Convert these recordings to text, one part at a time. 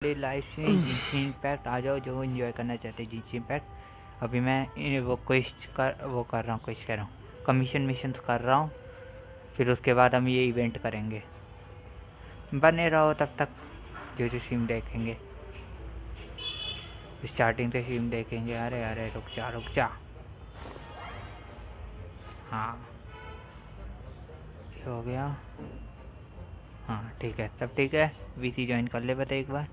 Live stream जिनशिन impact आ जाओ जो enjoy करना चाहते हैं जिनशिन इम्पैक्ट। अभी मैं वो कर रहा हूँ कमीशन मिशंस कर रहा हूँ, फिर उसके बाद हम ये इवेंट करेंगे। बने रहो तब तक, जो स्ट्रीम देखेंगे स्टार्टिंग से स्ट्रीम देखेंगे। अरे अरे रुक जा। हाँ ये हो गया। हाँ ठीक है, सब ठीक है। वीसी ज्वाइन कर ले बता एक बार।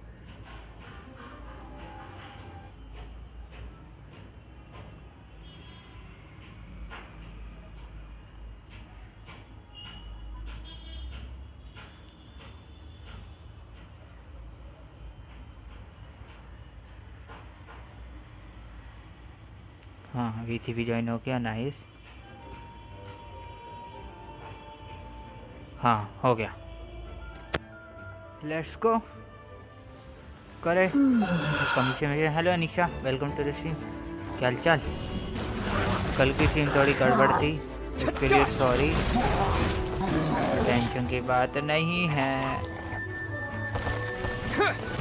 हाँ वीसी भी ज्वाइन हो गया, नाइस। हाँ हो गया, लेट्स गो करे कमीशन में। Hello Anisha, welcome to the stream. क्या हाल? कल की स्ट्रीम थोड़ी गड़बड़ थी, इसके लिए सॉरी। टेंशन की बात नहीं है।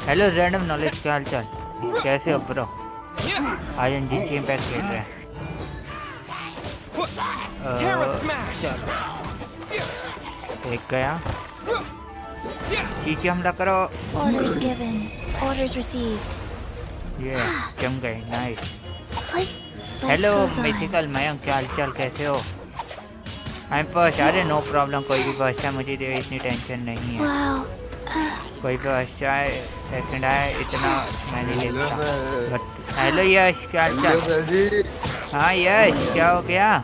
हेलो रैंडम नॉलेज, क्या हाल? कैसे हो ब्रो? आज हम जिनशिन इम्पैक्ट खेल रहे हैं। एक गया, चीची हमला करो। Orders given. Orders received. ये जम गए, नाइस। हेलो मिथिकल मयंक, क्या हाल? कैसे हो? I am first. अरे नो प्रॉब्लम, कोई भी फर्स्ट है मुझे दे, इतनी टेंशन नहीं है। कोई फर्स्ट आए सेकंड आए इतना मैं नहीं लेता। हेलो यश, क्या हाल? हाँ यश, क्या हो गया?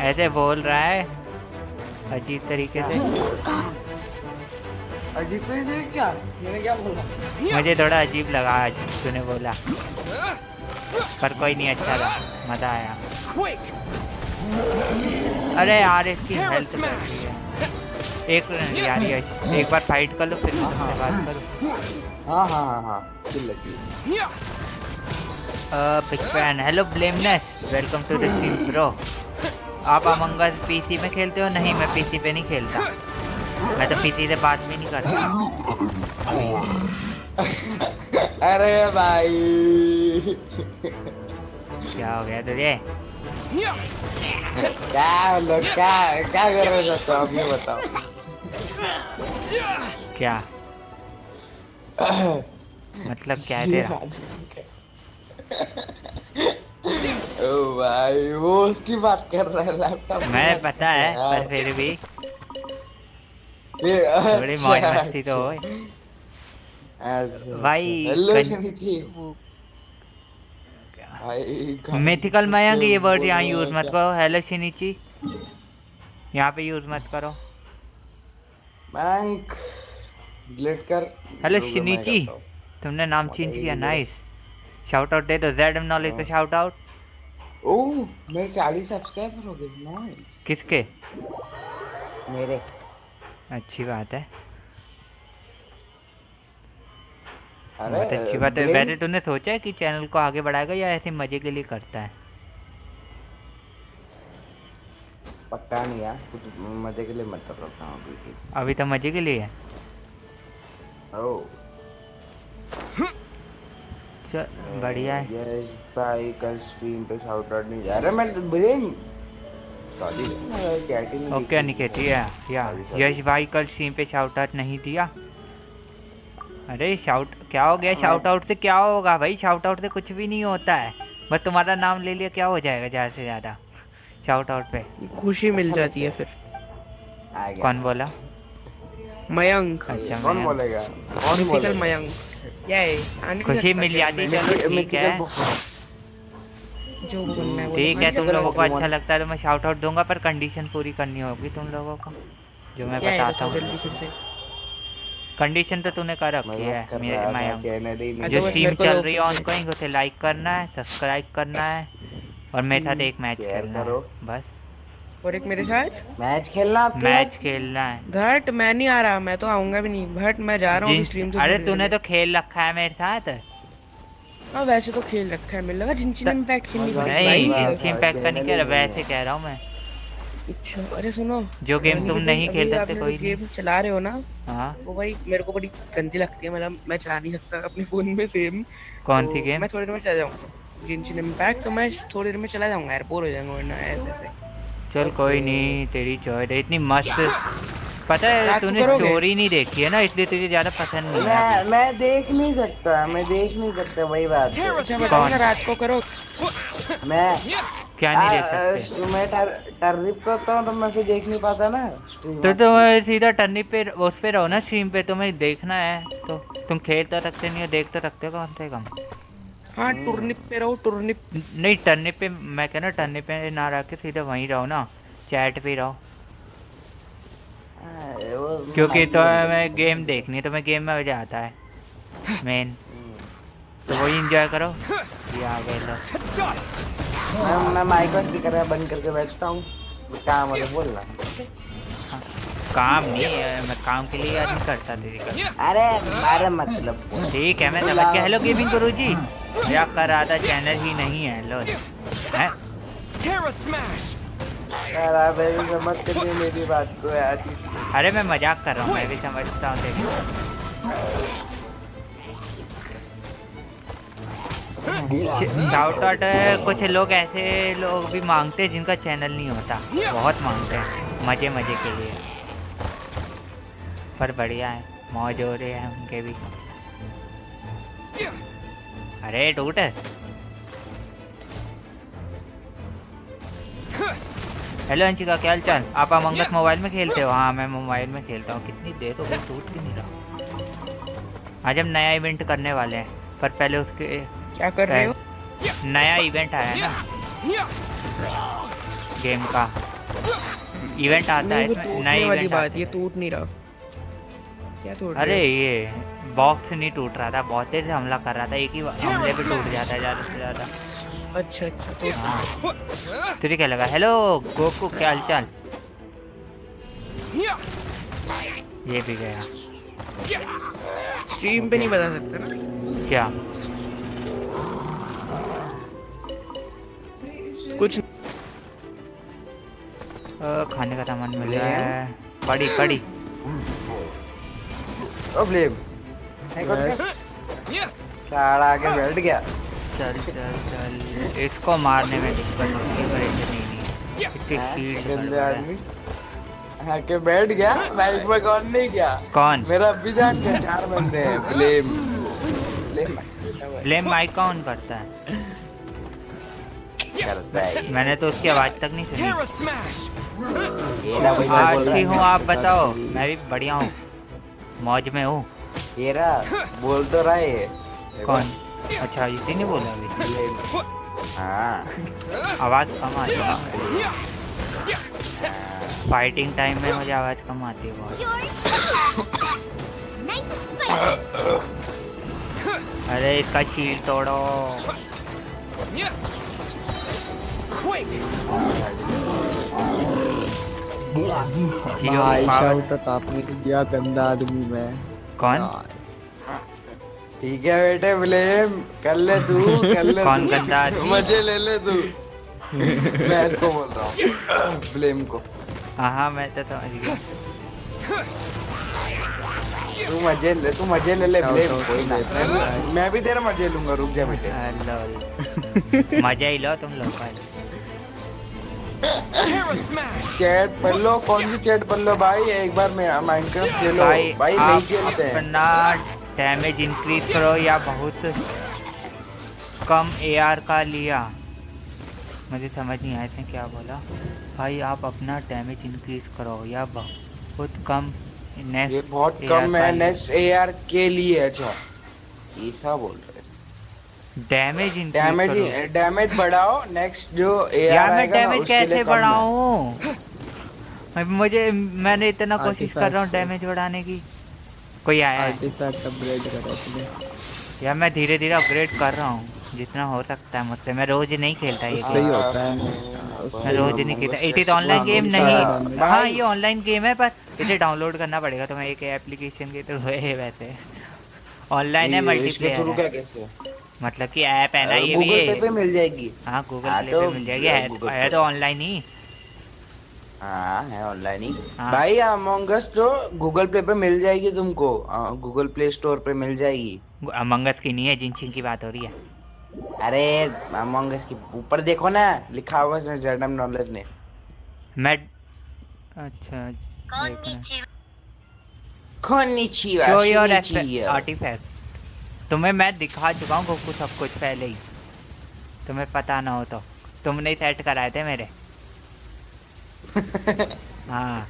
ऐसे बोल रहा है अजीब तरीके से। अजीब तरीके क्या? मैंने क्या बोला? मुझे थोड़ा अजीब लगा आज तूने बोला, पर कोई नहीं, अच्छा लगा, मजा आया। अरे यार इसकी हेल्थ एक यार यश, एक बार फाइट कर लो फिर बात करो। हाँ चिल लगी। Big fan. हेलो ब्लेमनेस, welcome to the stream bro. आप अमंग अस पीसी में खेलते हो? नहीं, मैं पीसी पे नहीं खेलता, मैं तो पीसी से बात भी नहीं करता। अरे भाई क्या हो गया तुझे? क्या कर रहे हो आप ये बताओ। क्या मतलब क्या है तेरा? ओ भाई वो उसकी बात कर रहा है लैपटॉप। मैं पता है, पर फिर भी थोड़ी मौज मस्ती तो हो भाई। मिथिकल मयंक, ये वर्ड यहाँ यूज मत करो। हेलो शिनिची, यहाँ पे यूज मत करो। मयंक डिलीट कर। हेलो शिनिची, तुमने नाम चेंज किया, नाइस। शाउट आउट दे दो, ज़ेड नॉलेज पे शाउट आउट। ओह मेरे 40 सब्सक्राइबर हो गए, नाइस। किसके? मेरे। अच्छी बात है, अरे बहुत अच्छी बात है। वैसे तूने सोचा है कि चैनल को आगे बढ़ाएगा या ऐसे मजे के लिए करता है? पक्का नहीं यार, कुछ मजे के लिए मत कर रहा हूँ अभी तो मजे के लिए है। ओह बढ़िया है। यस भाई, कल स्ट्रीम पे शाउट आउट नहीं जा रहा। मैं ब्रेम सॉरी चैट ही नहीं। ओके अनिकेत, या यश भाई कल स्ट्रीम पे शाउट आउट नहीं दिया। अरे शाउट क्या हो गया? शाउट आउट से क्या होगा भाई? शाउट आउट से कुछ भी नहीं होता है, बस तुम्हारा नाम ले लिया, क्या हो जाएगा ज़्यादा से ज़्यादा? शाउट आउट पे खुशी मिल जाती है फिर। कौन बोला? मयंक। अच्छा कौन बोलेगा? कौन बोलेगा? मयंक ये खुशी मिल जाती। चलो ठीक है, जो बोलना है ठीक है। तुम लोगों को अच्छा लगता है तो मैं शाउट आउट दूंगा, पर कंडीशन पूरी करनी होगी तुम लोगों को, जो मैं बताता हूँ। कंडीशन तो तूने कर रखी है मेरे मयंक। जो स्ट्रीम चल रही है ऑनगोइंग, उसे लाइक करना है, सब्सक्राइब करना है, और मेरे साथ एक मैच खेलना है बस। और एक मेरे साथ मैच खेलना है। घट मैं नहीं आ रहा, मैं तो आऊंगा भी नहीं। भट मैं जा रहा हूँ स्ट्रीम से। अरे तूने तो खेल रखा है मेरे साथ। हाँ वैसे तो खेल रखा है, मिल लगा जिनशिन इम्पैक्ट खेलनी पड़ेगी। नहीं जिनशिन इम्पैक्ट का नहीं कह रहा, वैसे कह रहा हूँ मैं। अच्छा अरे सुनो, जो गेम तुम भाई, नहीं अभी खेल सकते आपने जो कोई नहीं। गेम चला रहे हो ना, हाँ। वो भाई मेरे को बड़ी गंदी लगती है, मतलब मैं चला नहीं सकता अपने फोन में सेम। कौन तो सी गेम? मैं थोड़ी देर में चला जाऊंगा गेंशिन इम्पैक्ट, तो मैं थोड़ी देर में चला जाऊंगा यार, बोर हो जाऊंगा वरना ऐसे ऐसे। चल ओके। कोई नहीं, तेरी चॉइस है इतनी मस्त। पता है रात को तूने करोगे? स्टोरी नहीं देखी है ना, इसलिए तुझे ज़्यादा पसंद नहीं है अभी। मैं देख नहीं सकता, मैं देख नहीं सकता, वही बात है। अच्छा बताओ कौन? ना, रात को करो। मैं क्या नहीं देख सकते? मैं टर्रिप करता हूँ तो मैं फिर देख नहीं पाता ना स्ट्रीम तो तुम आपकी। सीधा टर्नी पे उस पे रहो ना, स्ट्रीम पे। तुम्हें देखना है तो तुम खेल तो सकते नहीं हो, देख तो सकते हो कम से कम। हाँ टुर्निप पे रहो, टुर्निप। नहीं, टर्नी पे मैं कह रहा हूँ, टर्नी पे ना रह के सीधा वहीं रहो ना, चैट पे रहो। वो क्योंकि माइक तो बंद कर मैं देता गेम हूँ। देखनी है, तो मैं गेम में मजा आता है मेन, तो वही इंजॉय करो। ये आ गए लो। मैं माइक और स्पीकर बंद करके बैठता हूँ, कुछ काम वाले बोलना। हाँ, काम नहीं है, मैं काम के लिए याद नहीं करता तेरी का। अरे अरे मतलब ठीक है, मैं समझ गया। हेलो गेमिंग गुरु जी, मजाक कर रहा था, चैनल ही नहीं है। लो है। यार आप ऐसे समझते नहीं मेरी बात को यार। अरे मैं मजाक कर रहा हूँ, मैं भी समझता हूँ तेरी। शाउट आउट है, कुछ लोग ऐसे लोग भी मांगते हैं जिनका चैनल नहीं होता, बहुत मांगते हैं मजे मजे के लिए। पर बढ़िया है, मौज हो रही है उनके भी। अरे टूट। हेलो अंशिका, क्या हाल चाल? आप अमंग अस मोबाइल में खेलते हो? हाँ मैं मोबाइल में खेलता हूँ। कितनी देर हो गई, टूट क्यों नहीं रहा? आज हम नया इवेंट करने वाले हैं, पर पहले उसके क्या कर रहे हो? नया इवेंट आया है ना गेम का। इवेंट आता है नहीं वो इसमें, नया टूटने वाली इवेंट बात, आता ये है। टूट नहीं रहा। क्या टूट रहे अरे हो? ये बॉक्स नहीं टूट रहा था, बहुत देर से हमला कर रहा था, एक ही हमले पे टूट जाता है ज़्यादा से ज़्यादा। अच्छा अच्छा तो हाँ। तुझे क्या लगा? हेलो गोकू, क्या हाल चाल? ये भी गया। स्ट्रीम पे नहीं बता सकते ना क्या? कुछ। खाने का सामान मिल रहा है। पड़ी पड़ी। ओ ब्लेम सारा आके बैठ गया। चल चल चल, इसको मारने में दिक्कत होती है, पर इसे नहीं है। इसकी शील्ड गंदे गड़बड़ है। आदमी आके बैठ गया। बाइक में कौन नहीं गया? कौन? मेरा अभी जान के 4 बंदे हैं। ब्लेम ब्लेम ब्लेम माइक कौन करता है? करता है। मैंने तो उसकी आवाज़ तक नहीं सुनी। ये ना वैसा बोल रहा अच्छी है। हूँ, आप बताओ? मैं भी बढ़िया हूँ, मौज में हूँ। ये रहा बोल तो रहा है ये। देखो। कौन? अच्छा इसी ने बोला अभी। ब्लेम। हाँ आवाज़ कम आती है फाइटिंग टाइम में, मुझे आवाज़ कम आती है बहुत। Nice and spicy. अरे इसका शील्ड तोड़ो। भाई शाउट आउट आपने दिया, गंदा आदमी मैं। कौन? ठीक है बेटे, ब्लेम कर ले तू, कर ले कौन तू। गंदा आदमी? मजे ले ले तू। मैं इसको बोल रहा हूँ, ब्लेम को। हाँ मैं तो समझ गया। तू मजे ले ले ब्लेम, कोई ना। मैं भी तेरा मजे लूंगा, रुक जा बेटे। लॉल, मजा ही लो तुम लोग भाई। चैट पढ़ लो, कौन सी चैट पढ़ लो भाई? एक बार मैं माइनक्राफ्ट खेलो भाई, नहीं आप खेलते हैं। अपना डैमेज इंक्रीज करो या बहुत कम एआर का लिया। मुझे समझ नहीं आया इसने क्या बोला। भाई आप अपना डैमेज इंक्रीज करो या बहुत कम नेक्स्ट। ये बहुत कम है नेक्स्ट एआर के लिए। अच्छा ऐसा बोल रहे। डैमेज इंक्रीज डैमेज बढ़ाओ, नेक्स्ट जो एआर यार मैं आएगा ना डैमेज उसके लिए कैसे कम है। बढ़ाऊं? मैंने इतना कोशिश कर रहा हूँ डैमेज बढ़ाने की। कोई आया है? आर्टिफैक्ट अपग्रेड करा तूने? यार मैं धीरे धीरे अपग्रेड कर रहा हूँ जितना हो सकता है मुझसे। मैं रोज नहीं खेलता ये सही गेम, होता है, मैं उससे रोज नहीं खेलता। इट इज ऑनलाइन गेम नहीं। हाँ ये ऑनलाइन गेम है, पर इसे डाउनलोड करना पड़ेगा तुम्हें एक एप्लीकेशन के थ्रू है। वैसे ऑनलाइन है, इसके थ्रू मल्टीप्लेयर क्या है, कैसे? मतलब कि ऐप है ना ये भी। गूगल पे मिल जाएगी। हाँ गूगल हाँ, प्ले तो पे मिल जाएगी, गूगल है पे। तो ऑनलाइन ही। हाँ है ऑनलाइन ही। हाँ। भाई अमंग अस तो गूगल प्ले पे मिल जाएगी तुमको, गूगल प्ले स्टोर पे मिल जाएगी। अमंग अस की नहीं है, जिनशिन की बात हो रही है। अरे अमंग अस के ऊपर देखो ना, लिखा हुआ है रैंडम नॉलेज में। मैं अच्छा एक मिनट। कोनिचिवा शो योर शिनिचिया। आर्टिफैक्ट। तुम्हें मैं दिखा चुका हूँ गोकू सब कुछ पहले ही, तुम्हें पता ना हो तो। तुमने ही सेट कराए थे मेरे। हाँ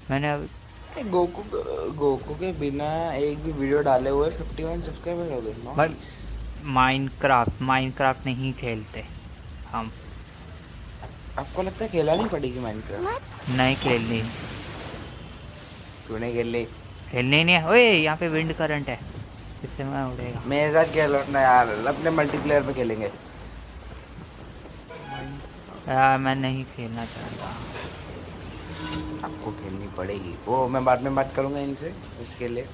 मैंने गोकू गोकू के बिना एक भी वीडियो डाले हुए 51 सब्सक्राइबर हो गए। नाइस। माइनक्राफ्ट नहीं खेलते हम। आपको लगता है खेला नहीं पड़ेगी माइनक्राफ्ट? नहीं खेलनी। क्यों नहीं खेल ली? खेलनी नहीं है। ओए यहाँ पे विंड करंट है, इससे मैं उड़ेगा। मेरे साथ खेलो ना यार, अपने मल्टीप्लेयर पे खेलेंगे। यार मैं नहीं खेलना चाहता। आपको खेलनी पड़ेगी। वो मैं बाद में बात करूंगा इनसे इसके लिए।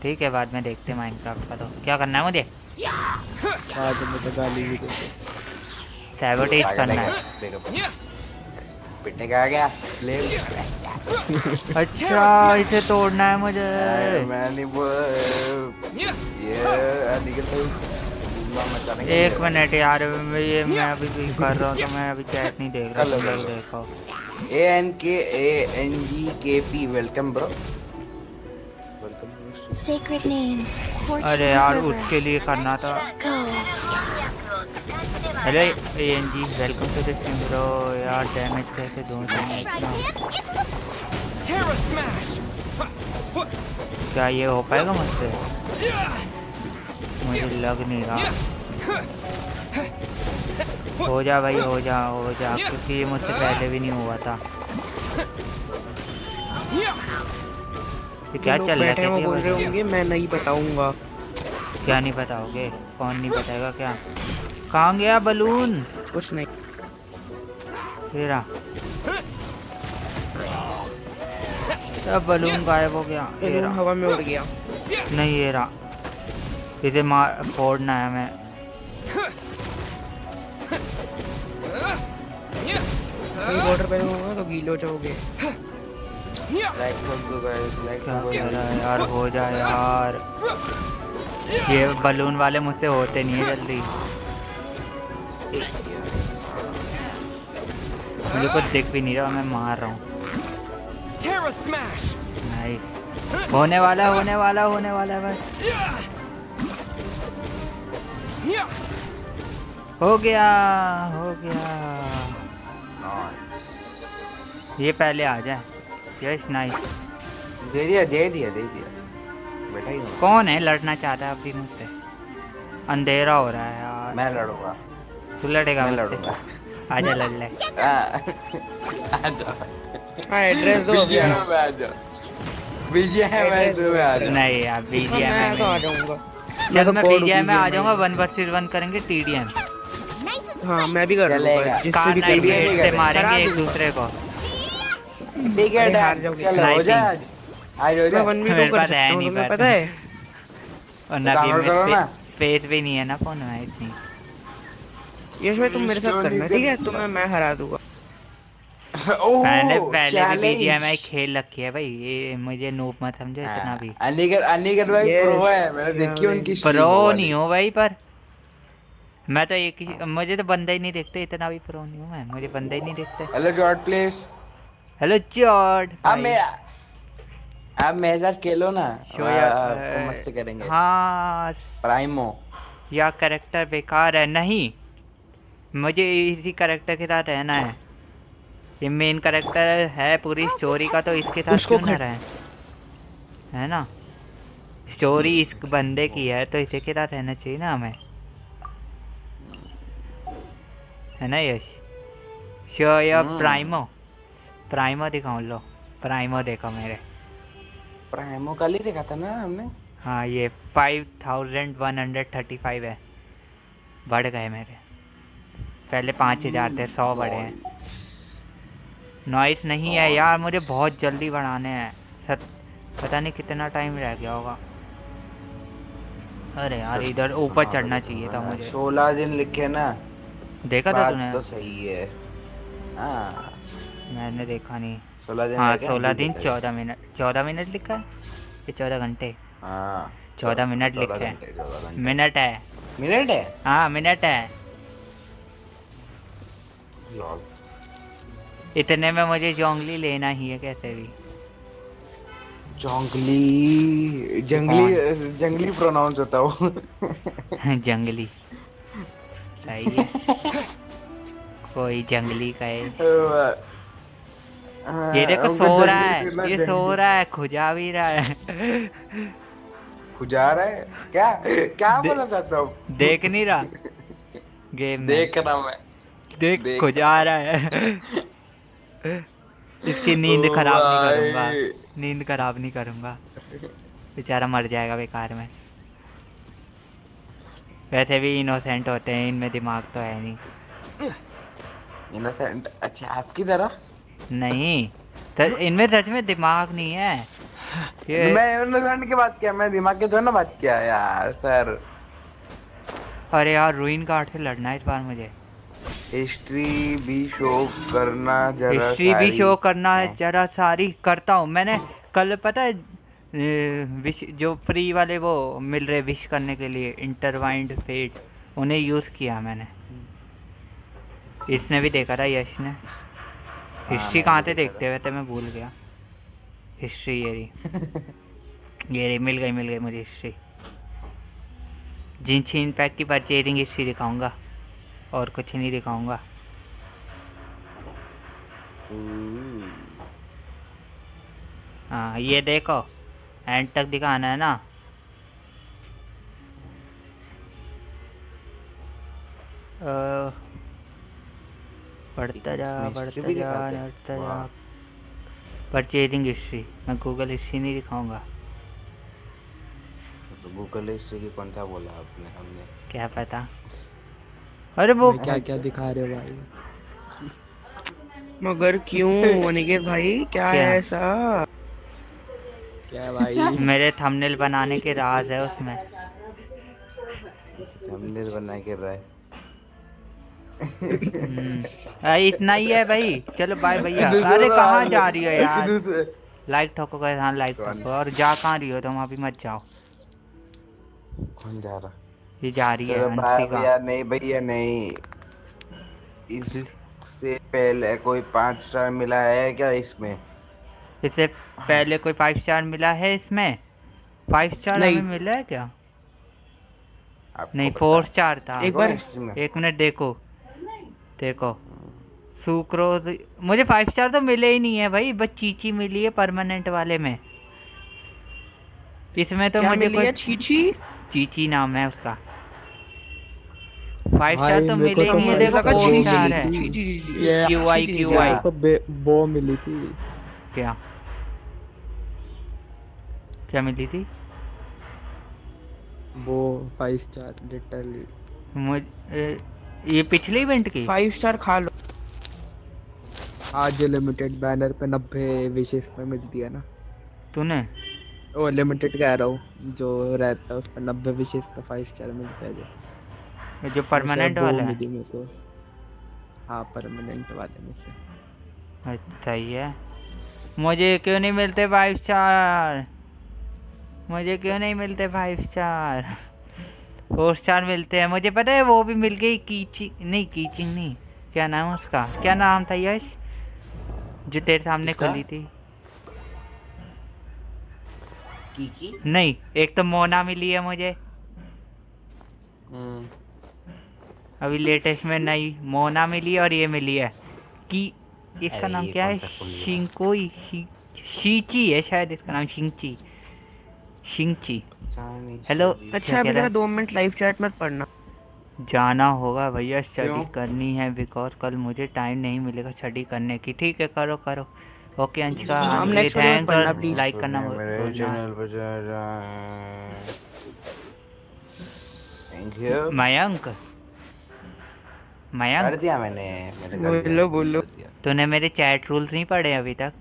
ठीक है बाद में देखते हैं माइनक्राफ्ट का। तो क्या करना है मुझे? बाद में तो गाली भी देते। सैबोटेज करना है। पिटने का आ गया फ्लेम। अच्छा इसे तोड़ना है मुझे। मैं नहीं ये एक मिनट यार, ये मैं अभी भी कर रहा हूँ तो मैं अभी चैट नहीं देख रहा। तुम लोग देखो। ANKANGKP welcome bro. Sacred name. Fortune अरे यार preserver. उसके लिए करना था। Go. Hello ANG welcome to the stream bro. यार डैमेज कैसे दूं तुम्हें इतना? क्या ये हो पाएगा मुझसे? मुझे लग नहीं रहा। हो जा भाई, हो जा क्योंकि ये मुझसे पहले भी नहीं हुआ था। ये क्या चल रहा है? वो बोल रहे होंगे मैं नहीं बताऊंगा। क्या नहीं बताओगे? कौन नहीं बताएगा क्या? कहाँ गया बलून? कुछ नहीं। तेरा सब बलून गायब हो गया। बलून हवा में उड़ गया। नहीं ये रहा। इसे मार फोड़ना है हमें। वाटर पे होगा तो गीले हो जाओगे। लाइक कर गाइस, लाइक क्या कर रहा है यार? हो जाए यार। ये बलून वाले मुझसे होते नहीं है जल्दी। मुझे कुछ दिख भी नहीं रहा, मैं मार रहा हूँ। नहीं होने वाला है बस। हो गया। ये पहले आ जाए। Yes nice. दे दिया बेटा ही हूँ। कौन है लड़ना चाहता है अभी मुझसे? अंधेरा हो रहा है यार। मैं लड़ूंगा। तू लड़ेगा मैं मुझसे? लड़ूंगा। आजा लड़ ले। आजा। हाँ एड्रेस दो। बीजीएम में आजा। बीजीएम में तुम्हें आजा। नहीं यार बीजीएम मैं तो आ में जाऊंगा। जब मैं बीजीएम में आ जाऊंगा 1 vs 1 करेंगे TDM। हाँ मैं भी कर चलेगा। लूंगा। जिससे कार भी नाइट TDM रेड ही से करेंगे। मारेंगे एक दूसरे को। ठीक है अरे हार डन। जाओगे। चलो हो जा आज हो जा। मैं 1v2 मेरे कर पास सकता है हूँ, नहीं तुम्हें बात। पता है? और ना डाउनलोड करो ना। स्पेस भी नहीं है ना फोन में इतनी। यश भाई तुम मेरे साथ करना ठीक है, तुम्हें मैं हरा दूंगा। मैंने पहले भी चैलेंज। BGMI खेल रखी है भाई। ये मुझे नूब मत समझो इतना भी। अनिकेत भाई Yes, प्रो है, मैंने देखी yeah, उनकी स्ट्रीम प्रो वाली। नहीं हो भाई, पर मैं तो एक ही, मुझे तो बंदा ही नहीं देखते। इतना भी प्रो नहीं हूँ मैं, मुझे बंदा ही नहीं देखते। Hello George please. Hello George अब मेरे साथ खेलो ना, शो या आपको मस्त करेंगे। हाँ प्राइमो या कैरेक्टर बेकार है। नहीं मुझे इसी कैरेक्टर के साथ रहना है। ये मेन कैरेक्टर है पूरी स्टोरी का, तो इसके साथ क्यों ना रहे? है ना, स्टोरी इस बंदे की है तो इसी के साथ रहना चाहिए ना हमें, है ना यश? शो या प्राइमो दिखाऊं? लो प्राइमो देखो मेरे। प्राइमो कल ही देखा था ना हमने। हाँ ये 5135 है। बढ़ गए मेरे, पहले 5000 थे, 100 बढ़े हैं। नॉइस नहीं है यार, मुझे बहुत जल्दी बढ़ाने हैं। पता नहीं कितना टाइम रह गया होगा। अरे यार इधर ऊपर चढ़ना चाहिए था मुझे। 16 दिन लिखे ना। देखा था तूने? तो सही है। हाँ मैंने देखा नहीं। 16 दिन हाँ है क्या? 16 अभी दिन देखा 14 मिनट, 14 मिनट लिखा है ये 14 घंटे? हाँ 14 मिनट 14 लिखा है। घंटे 14 घंटे मिनट है। मिनट है। हाँ मिनट है। लॉल। इतने में मुझे जोंगली लेना ही है कैसे भी। जंगली जंगली कौन? जंगली प्रोनाउंस होता हो। जंगली सही है। कोई जंगली का है। ये देखो उनको सो रहा जंगली है, फिरना ये सो जंगली रहा है, खुजा भी रहा है। खुजा रहा है क्या? क्या दे, बोला चाहता हूँ? देख नहीं रहा गेम में? देख रहा मैं। देख देख खुजा रहा रहा है। इसकी ओ नींद खराब नहीं करूंगा, भाई। नींद खराब नहीं करूंगा, बेचारा मर जाएगा बेकार में। वैसे भी इनोसेंट होते हैं, इनमें दिमाग तो है नहीं। इनोसेंट? अच्छा आपकी तरह। नहीं तो इनमें सच में दिमाग नहीं है ये। मैं इनोसेंट की बात किया, मैं दिमाग की तो ना बात किया यार सर। अरे यार रूइन कार्ड से लड़ना है इस बार मुझे। हिस्ट्री भी शो करना जरा हिस्ट्री भी सारी शो करना है है। जरा सारी, करता हूँ मैंने। कल पता है विश जो फ्री वाले वो मिल रहे विश करने के लिए, इंटरवाइंड फेट, उन्हें यूज़ किया मैंने। इसने भी देखा था, यश ने। हिस्ट्री कहाँ से देखते हुए थे मैं भूल गया। हिस्ट्री ये रही, ये रही, मिल गई मुझे हिस्ट्री। जिनशिन पैक की परचेजिंग हिस्ट्री दिखाऊंगा और कुछ नहीं दिखाऊंगा। हाँ ये देखो, एंड तक दिखाना है ना। बढ़ता जा बढ़ता जा बढ़ता जा। परचेजिंग हिस्ट्री, मैं गूगल हिस्ट्री नहीं दिखाऊंगा। तो गूगल हिस्ट्री की कौन सा बोला आपने? हमने क्या पता। अरे वो क्या क्या दिखा रहे हो भाई? मगर क्यों अनिकेत भाई, क्या क्या? है ऐसा? क्या भाई? मेरे थंबनेल बनाने के राज है उसमें। थंबनेल बना के रहा है। इतना ही है भाई, चलो बाय भैया। अरे कहाँ जा रही हो यार? दूसरे लाइक ठोको का, हाँ लाइक ठोको। और जा कहाँ रही हो तुम? अभी मत जाओ। कौन जा रहा? ये जा रही है चलो भाई अंशिका। भैया, नहीं भैया नहीं। इससे पहले कोई 5 स्टार मिला है क्या इसमें? इससे पहले कोई 5 स्टार मिला है इसमें? 5 स्टार नहीं। हमें मिला है क्या? आपको नहीं पता 4 स्टार था। एक बार एक मिनट देखो, देखो सुक्रोज। मुझे 5 स्टार तो मिले ही नहीं है भाई, बस चीची मिली है परमानेंट वाले में। इसमें तो क्या मुझे मिली कोई है? चीची? चीची नाम है उसका। 5 स्टार भाई तो मेरे को मिले ही तो नहीं है, फाइव देखो स्टार 4 वो स्टार मिली है। थी। क्यू आई मेरे को वो मिली थी। क्या क्या मिली थी? वो 5 स्टार लिटरली। ये पिछले इवेंट की? 5 स्टार खा लो। आज लिमिटेड बैनर पे 90 विशेष में मिलती है ना। तूने? वो लिमिटेड कह रहा हूँ, जो रहता है उस पर 90 विशेष का 5 स्टार मिलता है। जो परमानेंट वाला है? मिली मेरे को। हाँ परमानेंट वाले में से। अच्छा ही है। मुझे क्यों नहीं मिलते 5 स्टार? मुझे क्यों नहीं मिलते 5 स्टार? 4 स्टार मिलते हैं मुझे, पता है। वो भी मिल गई कीचिंग, नहीं कीचिंग नहीं, क्या नाम उसका? क्या नाम था यश जो तेरे सामने खुली थी? की? नहीं, एक तो मोना मिली है मुझे अभी लेटेस्ट में, नई मोना मिली है और ये मिली है कि इसका नाम क्या है? शिंकोई शीची है शायद इसका नाम, शिंची शिंची। हेलो। अच्छा अभी जरा 2 मिनट लाइव चैट मत पढ़ना। जाना होगा भैया, स्टडी क्यों? करनी है बिकॉज कल मुझे टाइम नहीं मिलेगा स्टडी करने की। ठीक है करो करो। ओके अंशिका, हम आने के लिए next वीडियो में थैंक्स पढ़ना, और please। लाइक करना मेरे भूलना। चैनल पर थैंक यू। मयंक, कर मयंक दिया मैंने। मैंने कर दिया, बोलो बोलो। कर दिया। तूने मेरे चैट रूल्स नहीं पढ़े अभी तक?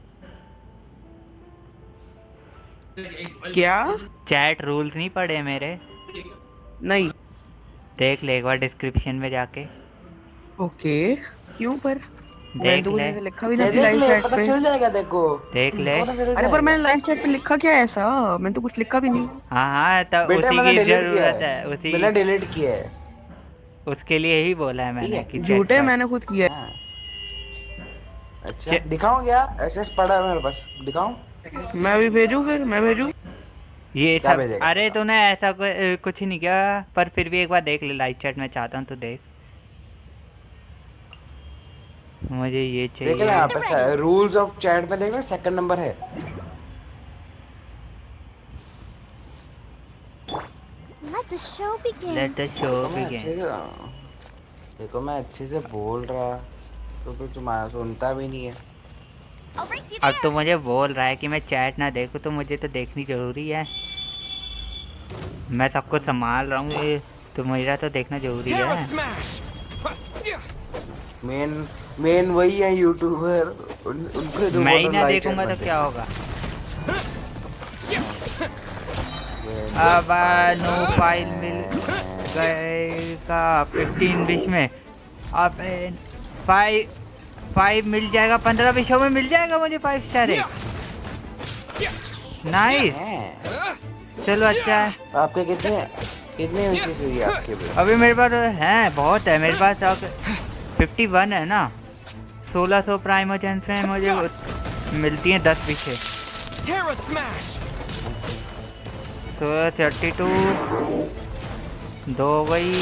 क्या? चैट रूल्स नहीं पढ़े मेरे? नहीं। देख ले एक बार डिस्क्रिप्शन में जाके। ओके। क्यों पर? मैंने तो कुछ ले ऐसा लिखा भी ना ये थी देख लाइव ले, चैट पता पे। चल जाएगा देखो। देख ले। पता चल अरे पर जाएगा। मैंने लाइव चैट पे लिखा क्या है ऐसा? मैंने तो कुछ लिखा भी नहीं। हाँ हाँ, तो बेटा उसी मैंने की डिलीट किया जरूरत है, है, उसी मैंने डिलीट किया है। उसके लिए ही बोला है ठीक मैंने है। कि चेक झूठे कर। मैंने खुद किया हाँ। अच्छा दिखाऊं क्या? एसएस पड़ा है मेरे पास, दिखाऊं? है। मैं भी भेजूं, फिर मैं भेजूं। ये क्या सब भेजेगा अरे बता। तूने ऐसा कुछ नहीं किया, पर फिर भी एक बार देख ले लाइव चैट में, चाहता हूँ तो देख। मुझे ये देख ले चाहिए। यहाँ पे रूल्स ऑफ चैट में, देख ले सेकंड नंबर है। Let the show begin. Let the show देखो मैं बिगिन। अच्छे से देखो मैं अच्छे से बोल रहा, तो फिर तुम्हारा सुनता भी नहीं है। I'll race you अब there. तो मुझे बोल रहा है कि मैं चैट ना देखूं, तो मुझे तो देखनी जरूरी है। मैं सबको संभाल रहा हूँ, ये तो मेरा तो देखना जरूरी है। मेन मेन वही है यूट्यूबर, उनको तो मैं ही बोलो ना लाइक देखूंगा चैट तो में क्या होगा। देखो। अब नो फाइल मिल गएगा 15 विश में। अब 5 मिल जाएगा, 15 विशों में मिल जाएगा मुझे 5 स्टार। नाइस, हैं। चलो अच्छा है। आपके कितने कितने विशेष हुई आपके भी? अभी मेरे पास हैं, बहुत है मेरे पास। 51 है ना। 1600 प्राइमोजेंस में मुझे मिलती हैं 10 विशेष। तो 32 2 गई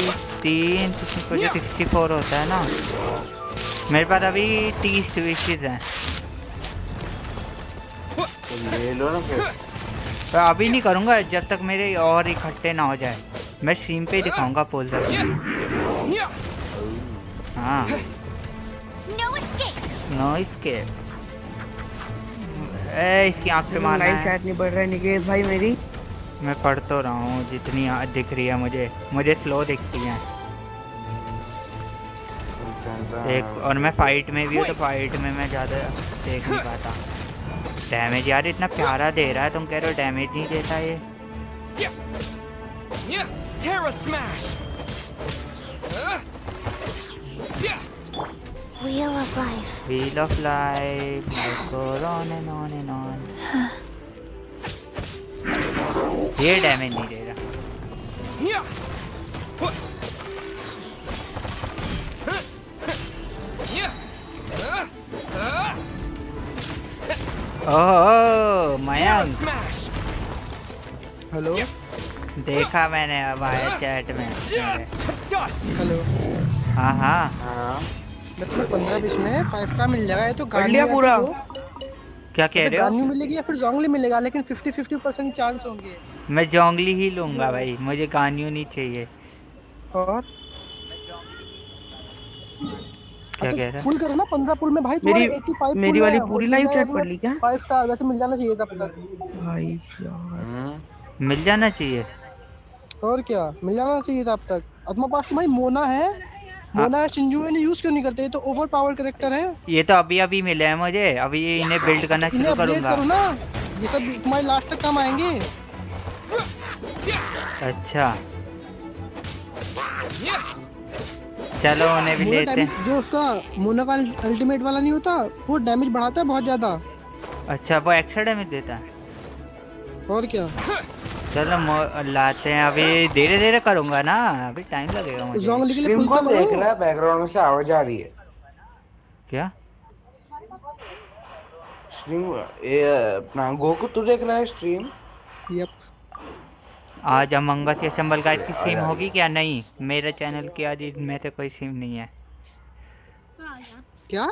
3, मुझे 64 होता है ना। मेरे पास अभी 30 विशेष हैं। तो ले लो ना फिर। तो अभी नहीं करूँगा जब तक मेरे और इकट्ठे ना हो जाए। मैं स्ट्रीम पे ही दिखाऊंगा पोल तक। हाँ, No escape. No escape. ए इसकी आँख पे मारना लाइव है। चैट नहीं बढ़ रहा है निकेश भाई मेरी। मैं पढ़ तो रहा हूँ, जितनी दिख रही है मुझे स्लो दिखती है। एक और मैं फाइट में भी हूँ, तो फाइट में मैं ज़्यादा देख नहीं पाता। डैमेज यार इतना प्यारा दे रहा है, तुम कह रहे हो डैमेज नहीं देता ये। Wheel of life. Wheel of life, life goes on and on and on. ये डैमेज नहीं दे रहा। ओह मयंक, हेलो देखा मैंने अब आया चैट में मेरे। हेलो। हाँ हाँ, हाँ मैं तुम्हें 15 बीस में 5 स्टार मिल जाएगा। ये तो कर लिया पूरा। क्या कह रहे हो? गान्यू मिलेगी या फिर जोंगली मिलेगा, लेकिन 50-50% चांस होंगे। मैं जोंगली ही लूंगा भाई, मुझे गानियो नहीं चाहिए। और क्या कह रहा है? फुल करो ना 15 पुल में भाई। मेरी तुम्हारे 85 मेरी पुल वाली है, पूरी मिल लाइव जाएगा चैट पढ़ ली क्या 5 स्टार। वैसे मिल जाना चाहिए तब तक। भाई यार? मिल जाना चाहिए। और क्या, मिल जाना चाहिए तब तक। अब तुम्हारे पास तो भाई मोना है, मोना है। शिंजुए ने यूज क्यों नहीं करते? ये तो ओवर पावर कैरेक्टर है। ये तो अभी अभी मिले हैं मुझे, अभी इन्हें बिल्ड करना इन्हें शुरू अपग्रेड करूंगा। करो ना, ये सब तुम्हारे लास्ट तक काम आएंगे। अच्छा चलो उन्हें भी मोना लेते डैमेज हैं। जो उसका मोना का अल्टीमेट वाला नहीं होता, वो डैमेज बढ़ाता है बहुत ज्यादा। अच्छा वो एक्स्ट्रा डैमेज देता है। और क्या, चलो लाते हैं, अभी धीरे धीरे करूंगा ना, अभी टाइम लगेगा मुझे। जोंगली के लिए स्ट्रीम पुल को तो देख करो। रहा है, बैकग्राउंड में से आवाज आ रही है। क्या? स्ट्रीम ये अपना गोकू तू देख रहा है स्ट्रीम? यप। आज अमंग अस असम्बल गाइस की आ सीम जा होगी क्या? नहीं, मेरे चैनल की आज इनमें से कोई सीम नहीं है। क्या?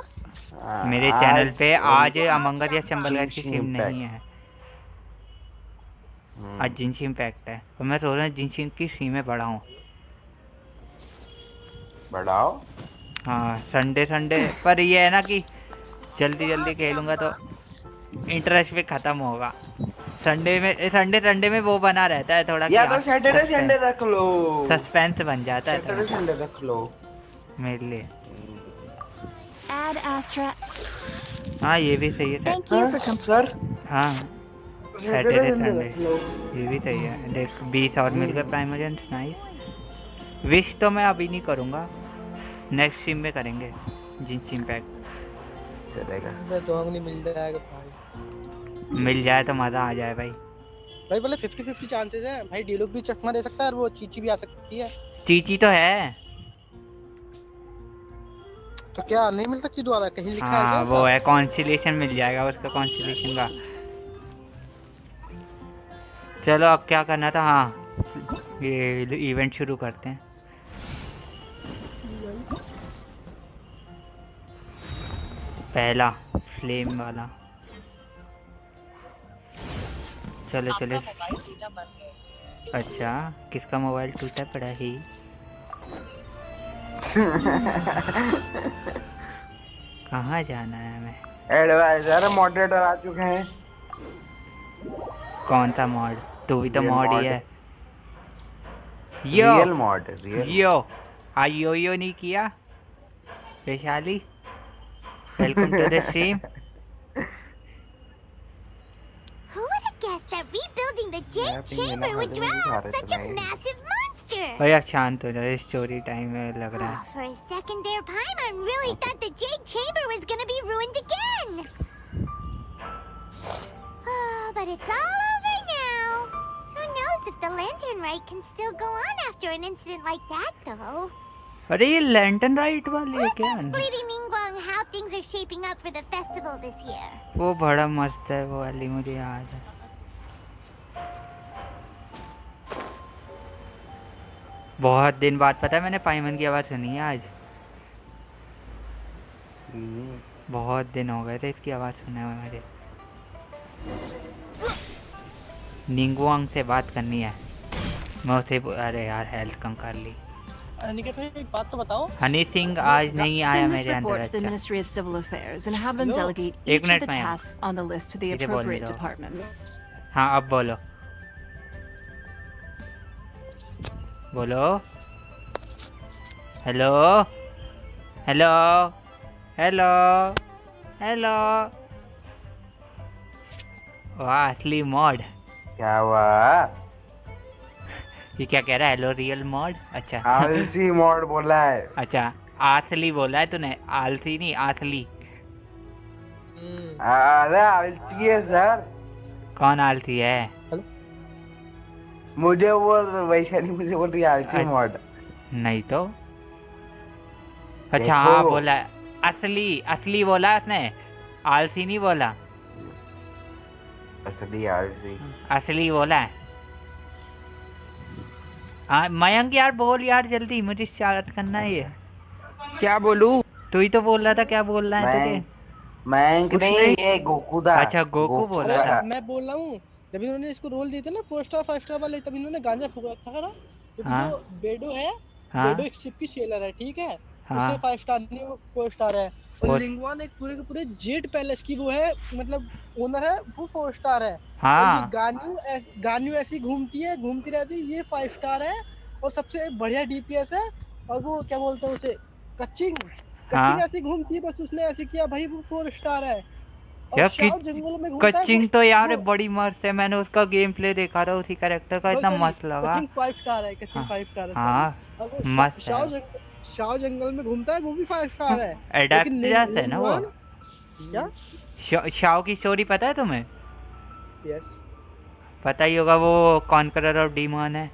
मेरे चैनल पे आज अमंग अस असम्बल गाइस की सीम नहीं है। आज जिनशी इम्पैक्ट है, तो मैं सोच रहा हूँ जिनशी की सीमें बढ़ाऊँ। बढ़ाओ। हाँ संडे पर ये है ना कि जल्दी जल्दी खेलूंगा तो इंटरेस्ट भी खत्म होगा। संडे में वो बना रहता है थोड़ा, या तो सैटरडे संडे रख लो, सस्पेंस बन जाता है सैटरडे थोड़ा संडे रख लो मेरे लिए। Add Astra. हाँ ये भी सही है Thank you for सर। हाँ सैटरडे सैटरडे संडे संडे रख लो। ये भी सही है। देख 20 और मिल गए प्राइमोजेंस, नाइस। विश तो मैं अभी नहीं करूँगा, नेक्स्ट स्ट्रीम में करेंगे जिनशी इम्पैक्ट। चलेगा। बस डॉग नहीं मिल जाएगा भाई। मिल जाए तो मजा आ जाए भाई। भाई बोले 50-50 चांसेस है भाई, डीलुक भी चकमा दे सकता है और वो चीची भी आ सकती है। चीची तो है। तो क्या नहीं मिल सकती दोबारा, कहीं लिखा है क्या हाँ वो ऐसा? है, कॉन्सिलेशन मिल जाएगा उसका, कॉन्सिलेशन का। चलो अब क्या करना था, हाँ ये इवेंट शुरू करते हैं। पहला फ्लेम वाला। चलो चलो। अच्छा किसका मोबाइल टूटा पड़ा है? कहाँ जाना है हमें? एडवाइजर मॉडरेटर आ चुके हैं। कौन सा मॉड? तू भी तो रियल मॉड ही मॉड। है। Yo real mod, real yo yo नहीं किया Vaishali? Welcome to the stream. Who would have guessed that rebuilding the Jade Chamber would draw out such a massive monster? और यार शांत हो जाओ, स्टोरी टाइम में लग रहा है। For a second there, Paimon really thought the Jade Chamber was gonna be ruined again. But it's all over now. Who knows if the Lantern Rite can still go on after an incident like that, though. अरे ये lantern right वाली है Let's क्या? ask Lady Ningguang how things are shaping up for the festival this year. वो बड़ा मस्त है वो वाली, मुझे याद है। बहुत दिन बाद पता है मैंने पाइमन की आवाज़ सुनी है आज। बहुत दिन हो गए थे इसकी आवाज़ सुने हुए मुझे। निंगुआंग से बात करनी है मैं उसे। अरे यार हेल्थ कम कर ली। अनिकेत भाई एक बात तो बताओ, हनी सिंह आज नहीं आया Send this मेरे अंदर। report to the अच्छा Ministry of Civil Affairs and have them No. delegate एक each of मिनट the में यहाँ। tasks on the list to the इसे बोलने appropriate दो। departments. हाँ अब बोलो बोलो। Hello hello hello hello. वाह असली मॉड। क्या हुआ? ये क्या कह रहा है? Hello real mod? अच्छा आलसी मॉड बोला है। अच्छा आसली बोला है तूने, आलसी नहीं आसली। अरे आलसी है सर। कौन आलसी है? मुझे वो वैशाली मुझे बोल रही है आलसी मॉड। नहीं तो। अच्छा देखो। हाँ बोला है। असली असली बोला उसने, आलसी नहीं बोला। असली आलसी। असली बोला है। मयंक यार बोल यार जल्दी, मुझे स्टार्ट करना है ये। क्या बोलूं? तू ही तो बोल रहा था, क्या बोल रहा है तुझे? मैं कुछ नहीं, नहीं। ये गोकू था। अच्छा गोकू बोला अरे था। मैं बोल रहा हूँ, जब इन्होंने इसको रोल दिए थे ना 4 स्टार 5 स्टार वाले, तब इन्होंने गांजा फूक रखा था ना। क्योंकि हाँ। जो बेडो है, हाँ बेडो एक शिप की सेलर है, ठीक है? हाँ। उसे 5 स्टार नहीं, वो 4 स्टार है। और और- लिंगवान एक पूरे के पूरे जेड पैलेस की वो है, मतलब ओनर है, वो 4 स्टार है। और हाँ ये गान्यू ऐसी घूमती रहती है, ये 5 स्टार है। और सबसे बढ़िया डीपीएस है। और वो क्या बोलते हैं उसे, कचिंग हाँ। ऐसी घूमती है, बस उसने ऐसे किया भाई, वो 4 स्टार है। और यार शाओ जंगलों में घूमता है कचिंग तो यार वो- बड़ी मस्त है, मैंने उसका गेम प्ले देखा था, उसी कैरेक्टर का इतना मस्त लगा। कचिंग 5 स्टार है, कचिंग हाँ। 5 स्टार है। हाँ और वो मस्त है। शाओ जंगल में घूमता है, वो भी 5 स्टार है। एडेप्टर्स है ना वो। क्या? शाओ की स्टोरी पता है तुम्हें? यस पता ही होगा, वो कॉन्करर ऑफ डीमन है।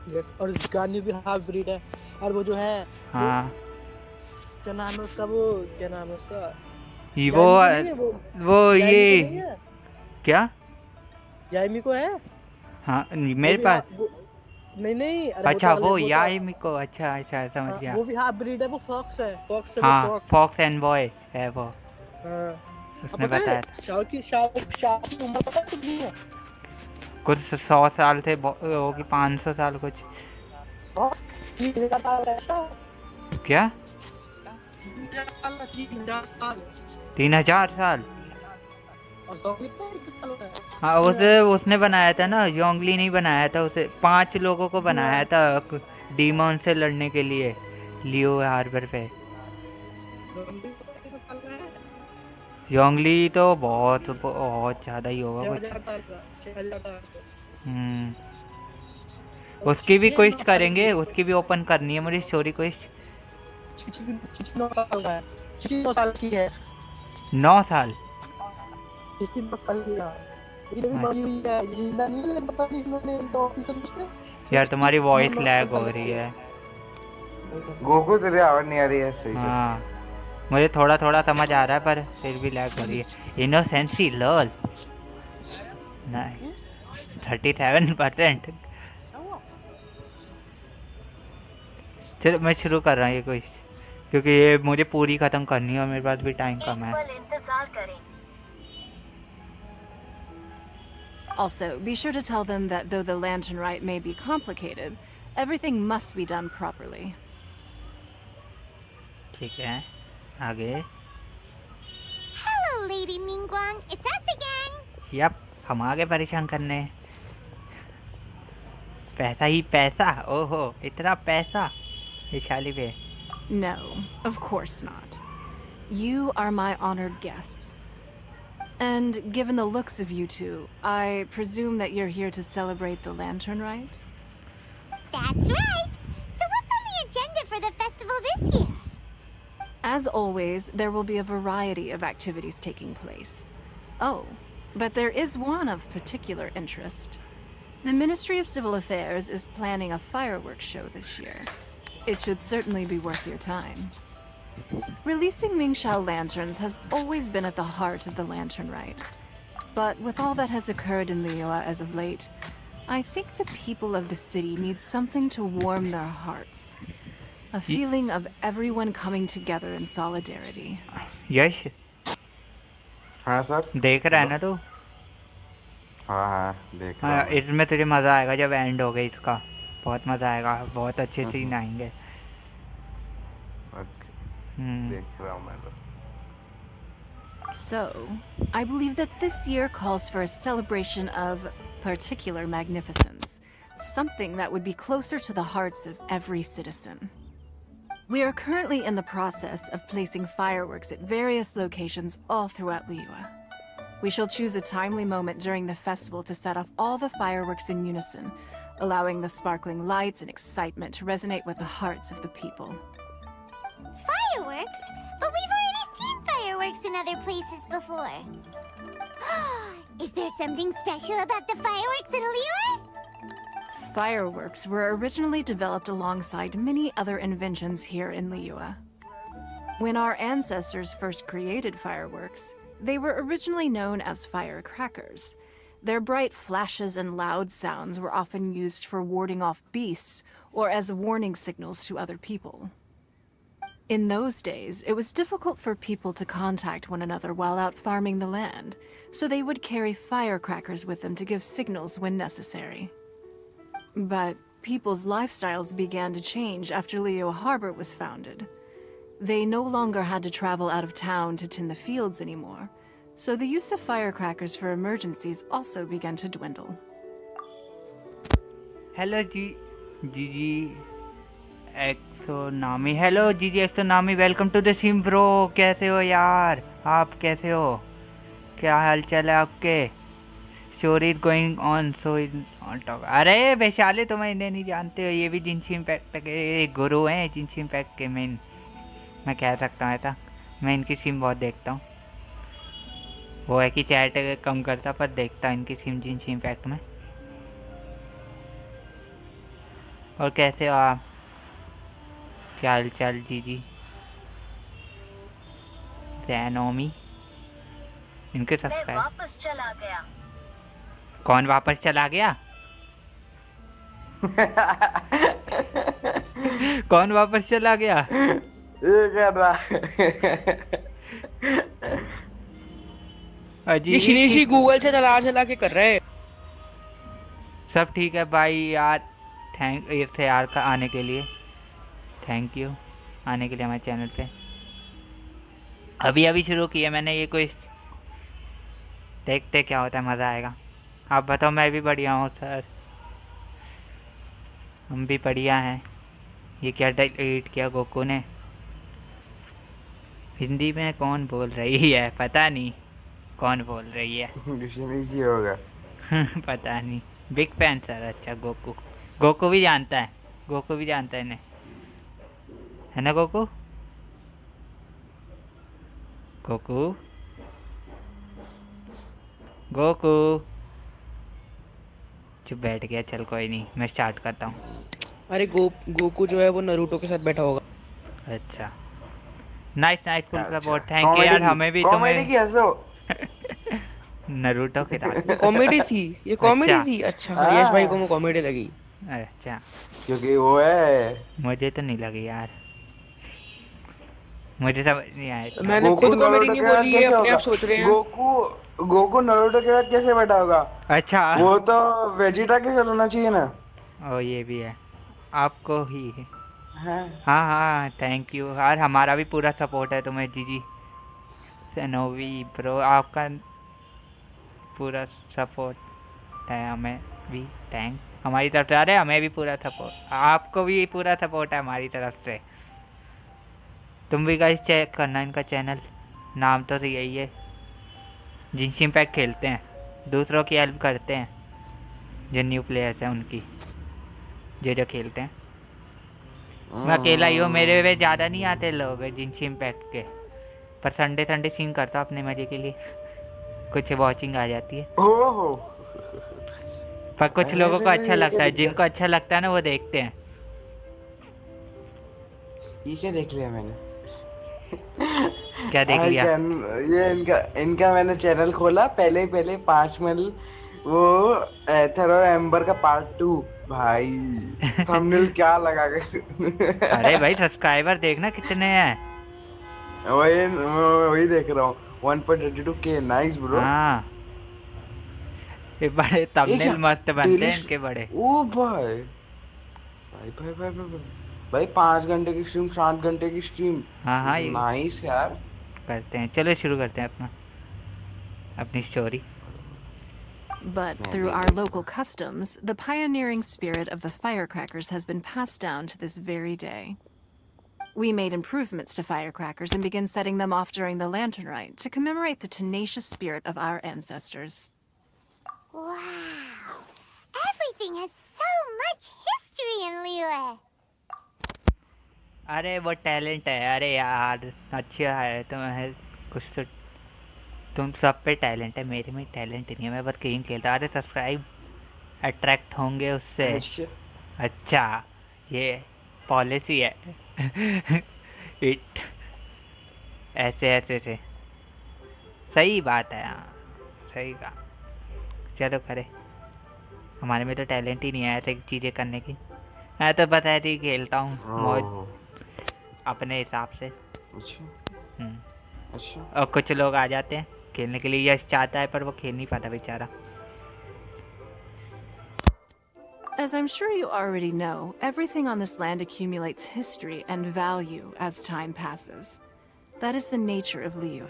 यस। और गान्यू भी हाफ ब्रीड है। और वो जो है, हाँ क्या नाम है उसका, वो क्या नाम है उसका, ये यामी को नहीं है, वो यामी ये को नहीं है? क्या? यामी को है हाँ मेरे वो भी पास। नहीं अरे अच्छा तो वो अलग, यामी को, अच्छा अच्छा समझ हाँ, गया। वो भी हाफ ब्रीड है, वो फॉक्स है, हाँ फॉक्स एंड बॉय है वो, हाँ। उसने अब पता बताया है था। शाओ की उम्र पता है कितनी है? कुछ 100 साल थे, होगी 500 साल कुछ। हाँ, 3000 साल है शाओ। क्या 3000 साल, 3000 साल। 3000 साल? और ज़ोंबी पता है कितने साल का है? हाँ उसने बनाया था ना, जोंगली नहीं बनाया था उसे, 5 लोगों को बनाया था डीमन से लड़ने के लिए लियो हार्बर पे। ज़ोंबी पता है कितने साल का है? जोंगली तो बहुत बहुत ज़्यादा ही होगा कुछ। 6000 साल का, 6000 साल का। उसकी भी 6 क्विस्ट 9 साल करेंगे, की। उसकी भी ओपन करनी है मुझे स्टोरी क्विस्ट। 9 साल का है, 9 साल की है। 9 साल। 16 साल की है, लेकिन अभी मरी हुई है, जिंदा नहीं है, लेकिन पता नहीं इन्होंने इनका ऑफिसर उसने यार तुम्हारी वॉइस लैग हो कर रही है। गोकू तेरी आवाज नहीं आ रही है सही से। हाँ मुझे थोड़ा थोड़ा समझ आ रहा है पर फिर भी लैग हो रही है। Innocency lol 37%। चलो मैं शुरू कर रहा हूँ ये कोई, क्योंकि ये मुझे पूरी ख़त्म करनी है और मेरे पास भी टाइम कम है। Also, be sure to tell them that though the lantern rite may be complicated, everything must be done properly. ठीक है आगे। Hello, Lady Ningguang. It's us again. Yup हम आगे परेशान करने। पैसा ही पैसा, ओहो इतना पैसा विशाली पे। No, of course not. You are my honored guests. And given the looks of you two, I presume that you're here to celebrate the lantern rite? That's right. So what's on the agenda for the festival this year? As always, there will be a variety of activities taking place. Oh, but there is one of particular interest. The Ministry of Civil Affairs is planning a fireworks show this year. It should certainly be worth your time. Releasing Mingxiao lanterns has always been at the heart of the lantern rite. But with all that has occurred in Liyue as of late, I think the people of the city need something to warm their hearts. A feeling of everyone coming together in solidarity. यश हाँ sir. देख रहा है ना तू? हाँ हाँ देख रहा हाँ हूँ। इसमें तुझे मज़ा आएगा जब एंड हो गई इसका। बहुत मज़ा आएगा, बहुत अच्छे सीन आएंगे। देख रहा हूँ मैं तो। So, I believe that this year calls for a celebration of particular magnificence. Something that would be closer to the hearts of every citizen. We are currently in the process of placing fireworks at various locations all throughout Liyue. We shall choose a timely moment during the festival to set off all the fireworks in unison, allowing the sparkling lights and excitement to resonate with the hearts of the people. Fireworks? But we've already seen fireworks in other places before. Is there something special about the fireworks in Liyue? Fireworks were originally developed alongside many other inventions here in Liyue. When our ancestors first created fireworks, they were originally known as firecrackers. Their bright flashes and loud sounds were often used for warding off beasts or as warning signals to other people. In those days, it was difficult for people to contact one another while out farming the land, so they would carry firecrackers with them to give signals when necessary. But people's lifestyles began to change after Liyue Harbor was founded. They no longer had to travel out of town to tend the fields anymore, so the use of firecrackers for emergencies also began to dwindle. Hello ji एक्सोनामी। Hello ji एक्सोनामी, welcome to the sim bro. कैसे हो यार आप, कैसे हो, क्या हाल चाल है आपके? Story is going on so on talk. अरे वैशाली तुम इन्हें नहीं जानते हो, ये भी जिनशी इम्पैक्ट के गुरु हैं, जिनशी इम्पैक्ट के मेन, मैं कह सकता हूँ ऐसा। मैं इनकी सिम बहुत देखता हूँ। वो है कि चैट कम करता पर देखता इनकी सिम जिनशी इम्पैक्ट में। और कैसे हो आप, क्या हाल चाल जी जैनोमी? इनके सब्सक्राइब। वापस चला गया। कौन वापस चला गया? कौन वापस चला गया? ये कर रहा ये शिरीषी गूगल से चला के कर रहे हैं। सब ठीक है भाई यार, थैंक थे यार का आने के लिए, थैंक यू आने के लिए हमारे चैनल पे। अभी शुरू किया मैंने ये कोई, देखते क्या होता है, मज़ा आएगा। आप बताओ। मैं भी बढ़िया हूँ सर, हम भी बढ़िया हैं। ये क्या डिलीट किया गोकू ने? हिंदी में कौन बोल रही है? पता नहीं कौन बोल रही है। शिरीषी होगा। पता नहीं। Big fan sir. अच्छा गोकू भी जानता है, गोकू भी जानता है इन्हें, है ना गोकू? गोकू गोकू चुप बैठ गया। चल कोई नहीं, मैं स्टार्ट करता हूँ। अरे गोकू जो है वो नरूटो के साथ बैठा होगा। अच्छा नाइस नाइस फुल अच्छा सपोर्ट, थैंक यू यार। हमें भी कॉमेडी की हंसो। नरूटो के साथ। वो कॉमेडी थी, ये कॉमेडी अच्छा थी। अच्छा हाँ, यश भाई को वो कॉमेडी लगी। अच्छा क्योंकि वो है मुझे तो नहीं लगी यार, मुझे समझ नहीं आया था। मैंने गोकू खुद कॉमेडी नारुतो नहीं के बाद बोली, ये कैसे अपने होगा? आप सोच रहे हैं। गोकू नारुतो के बाद कैसे बैठा होगा? अच्छा वो तो वेजिटा के साथ होना चाहिए ना। ओ ये भी है, आपको ही है। हैं? हाँ हाँ थैंक यू यार, हमारा भी पूरा सपोर्ट है तुम्हें जीजी सनोवी ब्रो, आपका पूरा सपोर्ट है हमें भी। थैंक हमारी तरफ से। अरे हमें भी पूरा सपोर्ट, आपको भी पूरा सपोर्ट है हमारी तरफ से। तुम भी गाइस चेक करना इनका चैनल, नाम तो यही है। जिनशिन पैक खेलते हैं, दूसरों की हेल्प करते हैं, जो न्यू प्लेयर्स हैं उनकी, जो खेलते हैं। मैं अकेला ही हूँ, मेरे वे ज़्यादा नहीं आते लोग जिनशिन पैक के, पर संडे संडे सीन करता हूँ अपने मज़े के लिए, कुछ वॉचिंग आ जाती है। ओहो पर कुछ लोगों को अच्छा ये लगता क्या है, देख लिया? जिनको अच्छा लगता है ना वो देखते हैं। ये क्या देख लिया मैंने? क्या देख आई लिया? कैन, ये इनका मैंने चैनल खोला पहले 5 मिल वो एथर और एम्बर का पार्ट 2 भाई। थंबनेल क्या लगा कर अरे भाई सब्सक्राइबर देखना कितने हैं। वही देख रहा हूँ। 1.32K nice bro. हाँ ये बड़े ये क्या थंबनेल मस्त बनते डेली? हैं इनके बड़े। ओ भाई भाई भाई भाई भाई भाई 5 घंटे की स्ट्रीम, 7 घंटे की स्ट्रीम। हाँ हाँ ये नाइस यार। करते हैं। चलो शुरू करते हैं अपनी स्टोरी। But मैं through भी our देखता local हूँ। customs, the pioneering spirit of the firecrackers has been passed down to this very day. We made improvements to firecrackers and began setting them off during the Lantern Rite to commemorate the tenacious spirit of our ancestors. Wow. Everything has so much history in Liyue. अरे वो talent है, अरे यार अच्छा है तुम्हें कुछ तो, तुम सब पे टैलेंट है, मेरे में टैलेंट नहीं है, मैं बस गेम खेलता। अरे सब्सक्राइब अट्रैक्ट होंगे उससे। अच्छा ये पॉलिसी है इट ऐसे ऐसे से सही बात है। हाँ सही कहा, चलो करे। हमारे में तो टैलेंट ही नहीं है ऐसे चीज़ें करने की। मैं तो बस ऐसे ही खेलता हूँ मौज अपने हिसाब से। अच्छा और कुछ लोग आ जाते हैं खेलने के लिए, यश चाहता है पर वो खेल नहीं पाता बेचारा। As I'm sure you already know, everything on this land accumulates history and value as time passes. That is the nature of Liyue.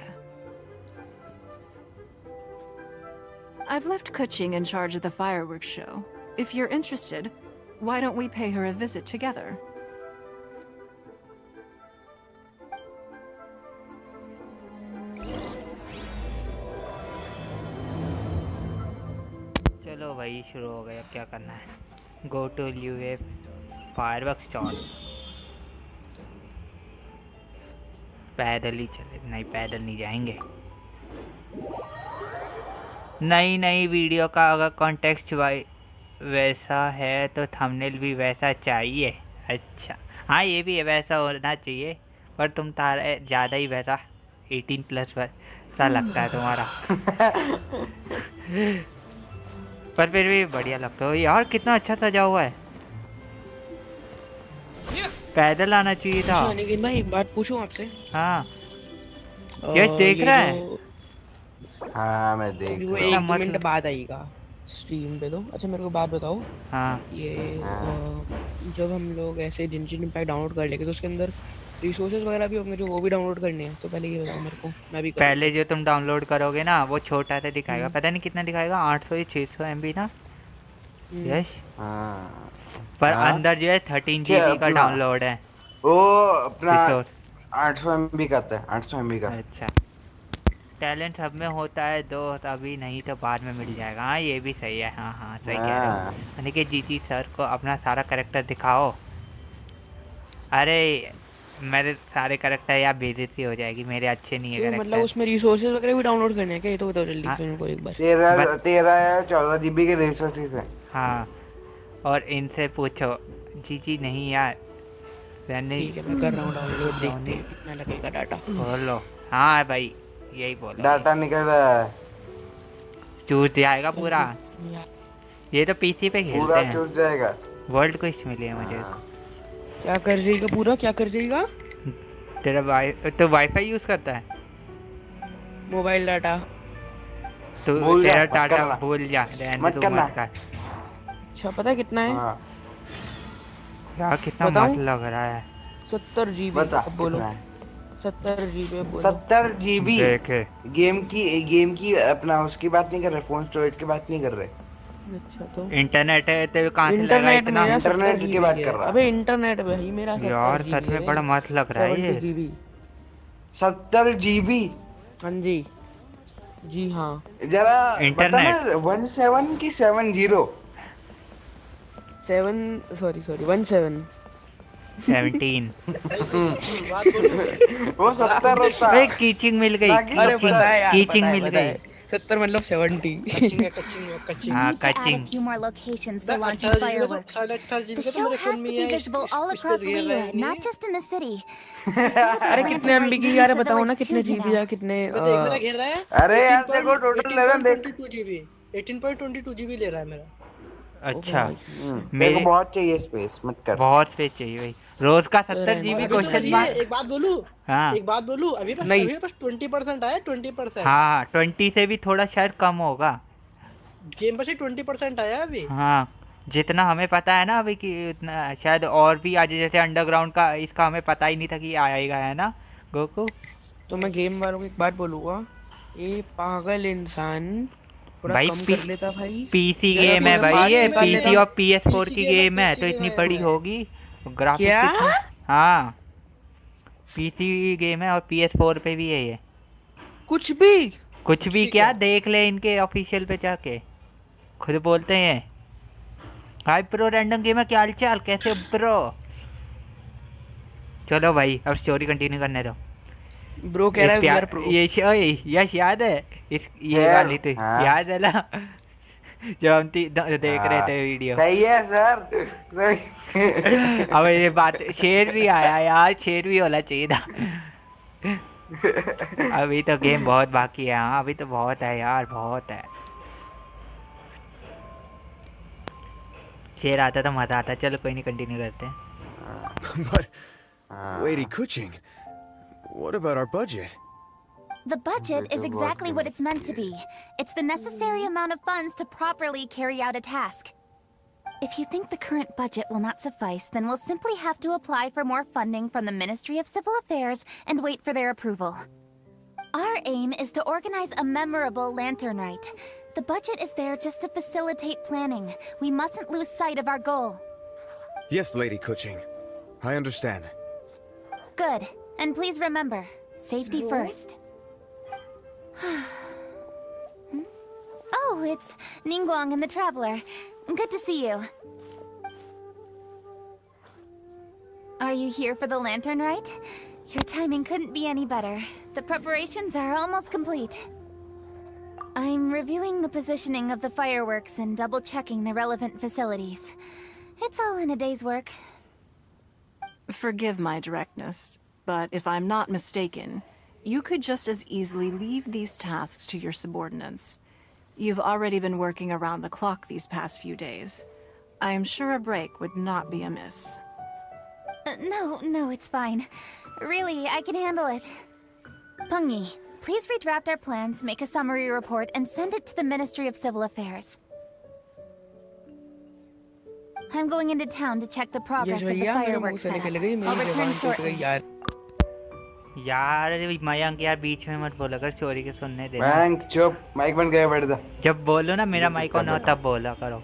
I've left Kuching in charge of the fireworks show. If you're interested, why don't we pay her a visit together? चलो भाई शुरू हो गया, क्या करना है। Go to Liyue fireworks stall. पैदल ही चले, नहीं पैदल नहीं जाएंगे। नई वीडियो का अगर कॉन्टेक्स्ट वैसा है तो थंबनेल भी वैसा चाहिए। अच्छा हाँ ये भी है, वैसा होना चाहिए, पर तुम तारा ज़्यादा ही वैसा 18+ वैसा लगता है तुम्हारा पर फिर भी बढ़िया लगता है यार। कितना अच्छा सजा हुआ है, पैदल आना चाहिए था। अच्छा लेकिन भाई एक बात पूछूं आपसे। हाँ यस देख रहा है। हाँ मैं देख वो रहा हूँ। 1-2 मिनट बाद आएगा स्ट्रीम पे तो। अच्छा मेरे को बात बताओ, हाँ ये जब हम लोग ऐसे जिनचिन इम्पैक्ट डाउनलोड कर लेंगे तो उसके अंदर रिसोर्सेज वगैरह भी होंगे जो वो भी डाउनलोड करने हैं, तो पहले ये बताओ मेरे को, मैं भी करूँ। पहले जो तुम डाउनलोड करोगे ना वो छोटा सा दिखाएगा, पता नहीं कितना दिखाएगा, 800 या 600 MB ना यस। हाँ पर हाँ? अंदर जो है 13 क्या GB का अपना? डाउनलोड है वो अपना रिसोर्स। 800 MB का आता है, 800 MB का। अच्छा टैलेंट सब में होता है दो, अभी नहीं तो बाद में मिल जाएगा। हाँ ये भी सही है। हाँ हाँ सही कह रहे हो। यानी कि जीजी सर को अपना सारा कैरेक्टर दिखाओ। अरे मेरे सारे करेक्टर या बेइज्जती हो जाएगी, मेरे अच्छे नहीं है तो मतलब करेक्टर। उसमें रिसोर्सेज वगैरह भी डाउनलोड करने हैं क्या? ये तो बताओ जल्दी हाँ। से मेरे को एक बार। 13 या 14 GB के रिसोर्सेज हैं। हाँ, और इनसे पूछो। जी नहीं यार, रहने ठीक है मैं कर रहा हूँ डाउनलोड, देखते होने हैं कितना लगेगा डाटा। बोलो। हाँ भाई, यही बोलो। डाटा निकल रहा है, चूस जाएगा पूरा। यार, ये तो पीसी पे खेलते पूरा हैं। चूस जाएगा। वर्ल्ड को मिली है मुझे। क्या कर देगा पूरा, क्या कर देगा? तेरा तो वाईफाई यूज करता है मोबाइल डाटा। तो भूल जा, तेरा मत डाटा करना। भूल जा, रहने मत दो, करना। मत कर। अच्छा पता है कितना है? हाँ यार कितना बताऊं? मस्त लग रहा है। 70 GB। बता अब बोलो। कितना है? 70 GB बोलो। 70 GB देखे गेम की अपना उसकी बात नहीं कर रहे, फोन स्टोरेज की बात नहीं कर रहे। अच्छा तो इंटरनेट है तो कहाँ से लगा इंटरनेट इतना? मेरा 70 इंटरनेट की GB बात है। कर रहा। अबे इंटरनेट भाई मेरा 70 यार GB सच में है। बड़ा मस्त लग रहा है 70 ये। GB। 70 GB। हाँ जी, जी हाँ। जरा इंटरनेट। बताना 17 की 70। 17 17। 17। बात बोलूं? वो 70 होता। अरे कीचिंग मिल गई, ना कि अरे कीचिंग, पता है यार, कीचिंग पता है, मिल पता गई। है। 70 मतलब 70। कचिंग है, कचिंग है, कचिंग। हाँ, Need to add a कचिंग। few more locations for मैं launching 18 GB fireworks. तो 18 GB The का तो show मेरे फोन has में to ही be है, visible all इस पे across घेर रहा Liyue, है not नहीं। just in the city. We celebrate अरे Lantern कितने right MB in की यार Kisa बताओ ना, village कितने too, you GB know. या कितने मैं देख, मेरा घेर रहा है। अरे यार देखो टोटल ले रहा है, देख। 18.22 GB, 18.22 GB ले रहा है मेरा। ओ अच्छा, भाई। तेरे को मेरे बहुत चाहिए स्पेस, मत कर। बहुत स्पेस चाहिए भाई। रोज का तो 70 रहने और जीबी दो, अभी तो क्वेश्चन बस रहने ये मार्क। एक बात बोलूं, हाँ एक बात बोलूं, नहीं। अभी बस 20% आया, 20%। हाँ, 20 से भी थोड़ा शायद कम होगा। गेम बस ही 20% आया अभी। हाँ, जितना हमें पता है ना अभी कि उतना शायद और भी आज, जैसे अंडरग्राउंड का इसका हमें पता ही नहीं था कि आएगा, है ना गोकू? तो मैं गेम वालों को एक बात बोलूंगा, ये पागल इंसान थोड़ा भाई कम कर लेता भाई। पीसी यार गेम है पूरा भाई, पीसी पार्ट ये गेम है निकाल पीसी लेता। और PS4 पीसी की गेम है, गेम है तो पीसी इतनी गेम बड़ी है। होगी। ग्राफिक क्या? कितनी। हाँ, पीसी गेम है और PS4 पे भी है ये। कुछ भी? कुछ कुछ भी भी क्या, क्या? देख ले इनके ऑफिशियल पे जाके, खुद बोलते हैं। हाई प्रो रैंडम गेम है, क्या हाल चाल, कैसे हो ब्रो? चलो भाई अब स्टोरी कंटिन्यू करने दो। ब्रो कह रहा है वी आर प्रो। ओए यश याद है इस ये खैर, वाली थी, हाँ। याद है ना? जब हम देख रहे हाँ, थे वीडियो। सही है सर, सही। अब ये बात, शेर भी आया यार, शेर भी होना चाहिए था। अभी तो गेम बहुत बाकी है। हाँ, अभी तो बहुत है यार, बहुत है। शेर आता तो मजा आता। चलो कोई नहीं, कंटिन्यू करते हैं। But, हाँ, Lady Kuching, what about our budget? The budget is exactly what it's meant to be. It's the necessary amount of funds to properly carry out a task. If you think the current budget will not suffice, then we'll simply have to apply for more funding from the Ministry of Civil Affairs and wait for their approval. Our aim is to organize a memorable lantern rite. The budget is there just to facilitate planning. We mustn't lose sight of our goal. Yes, Lady Kuching. I understand. Good. And please remember, safety first. Oh, it's Ningguang and the Traveler. Good to see you. Are you here for the lantern rite? Your timing couldn't be any better. The preparations are almost complete. I'm reviewing the positioning of the fireworks and double-checking the relevant facilities. It's all in a day's work. Forgive my directness, but if I'm not mistaken, you could just as easily leave these tasks to your subordinates. You've already been working around the clock these past few days. I am sure a break would not be amiss. No, it's fine. Really, I can handle it. Pungi, please redraft our plans, make a summary report, and send it to the Ministry of Civil Affairs. I'm going into town to check the progress of the भैया मेरे मुंह fireworks से निकल setup. गई, I'll मेरी return जबान टूट गई shortly. यार। यार मयंक यार बीच में मत बोला कर, स्टोरी के सुनने दे। बैंक चुप, माइक बंद कर बैठ जा। जब बोलो ना मेरा माइक ऑन हो तब बोला करो।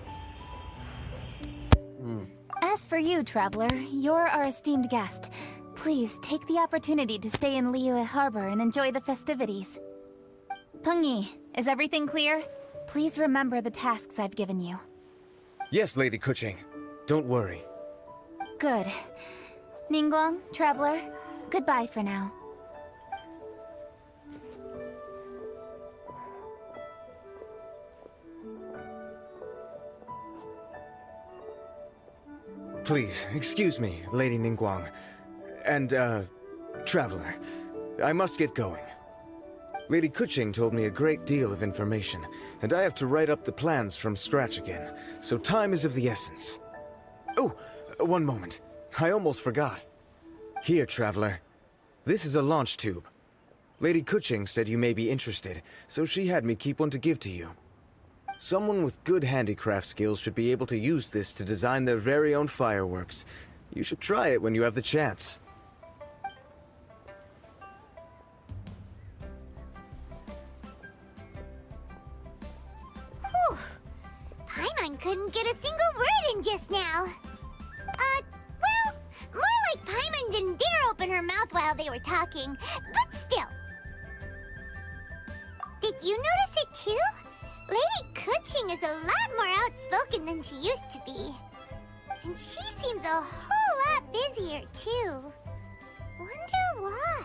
As for you, Traveler, you're our esteemed guest. Please take the opportunity to stay in Liyue Harbor and enjoy the festivities. Pungi, is everything clear? Please remember the tasks I've given you. Yes, Lady Kuching. Don't worry. Good. Ningguang, Traveler, Goodbye for now. Please, excuse me, Lady Ningguang. And, Traveler. I must get going. Lady Kuching told me a great deal of information, and I have to write up the plans from scratch again, so time is of the essence. Oh, one moment. I almost forgot. Here, Traveler. This is a launch tube. Lady Kuching said you may be interested, so she had me keep one to give to you. Someone with good handicraft skills should be able to use this to design their very own fireworks. You should try it when you have the chance. Whew. Paimon couldn't get a single word in just now. Well, more like Paimon didn't dare open her mouth while they were talking, but still. Did you notice it too? Lady Kuching is a lot more outspoken than she used to be. And she seems a whole lot busier too. Wonder why?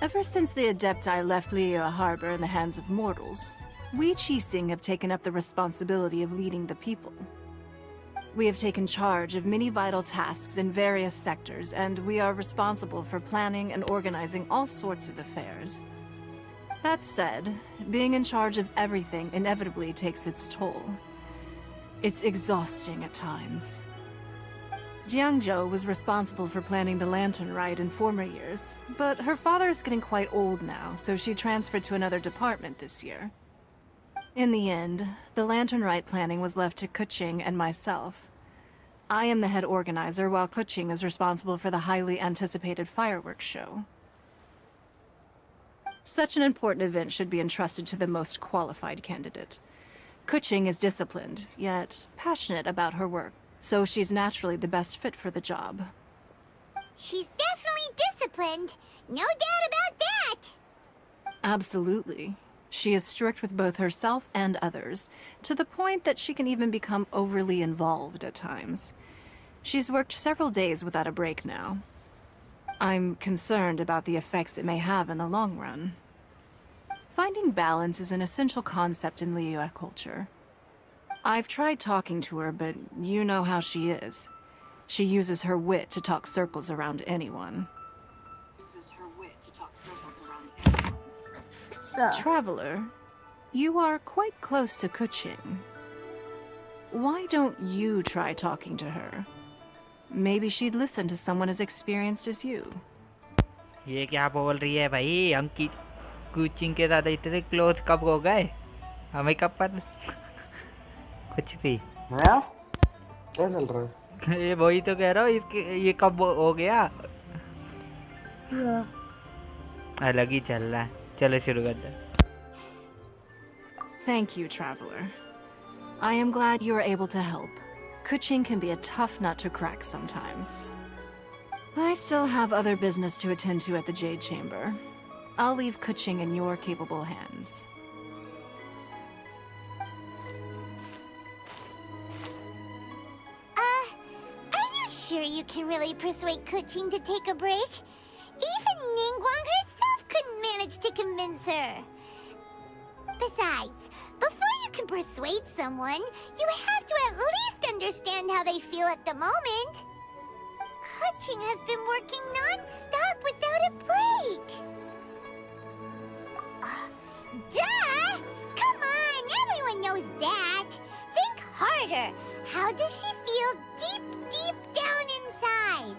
Ever since the Adepti left Liye Harbor in the hands of mortals, we Qixing have taken up the responsibility of leading the people. We have taken charge of many vital tasks in various sectors, and we are responsible for planning and organizing all sorts of affairs. That said, being in charge of everything inevitably takes its toll. It's exhausting at times. Jiangzhou was responsible for planning the Lantern Rite in former years, but her father is getting quite old now, so she transferred to another department this year. In the end, the Lantern Rite planning was left to Kuching and myself. I am the head organizer, while Kuching is responsible for the highly anticipated fireworks show. Such an important event should be entrusted to the most qualified candidate. Kuching is disciplined, yet passionate about her work, so she's naturally the best fit for the job. She's definitely disciplined. No doubt about that. Absolutely. She is strict with both herself and others, to the point that she can even become overly involved at times. She's worked several days without a break now. I'm concerned about the effects it may have in the long run. Finding balance is an essential concept in Liye culture. I've tried talking to her, but you know how she is. She uses her wit to talk circles around anyone. Traveler, you are quite close to Kuching. Why don't you try talking to her? Maybe she'd listen to someone as experienced as you. ये क्या बोल रही है भाई? हम कुचिंग के साथ इतने क्लोज कब हो गए? हमें कब पर कुछ भी हाँ क्या चल रहा है? ये वही तो कह रहा हूँ, इसके ये कब हो गया? अलग ही चल रहा है. चलो शुरू करते हैं. Thank you, Traveler. I am glad you are able to help. Kuching can be a tough nut to crack sometimes. I still have other business to attend to at the Jade Chamber. I'll leave Kuching in your capable hands. Are you sure you can really persuade Kuching to take a break? Even Ningguang herself couldn't manage to convince her. Besides, before you can persuade someone, you have to at least understand how they feel at the moment. Kuching has been working non-stop without a break. Duh! Come on, everyone knows that. Think harder. How does she feel deep, deep down inside?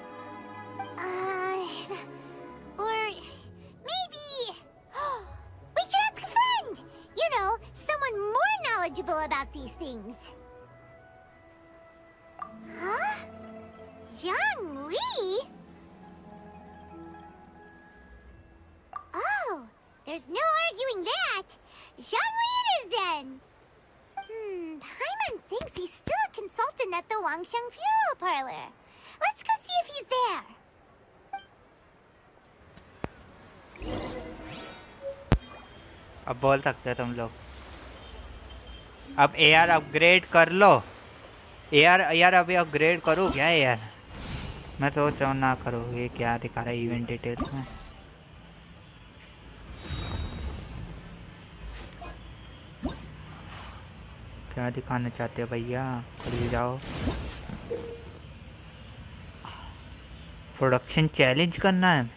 Or maybe we could ask a friend. You know, someone more knowledgeable about these things. Huh? Li? Oh, there's no arguing that. Li it is then. Paimon thinks he's still a consultant at the Wangsheng Funeral Parlor. Let's go see if he's there. अब बोल सकते हो तुम लोग. अब AR upgrade कर लो. AR यार अभी अपग्रेड करूँ क्या यार? मैं सोच रहा हूँ ना करो। ये क्या दिखा रहा है इवेंट डिटेल्स में? क्या दिखाना चाहते हो भैया? खुल जाओ। प्रोडक्शन चैलेंज करना है।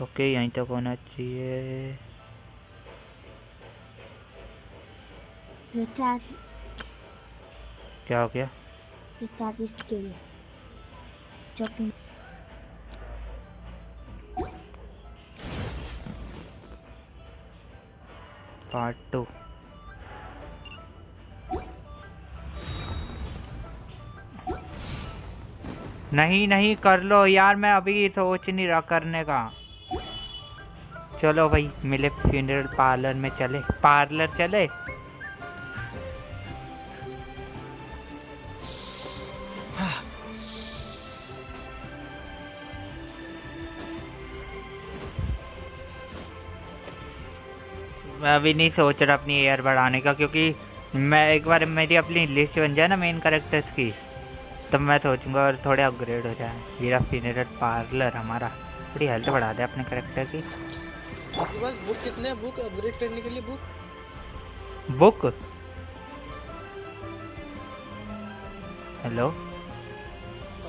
ओके यहीं तक होना चाहिए। क्या हो गया? पार्ट 2। नहीं नहीं कर लो यार, मैं अभी सोच नहीं रहा करने का। चलो भाई मिले फ्यूनरल पार्लर में चले। पार्लर चले। मैं अभी नहीं सोच रहा अपनी एयर बढ़ाने का, क्योंकि मैं एक बार मेरी अपनी लिस्ट बन जाए ना मेन कैरेक्टर्स की, तब मैं सोचूंगा और थोड़े अपग्रेड हो जाए। मेरा फ्यूनरल पार्लर हमारा थोड़ी हेल्थ बढ़ा दे अपने कैरेक्टर की। आपके पास बुक कितने हैं? बुक अपग्रेड करने के लिए बुक? हेलो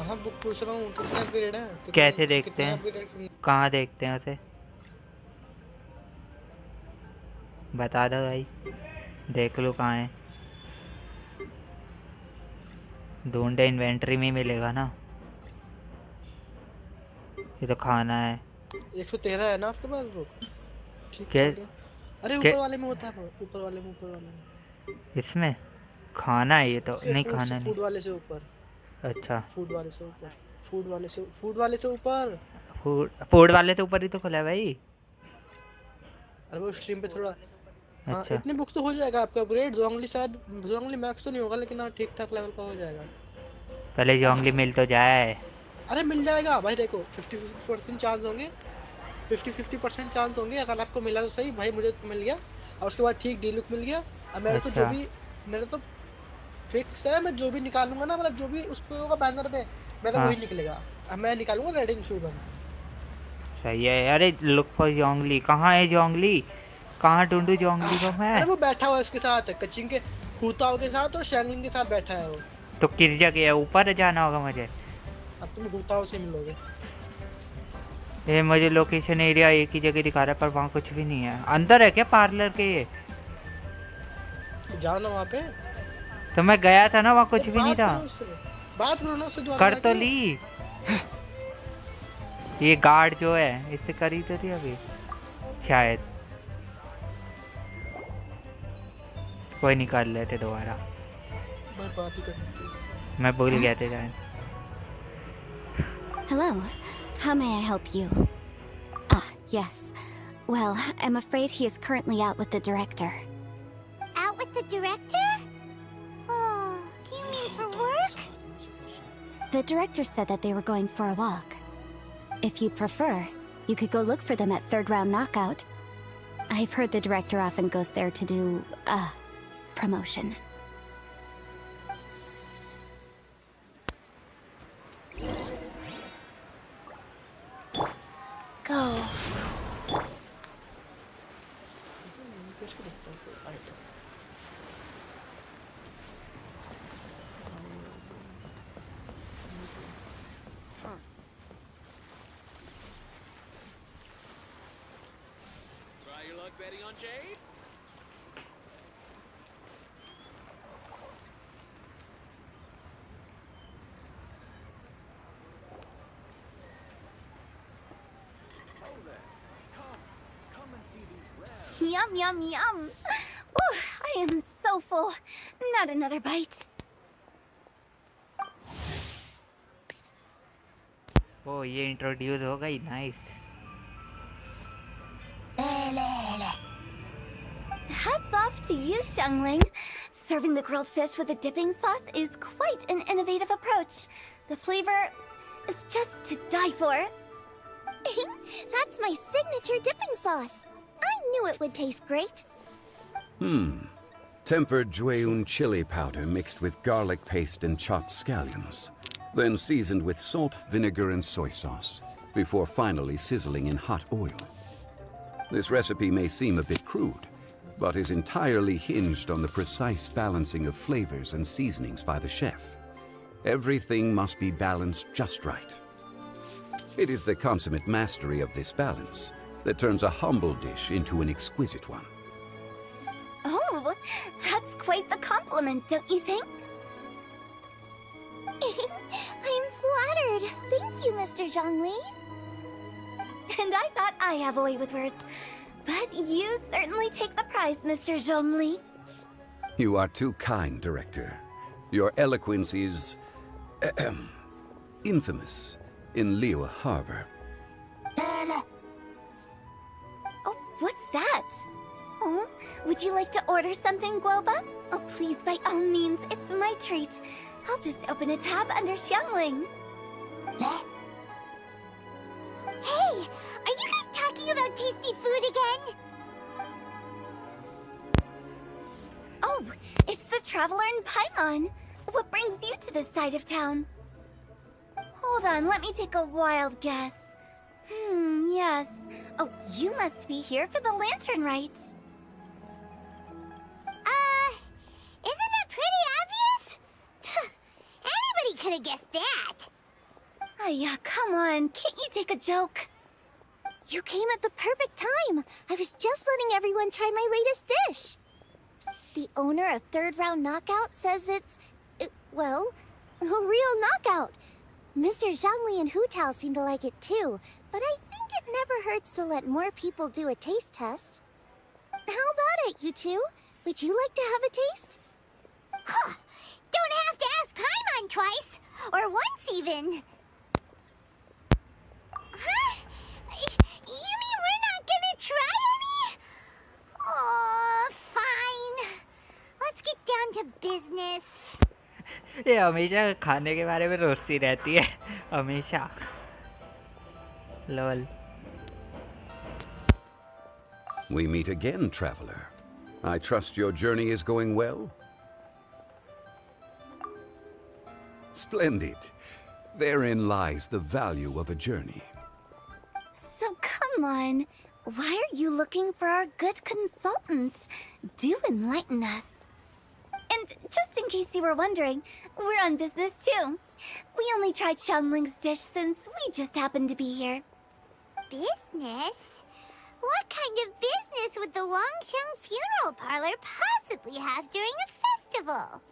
हाँ बुक पूछ रहा हूँ, कितने अपग्रेड है? कैसे देखते हैं? कहाँ देखते हैं उसे? बता दो भाई, देख लो कहाँ है। ढूंढे इन्वेंटरी में ही मिलेगा ना। ये तो खाना है। 113 है ना आपके पास बुक? ठीक क्या? है। अरे ऊपर वाले में होता है, ऊपर वाले में। इसमें खाना है ये तो नहीं, खाना नहीं। फूड वाले से ऊपर। अच्छा फूड वाले से ऊपर। फूड वाले से ऊपर। फूड वाले से ऊपर ही तो खुला है भाई। अरे वो स्ट्रीम पे थोड़ा। हाँ अच्छा इतने बुक तो हो जाएगा आपका अपग्रेड। जोंगली शायद, जोंगली मैक्स तो नहीं होगा, लेकिन हाँ ठीक ठाक लेवल का हो जाएगा। पहले जोंगली मिल तो जाए। अरे मिल जाएगा भाई, देखो 50% चांस होंगे, 50% चांस होंगे। अगर आपको मिला तो सही भाई, मुझे तो मिल गया। और उसके बाद ठीक डी लुक मिल गया। अब मेरे तो जो भी, मेरे तो फिक्स है, मैं जो भी निकालूंगा ना, मतलब जो भी उस पे होगा बैनर पे, मेरा वही निकलेगा। अब मैं निकालूंगा रेडिंग शूबन। सही है। अरे लुक फॉर जोंगली। कहाँ है जोंगली? कहाँ ढूंढूं जोंगली को मैं? अरे वो बैठा हुआ है उसके साथ, कचिंग के खूताओं के साथ और शैंगलिंग के साथ बैठा है वो। तो किस जगह है? ऊपर जाना होगा मुझे। अब तुम खूताओं से मिलोगे। ये मुझे लोकेशन एरिया एक ही जगह दिखा रहा है, पर वहाँ कुछ भी नहीं है। अंदर है क्या पार्लर के? ये जाओ ना वहाँ पे। तो मैं गया था ना, वहाँ कुछ भी नहीं था। बात करो ना उससे। कर तो ली। ये गार्ड जो है इससे करी तो थी अभी शायद। कोई नहीं, कर लेते दोबारा। मैं भूल गया था जान। Hello. How may I help you? Ah, yes. Well, I'm afraid he is currently out with the director. Out with the director? Oh, you mean for work? The director said that they were going for a walk. If you prefer, you could go look for them at third round knockout. I've heard the director often goes there to do, promotion. Go. Try your luck betting on Jade? Yum, yum, yum. Ooh, I am so full. Not another bite. ओ ये introduce हो गई। Nice. Hats off to you, Xiangling. Serving the grilled fish with a dipping sauce is quite an innovative approach. The flavor is just to die for. That's my signature dipping sauce. I knew it would taste great. Tempered Gyaan chili powder mixed with garlic paste and chopped scallions, then seasoned with salt, vinegar, and soy sauce, before finally sizzling in hot oil. This recipe may seem a bit crude, but is entirely hinged on the precise balancing of flavors and seasonings by the chef. Everything must be balanced just right. It is the consummate mastery of this balance that turns a humble dish into an exquisite one. Oh, that's quite the compliment, don't you think? I'm flattered. Thank you, Mr. Zhongli. And I thought I have a way with words. But you certainly take the prize, Mr. Zhongli. You are too kind, Director. Your eloquence is infamous in Liyue Harbor. Oh, what's that? Oh, would you like to order something, Guoba? Oh, please, by all means, it's my treat. I'll just open a tab under Xiangling. Hey, are you guys talking about tasty food again? Oh, it's the Traveler in Paimon. What brings you to this side of town? Hold on, let me take a wild guess. Yes. Oh, you must be here for the lantern rite. Isn't that pretty obvious? Anybody could have guessed that. Yeah, come on, can't you take a joke? You came at the perfect time. I was just letting everyone try my latest dish. The owner of Third Round Knockout says it's, well, a real knockout. Mr. Zhongli and Hu Tao seem to like it too, but I think it never hurts to let more people do a taste test. How about it, you two? Would you like to have a taste? Huh. Don't have to ask Paimon twice, or once even. Huh? You mean we're not gonna try any? Oh, fine. Let's get down to business. ये हमेशा खाने के बारे में रोस्ती रहती है हमेशा lol We meet again, traveler. I trust your journey is going well? Splendid. Therein lies the value of a journey. So come on, why are you looking for our good consultant? Do enlighten us. And just in case you were wondering, we're on business too. We only tried Xiangling's dish since we just happened to be here. Business? What kind of business would the Wangsheng funeral parlor possibly have during a festival?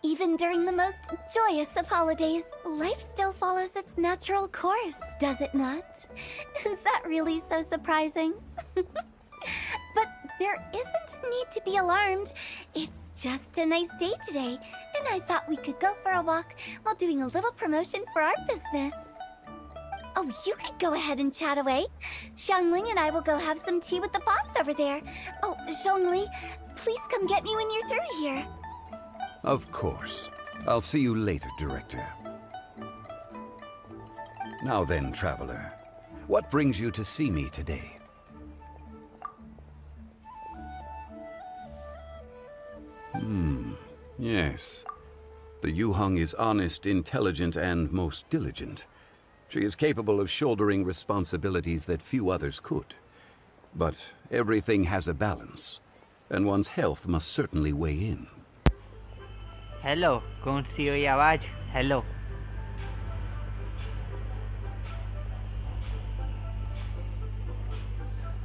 Even during the most joyous of holidays, life still follows its natural course, does it not? Is that really so surprising? But there isn't need to be alarmed. It's just a nice day today, and I thought we could go for a walk while doing a little promotion for our business. Oh, you could go ahead and chat away. Xiangling and I will go have some tea with the boss over there. Oh, Zhongli, please come get me when you're through here. Of course. I'll see you later, Director. Now then, traveler, what brings you to see me today? Yes. The Yuheng is honest, intelligent, and most diligent. She is capable of shouldering responsibilities that few others could. But everything has a balance, and one's health must certainly weigh in. Hello कौन सी हुई आवाज hello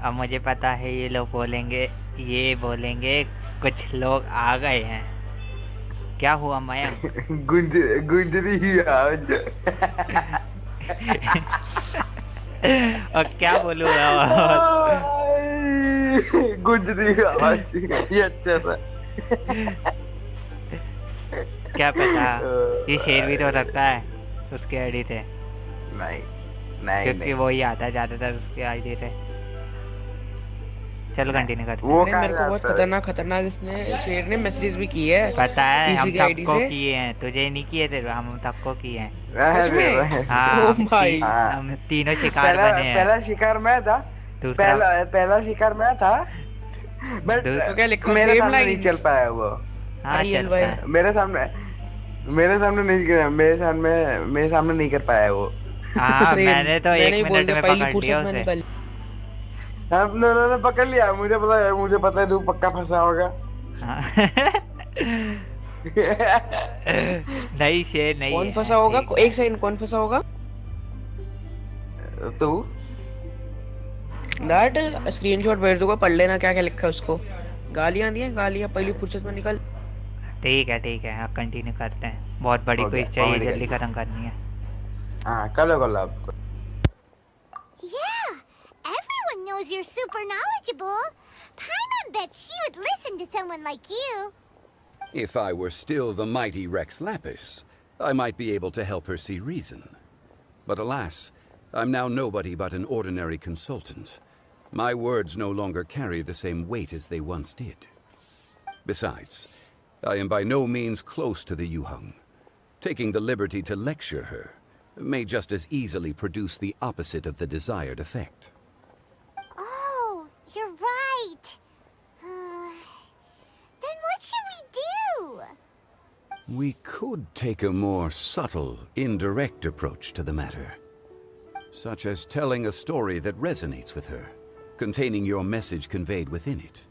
अब मुझे पता है ये लोग बोलेंगे कुछ लोग आ गए हैं क्या हुआ मयंक गुंजरी आवाज और क्या बोलूँ गुंजरी आवाज ये अच्छा सा क्या पता ये शेर भी तो सकता है उसके आईडी से नहीं क्योंकि वो ही आता है ज्यादातर उसके आईडी से चलो कंटिन्यू करते हैं मेरे को बहुत खतरनाक इसने शेर ने मैसेजेस भी किए हैं पता है हम सबको किए हैं तुझे नहीं किए थे हम सबको किए हैं हाँ हम तीनों शिकार बने हैं पहला शिकार मैं था पहला शिकार मैं था बट तो क्या लिखा मेरे सेम सामने नहीं लाइन चल पाया वो। हाँ ILY चलता है। मेरे सामने नहीं, मेरे सामने नहीं कर पाया वो। हाँ सेम मैंने तो मैंने 1 ही बोल मिनट दिया में पहली पकड़ फुर्सत लिया में उसे। निकाल हम दोनों ने पकड़ लिया, मुझे पता है तू पक्का फंसा होगा। हाँ। नहीं शेर नहीं कौन है, फंसा होगा ठीक एक है। सेकंड कौन फंसा होगा तू दैट स्क्रीनशॉट भेज दूंगा पढ़ लेना क्या क्या लिखा है उसको गालियां दी हैं गालियां पहली फुर्सत में निकल ठीक है हाँ कंटिन्यू करते हैं, बहुत बड़ी हो गया, क्विज चाहिए, कॉमेडी जल्दी खत्म करनी है। हाँ कर लो आप। Yeah, everyone knows you're super knowledgeable. Paimon bet she would listen to someone like you. If I were still the mighty Rex Lapis, I might be able to help her see reason. But alas, I'm now nobody but an ordinary consultant. My words no longer carry the same weight as they once did. Besides, I am by no means close to the Yuheng. Taking the liberty to lecture her may just as easily produce the opposite of the desired effect. Oh, you're right. Then what should we do? We could take a more subtle, indirect approach to the matter. Such as telling a story that resonates with her, containing your message conveyed within it.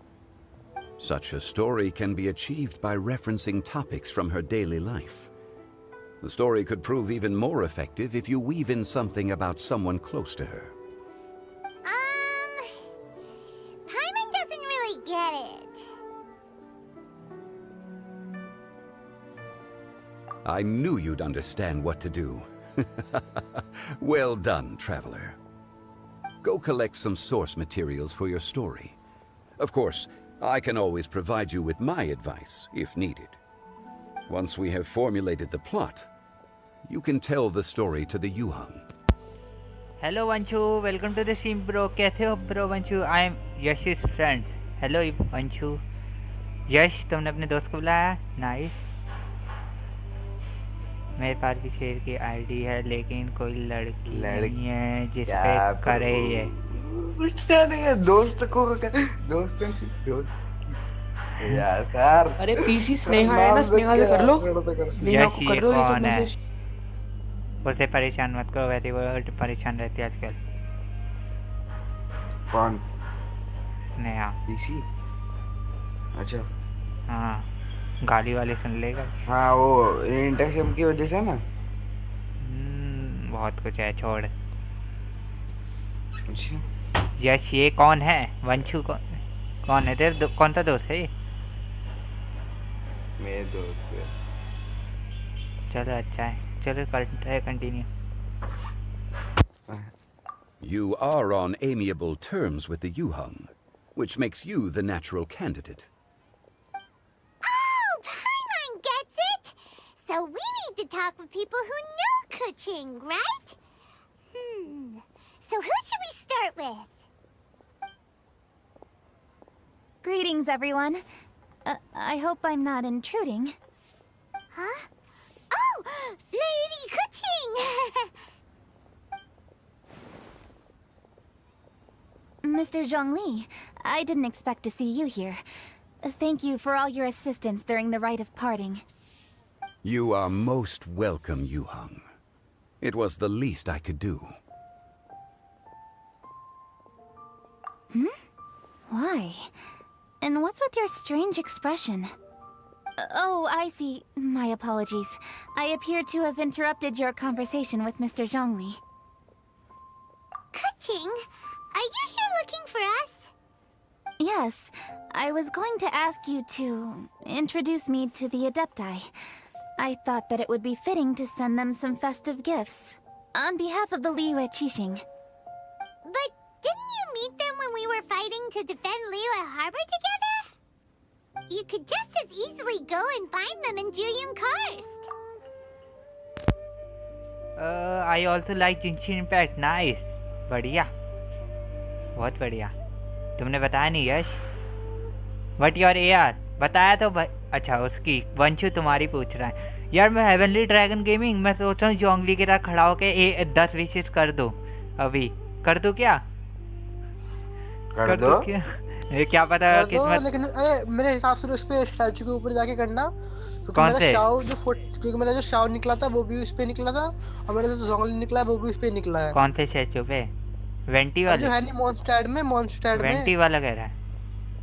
Such a story can be achieved by referencing topics from her daily life. The story could prove even more effective if you weave in something about someone close to her. Paimon doesn't really get it. I knew you'd understand what to do. Well done, traveler. Go collect some source materials for your story. Of course, I can always provide you with my advice, if needed. Once we have formulated the plot, you can tell the story to the Yuheng. Hello Vanshu, welcome to the stream bro. कैसे हो bro Vanshu? I am Yash's friend. Hello Vanshu. Yash तुमने अपने दोस्त को बुलाया? Nice. मेरे पास भी शेर की आईडी है लेकिन कोई लड़की नहीं है जिस पे करे ये। दोस्त यार अरे पीसी स्नेहा है ना स्नेहा से कर लो स्नेहा को कर लो ये सब मैसेज उसे परेशान मत करो, वैसे वो परेशान रहती है आजकल। कौन? स्नेहा। पीसी? अच्छा हाँ गाली वाले सुन लेगा। हाँ वो इंटरसेम की वजह से ना बहुत कुछ है, छोड़। अच्छा यश ये कौन है? वंशु कौन है तेरे कौन सा दोस्त है ये? मेरे दोस्त है। चलो अच्छा है, चलो करते हैं continue. You are on amiable terms with the Yuheng, which makes you the natural candidate. Oh, Paimon gets it! So we need to talk with people who know Kuching, right? So who should we start with? Greetings, everyone. I hope I'm not intruding. Huh? Oh, Lady Kuching! Mr. Zhongli, I didn't expect to see you here. Thank you for all your assistance during the rite of parting. You are most welcome, Yuheng. It was the least I could do. Why? And what's with your strange expression? Oh, I see. My apologies. I appear to have interrupted your conversation with Mr. Zhongli. Kuching, are you here looking for us? Yes, I was going to ask you to introduce me to the Adepti. I thought that it would be fitting to send them some festive gifts. On behalf of the Liyue Qixing. But didn't you meet them when we were fighting to defend Liyue Harbor together? You could just as easily go and find them in Juyun Karst. I also like Genshin Impact. Nice. बढ़िया, बहुत बढ़िया। तुमने बताया नहीं यश? What your AR? बताया तो भाई। अच्छा उसकी वंशु तुम्हारी पूछ रहा है। यार मैं हेवनली ड्रैगन गेमिंग मैं सोच रहा हूँ जोंगली की तरह खड़ा होके 10 विशेष कर दो। अभी कर दो क्या? कर दो क्या? ये क्या पता कर दो, किस्मत। लेकिन अरे मेरे हिसाब से उस पे स्टैचू के ऊपर जाके करना, क्योंकि कौन मेरा से? शाव क्योंकि मेरा जो शाव निकला था वो भी उस पे निकला था, और मेरा जो जोंगली निकला है वो भी उस पे निकला है। कौन से स्टैचू पे? वेंटी अरे वाले? जो है नहीं मॉन्स्टैड में। वेंटी वाला कह रहा है?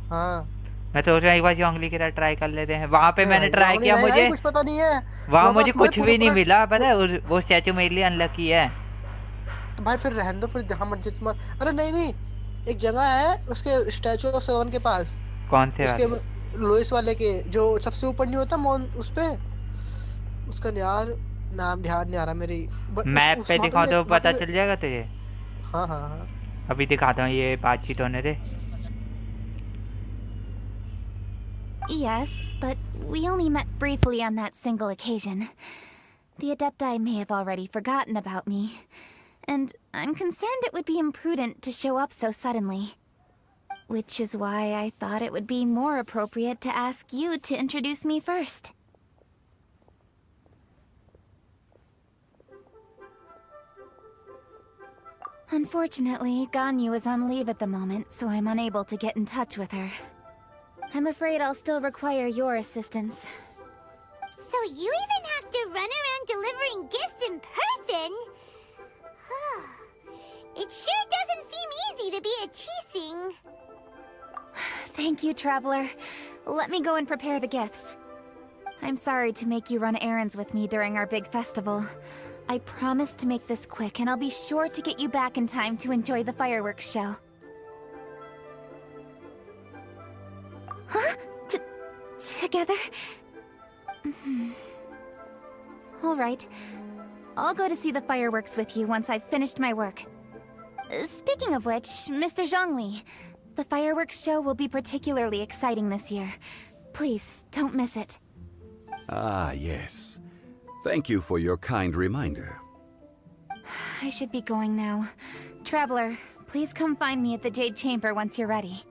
हाँ मैं सोच रहा हूँ एक बार जोंगली की तरह ट्राई कर लेते हैं। वहाँ पे मैंने ट्राई जोंगली किया, रहेगा ही, मुझे कुछ पता नहीं है वहाँ वो मुझे तुम्हारे कुछ भी नहीं पूरे मिला, पता है? वो स्टैचू मेरे लिए अनलकी है। तो भाई फिर रहने दो, फिर जहाँ मर्जी तुम्हारा। अरे नहीं, एक जगह है उसके स्टैचू ऑफ सेवन के पास, कौन से उसके वाले? लोइस वाले के, जो सबसे ऊपर नहीं होता मॉन उस पे, उसका यार नाम ध्यान नहीं आ रहा मेरी। मैप पे दिखाओ तो पता चल जाएगा तुझे। हाँ हाँ हाँ। अभी दिखाता हूँ, ये बातचीत होने दे। Yes, but we only met briefly on that single occasion. The Adepti may have already forgotten about me, and I'm concerned it would be imprudent to show up so suddenly. Which is why I thought it would be more appropriate to ask you to introduce me first. Unfortunately, Ganyu is on leave at the moment, so I'm unable to get in touch with her. I'm afraid I'll still require your assistance. So you even have to run around delivering gifts in person? It sure doesn't seem easy to be a Chising. Thank you, Traveler. Let me go and prepare the gifts. I'm sorry to make you run errands with me during our big festival. I promise to make this quick, and I'll be sure to get you back in time to enjoy the fireworks show. Huh? Together? All right. I'll go to see the fireworks with you once I've finished my work. Speaking of which, Mr. Zhongli, the fireworks show will be particularly exciting this year. Please, don't miss it. Ah, yes. Thank you for your kind reminder. I should be going now. Traveler, please come find me at the Jade Chamber once you're ready.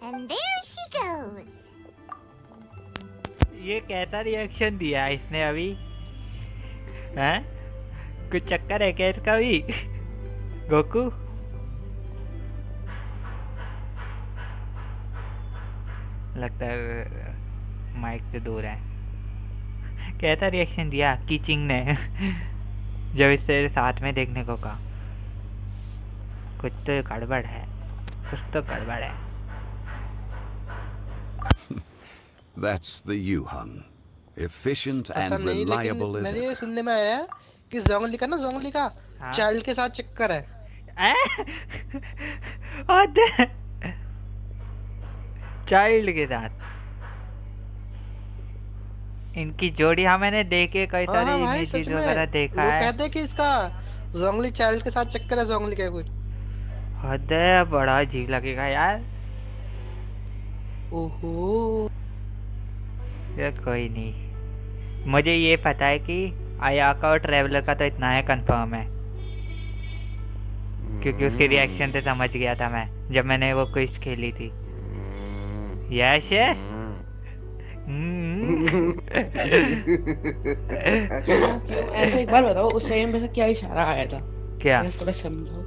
And there she goes. ये कैसा reaction दिया है इसने अभी? हैं? कुछ चक्कर है क्या इसका भी? गोकू? लगता है माइक से दूर है। कैसा रिएक्शन दिया कीचिंग ने जब इससे साथ में देखने को कहा? कुछ तो गड़बड़ है, कुछ तो गड़बड़ है। That's the Yuhang. Efficient and पता नहीं, reliable लेकिन as मैंने ये ever. सुनने में आया है कि जोंगली का हाँ? चाइल्ड के साथ चक्कर है। चाइल्ड के साथ इनकी जोड़ी, हाँ मैंने देखे कई सारे हाँ भाई, इमेजेस सच में वगैरह देखा लोग है। कहते हैं कि इसका जोंगली चाइल्ड के साथ चक्कर है, जोंगली का कुछ। हद है, बड़ा अजीब लगेगा यार। ओहो, यार कोई नहीं, मुझे ये पता है कि आयाका और ट्रेवलर का तो इतना है कंफर्म है, क्योंकि उसके रिएक्शन से समझ गया था मैं जब मैंने वो क्विज खेली थी। यश ऐसे एक बार बताओ, उस टाइम पे से क्या इशारा आया था? क्या थोड़ा समझाओ।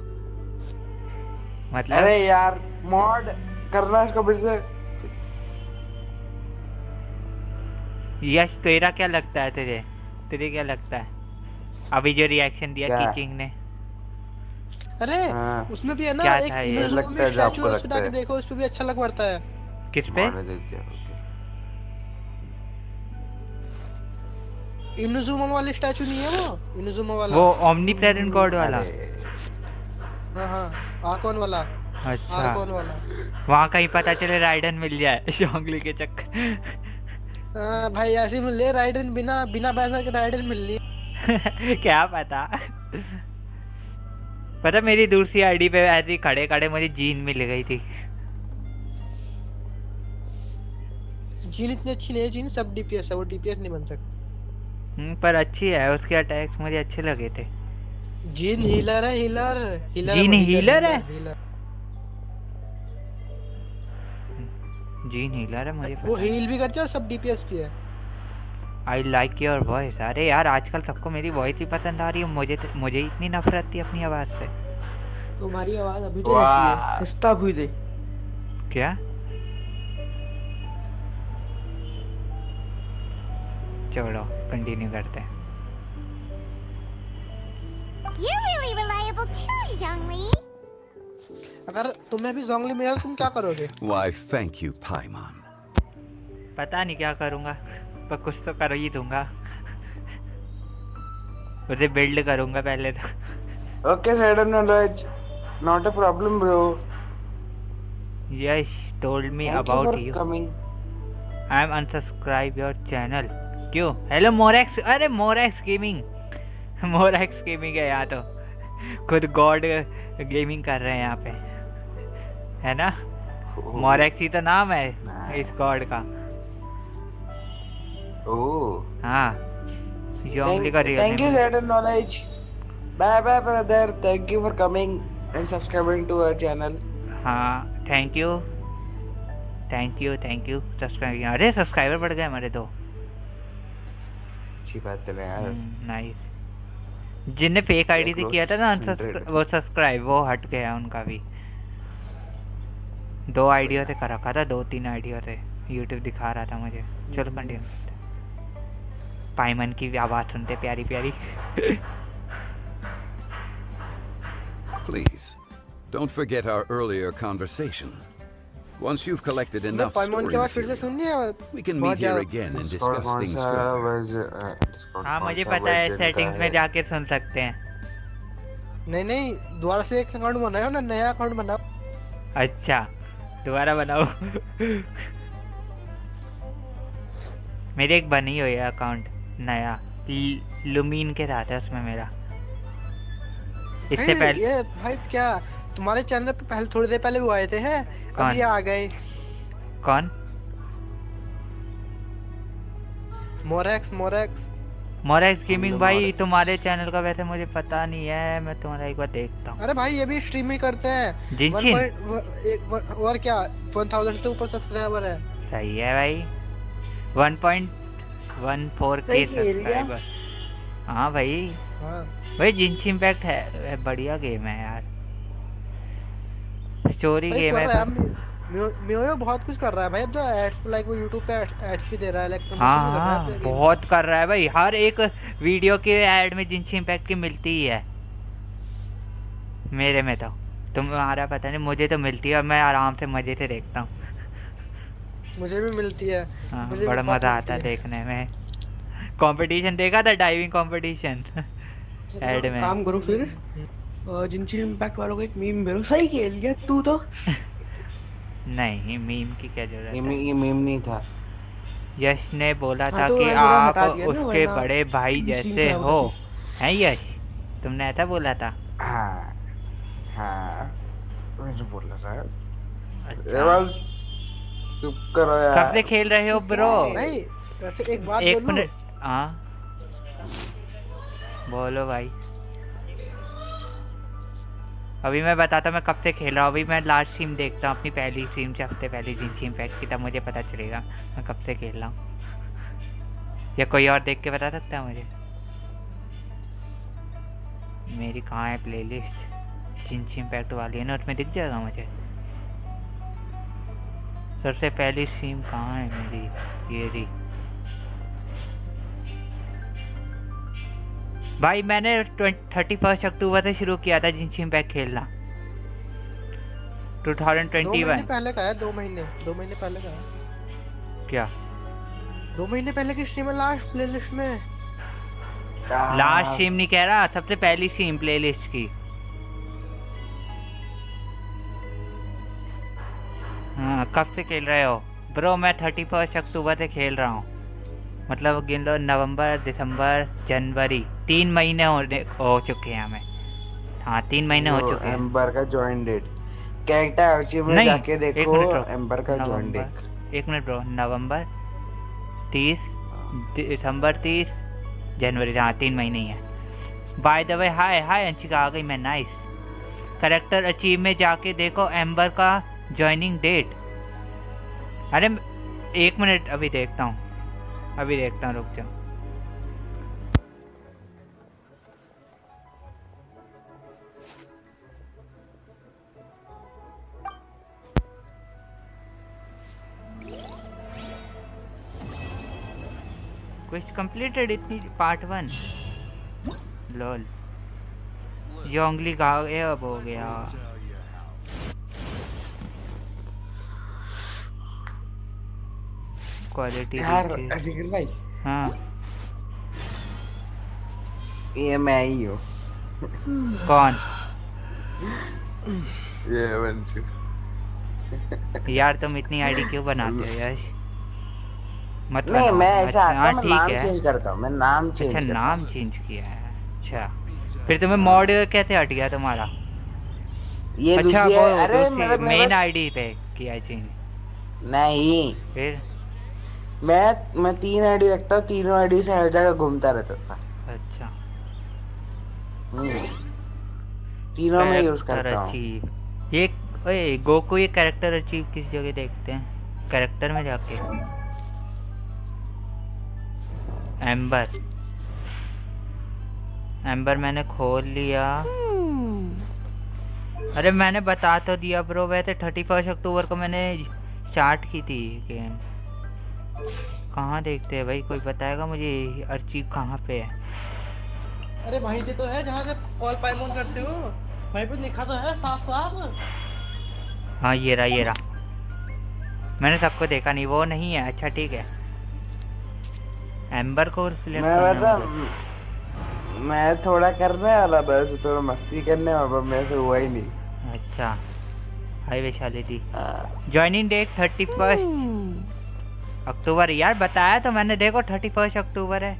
मतलब? अरे यार मॉड करना इसको फिर से। यश तेरा क्या लगता है? तुझे क्या लगता है अभी जो रिएक्शन दिया कीचिंग ने? अरे हाँ। उसमें भी है ना क्या एक था ये? इनोज़ूमा लगता है जो स्टैचू, आपको उस पे लगता जाके है। देखो, उस पे भी अच्छा लग पड़ता है। किस पे? इनोज़ूमा वाली स्टैचू नहीं है वो? इनोज़ूमा वाला, वो ओमनी प्रेजेंट गॉड वाला? हाँ हाँ, आर्कोन वाला। अच्छा, आर्कोन वाला। वहाँ कहीं पता चले राइडन मिल जाए जोंगली के चक्कर। हाँ भाई, ऐसे मिल ले राइडन, बिना पैसा के राइडन मिल ली। क्या पता मेरी दूसरी आईडी पे ऐसे खड़े खड़े मुझे जीन मिल गई थी। जीन इतनी अच्छी नहीं है, जीन सब डीपीएस है, वो डीपीएस नहीं बन सकती। पर अच्छी है, उसके अटैक्स मुझे अच्छे लगे थे। जीन हीलर है, हीलर जीन हीलर है? जीन हीलर है, मुझे वो पता। हील भी करते हैं और सब डीपीएस भी है। I like your voice. अरे यार आजकल सबको मेरी वॉइस ही पसंद आ रही है, मुझे इतनी नफरत थी अपनी आवाज़ से। तुम्हारी आवाज अभी तो ऐसी है, हंसता हुई दे। क्या? चलो कंटिन्यू करते हैं। You're really reliable too, Zhongli. अगर तुम्हें भी जोंगली मिला तो तुम क्या करोगे? Why, thank you, Paimon. पता नहीं क्या करूँगा, पर कुछ तो कर ही दूंगा। उसे बिल्ड करूँगा पहले तो। Okay, sudden knowledge. Not a problem, bro. Yes, told me Thank about you you. for coming. I am unsubscribe your channel. क्यों? हेलो मोरेक्स। अरे मोरेक्स गेमिंग, मोरेक्स गेमिंग है यहाँ तो, खुद गॉड गेमिंग कर रहे हैं यहाँ पे, है ना? मोरेक्स ही तो नाम है इस गॉड का। Oh. हाँ, जोंगली का real Thank you, sudden knowledge. Bye bye, brother. Thank you for coming and subscribing to our channel. हाँ, थैंक यू सब्सक्राइब। अरे सब्सक्राइबर बढ़ गए हमारे तो। अच्छी बात है यार। नाइस। जिनने फेक आईडी से किया था ना वो सब्सक्राइब, वो हट गया उनका भी। 2 आईडियों से कर रखा था, 2-3 आईडियों से यूट्यूब दिखा रहा था मुझे। चलो कंटिन्यू। पाइमन की आवाज़ सुनते प्यारी प्यारी। Please, don't forget our earlier conversation. Once you've collected enough story material, we can meet here again and discuss things further. हाँ मुझे पता है, सेटिंग्स में जाके सुन सकते हैं। नहीं, दोबारा से एक अकाउंट बनाओ ना, नया अकाउंट बनाओ। अच्छा, दोबारा बनाओ। मेरे एक बनी हुई है अकाउंट नया, लुमीन के साथ है उसमें मेरा। इससे पहले ये भाई क्या तुम्हारे चैनल पे पहले थोड़ी देर पहले वो आए थे हैं, अब ये आ गए। कौन? मोरेक्स गेमिंग भाई, तुम्हारे चैनल का वैसे मुझे पता नहीं है, मैं तुम्हारा एक बार देखता हूँ। अरे भाई ये भी स्ट्रीम ही करते हैं। जिनशिन और क्या 1000 से ऊपर सब्सक्राइबर है। सही है भाई, 1.14 के सब्सक्राइबर। हाँ भाई, भाई जिनशिन इम्पैक्ट है, बढ़िया गेम है यार, स्टोरी गेम है। मियो बहुत कुछ कर रहा है भाई, अब जो एड्स पे लाइक वो YouTube पे एड्स भी दे रहा है, लाइक हाँ बहुत कर रहा है भाई। हर एक वीडियो के ऐड में जिनशिन इम्पैक्ट की मिलती ही है मेरे में तो। तुम्हारा पता नहीं, मुझे तो मिलती है और मैं आराम से मजे से देखता हूँ। मुझे भी मिलती है। हाँ, बड़ा मजा आता है देखने में। कंपटीशन देखा था, डाइविंग कंपटीशन ऐड में। काम करो फिर, जिनशिन इम्पैक्ट वालों को एक मीम भेजो। सही खेल गया तू तो। नहीं, मीम की क्या जरूरत है? ये मीम नहीं था। यश ने बोला था तो कि आप उसके बड़े भाई जैसे हो, हैं यश? तुमने ऐसा बोला था? हाँ मैंने बोला था। अच्छा, चुप करो यार। कब से खेल रहे हो ब्रो? नहीं वैसे एक बात एक बोलूं? मिनट। हाँ बोलो भाई। अभी मैं बताता हूँ मैं कब से खेल रहा हूँ। अभी मैं लास्ट स्ट्रीम देखता हूँ, अपनी पहली स्ट्रीम से हफ्ते पहले जिनशिन इम्पैक्ट की, तब मुझे पता चलेगा मैं कब से खेल रहा हूँ। या कोई और देख के बता सकता है मुझे? मेरी कहाँ है प्लेलिस्ट? जिनशिन इम्पैक्ट वाली है ना, उसमें दिख जाएगा मुझे। सबसे पहली स्ट्रीम कहाँ है मेरी? ये रही भाई, मैंने 31 अक्टूबर से शुरू किया था जिनशिन इम्पैक्ट खेलना, 2021। 2 महीने पहले का है, 2 महीने पहले का है। क्या 2 महीने पहले की स्ट्रीम है लास्ट प्लेलिस्ट में? लास्ट स्ट्रीम नहीं कह रहा, सबसे पहली स्ट्रीम प्लेलिस्ट की। हाँ, कब से खेल रहे हो ब्रो? मैं 31 अक्टूबर से खेल रहा हूँ, मतलब गिन लो नवंबर, दिसंबर, जनवरी, 3 महीने हो चुके हैं हमें। हाँ 3 महीने हो चुके हैं। एम्बर का जॉइन डेट क्या है में जाके देखो, एम्बर का जॉइन डेट। 1 मिनट ब्रो, नवंबर 30, दिसंबर 30, जनवरी, हाँ 3 महीने ही है। बाय द वे हाय अंशिका आ गई मैं, नाइस। करेक्टर अचीव में जाके देखो एम्बर का जॉइनिंग डेट। अरे 1 मिनट अभी देखता हूँ। अभी देखता हूँ, रुक जाओ। क्वेस्ट कंप्लीटेड इतनी पार्ट 1 लॉल जोंगली गायब हो गया। क्वालिटी यार अजीर भाई, हाँ ये मैं ही हूँ। कौन? ये वंशु। यार तुम इतनी आईडी क्यों बनाते हो यश? मत नहीं बनाओ। मैं ऐसा अच्छा आता हाँ हूँ, मैं ठीक नाम है। चेंज करता हूँ, मैं नाम चेंज अच्छा करता नाम हूँ। चेंज किया है। अच्छा फिर तुम्हें मॉड कैसे हट गया तुम्हारा? ये अच्छा दूसरी वो है, अरे दूसरी मेन आईडी पे किया चेंज? नहीं, फिर मैं 3 आईडी रखता हूँ, तीनों आईडी से हर जगह घूमता रहता था। अच्छा तीनों में यूज कैरेक्टर करता हूँ। अचीव ये ओए गोकू ये कैरेक्टर अचीव किस जगह देखते हैं? कैरेक्टर में जाके एम्बर मैंने खोल लिया। अरे मैंने बता तो दिया ब्रो, वैसे 31 अक्टूबर को मैंने स्टार्ट की थी गेम। कहाँ देखते हैं भाई, कोई बताएगा मुझे अचीव कहाँ पे है? अरे वहीं से तो है जहाँ से कॉल पाइमोन करते हो, वहीं पे लिखा तो है साफ साफ। हाँ ये रहा मैंने सबको देखा नहीं, वो नहीं है। अच्छा ठीक है, एम्बर को सिलेक्ट मैं करना बता, मुझे। मैं थोड़ा करने वाला था ऐसे, थोड़ा मस्ती करने वाला, मेरे से हुआ ही नहीं। अच्छा हाई वैशाली थी। ज्वाइनिंग डेट 31 अक्टूबर। यार बताया तो मैंने, देखो 31 अक्टूबर है।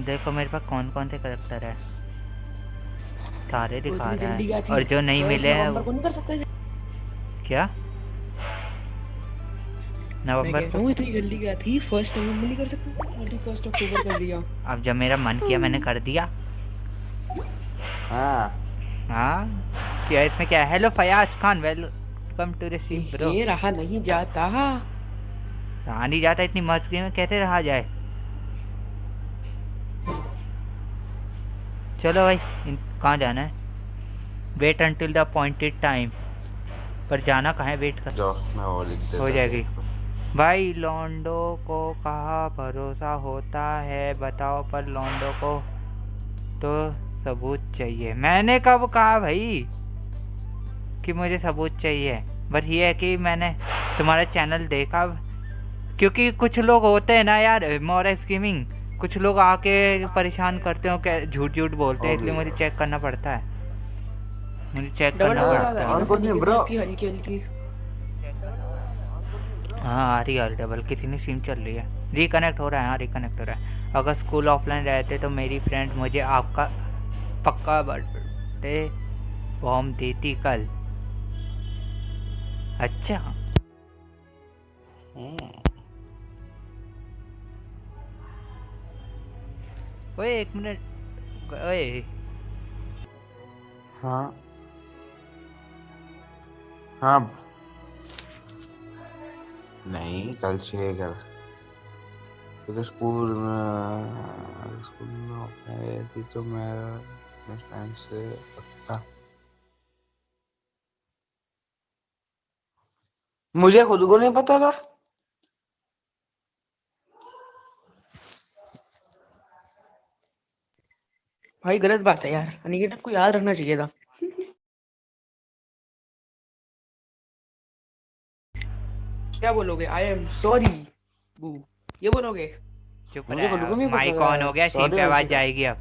देखो मेरे पास कौन कौन से करेक्टर है, सारे दिखा रहा है। और जो नहीं मिले हैं क्या नवंबर को? इतनी जल्दी क्या थी? 1 नवंबर नहीं कर सकते? 31 अक्टूबर कर दिया। अब जब मेरा मन किया मैंने कर दिया। हाँ क्या इसमें क्या है? Hello Fayaz Khan, welcome to the stream bro. ये रहा नहीं जाता, रहा नहीं जाता, इतनी मस्त गेम में कैसे रहा जाए? चलो भाई कहाँ जाना है? Wait until the appointed time. पर जाना कहाँ है? वेट कर, मैं वो लिख देता हो जाएगी। भाई लॉन्डो को कहाँ भरोसा होता है बताओ, पर लॉन्डो को तो सबूत चाहिए। मैंने कब कहा भाई कि मुझे सबूत चाहिए? बस ये है कि मैंने तुम्हारा चैनल देखा, क्योंकि कुछ लोग होते हैं ना यार, मोरेक्स गेमिंग, कुछ लोग आके परेशान करते हो, झूठ झूठ बोलते हैं, इसलिए मुझे चेक करना पड़ता है, मुझे चेक करना पड़ता है। और कुछ नहीं ब्रो। हाँ आ रही है डबल, किसी ने सिम चल रही है। रिकनेक्ट हो रहा है, हाँ रिकनेक्ट हो रहा है। अगर स्कूल ऑफलाइन रहते तो मेरी फ्रेंड मुझे आपका पक्का बर्थडे बॉम्ब देती कल। अच्छा ओए एक मिनट, ओए हाँ हाँ नहीं, कल से कर, क्योंकि स्कूल में गई थी तो मैं अपने फ्रेंड से पक्का, मुझे खुद को नहीं पता था। भाई गलत बात है यार, अनिकेत को याद रखना चाहिए था। क्या बोलोगे? आई एम सॉरी बू, ये बोलोगे? चुप मुझे खुद को नहीं रहे, पता माइक था। ऑन हो गया, सीम पे आवाज जाएगी अब।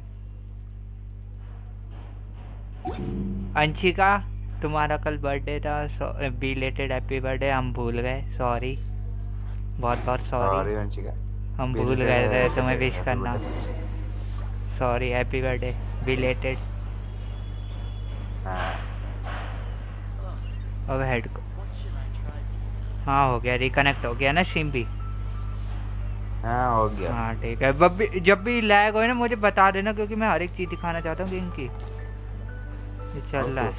अंशिका तुम्हारा कल बर्थडे था, बिलेटेड हैप्पी बर्थडे, हम भूल गए, सॉरी, बहुत बहुत सॉरी, अंशिका, हम भूल गए थे तुम्हें विश करना, सॉरी, हैप्पी बर्थडे बिलेटेड। अब हेड को हाँ हो गया, रिकनेक्ट हो गया ना स्ट्रीम भी? हाँ हो गया। हाँ ठीक है, जब भी लैग हो ना मुझे बता देना, क्योंकि मैं हर एक चीज़ दिखाना चाहता हूँ गेम की। ये चल रहा है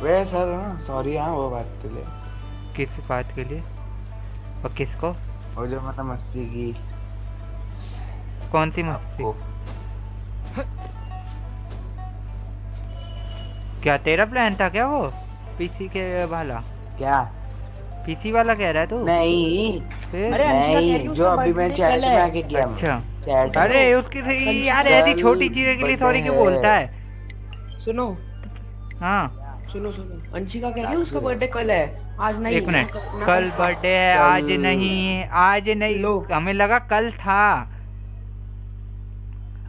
वे सर, सॉरी हाँ वो बात के लिए। किस बात के लिए? और किसको? वो जो मैंने मस्ती की। कौन सी मस्ती? क्या तेरा प्लान था क्या वो पीसी के वाला? क्या पीसी वाला कह रहा है तू? नहीं फिर? अरे अंशिका कह रही है जो उसका अभी मैं birthday चैट कल में है। आके किया। अच्छा चैट अरे उसकी यार ऐसी छोटी चीज़ों के लिए सॉरी क्यों बोलता है? सुनो हाँ सुनो अंशिका कह रही है उसका बर्थडे कल है, आज नहीं। एक मिनट, ना कल बर्थडे है, आज नहीं, आज नहीं, लो। हमें लगा कल था।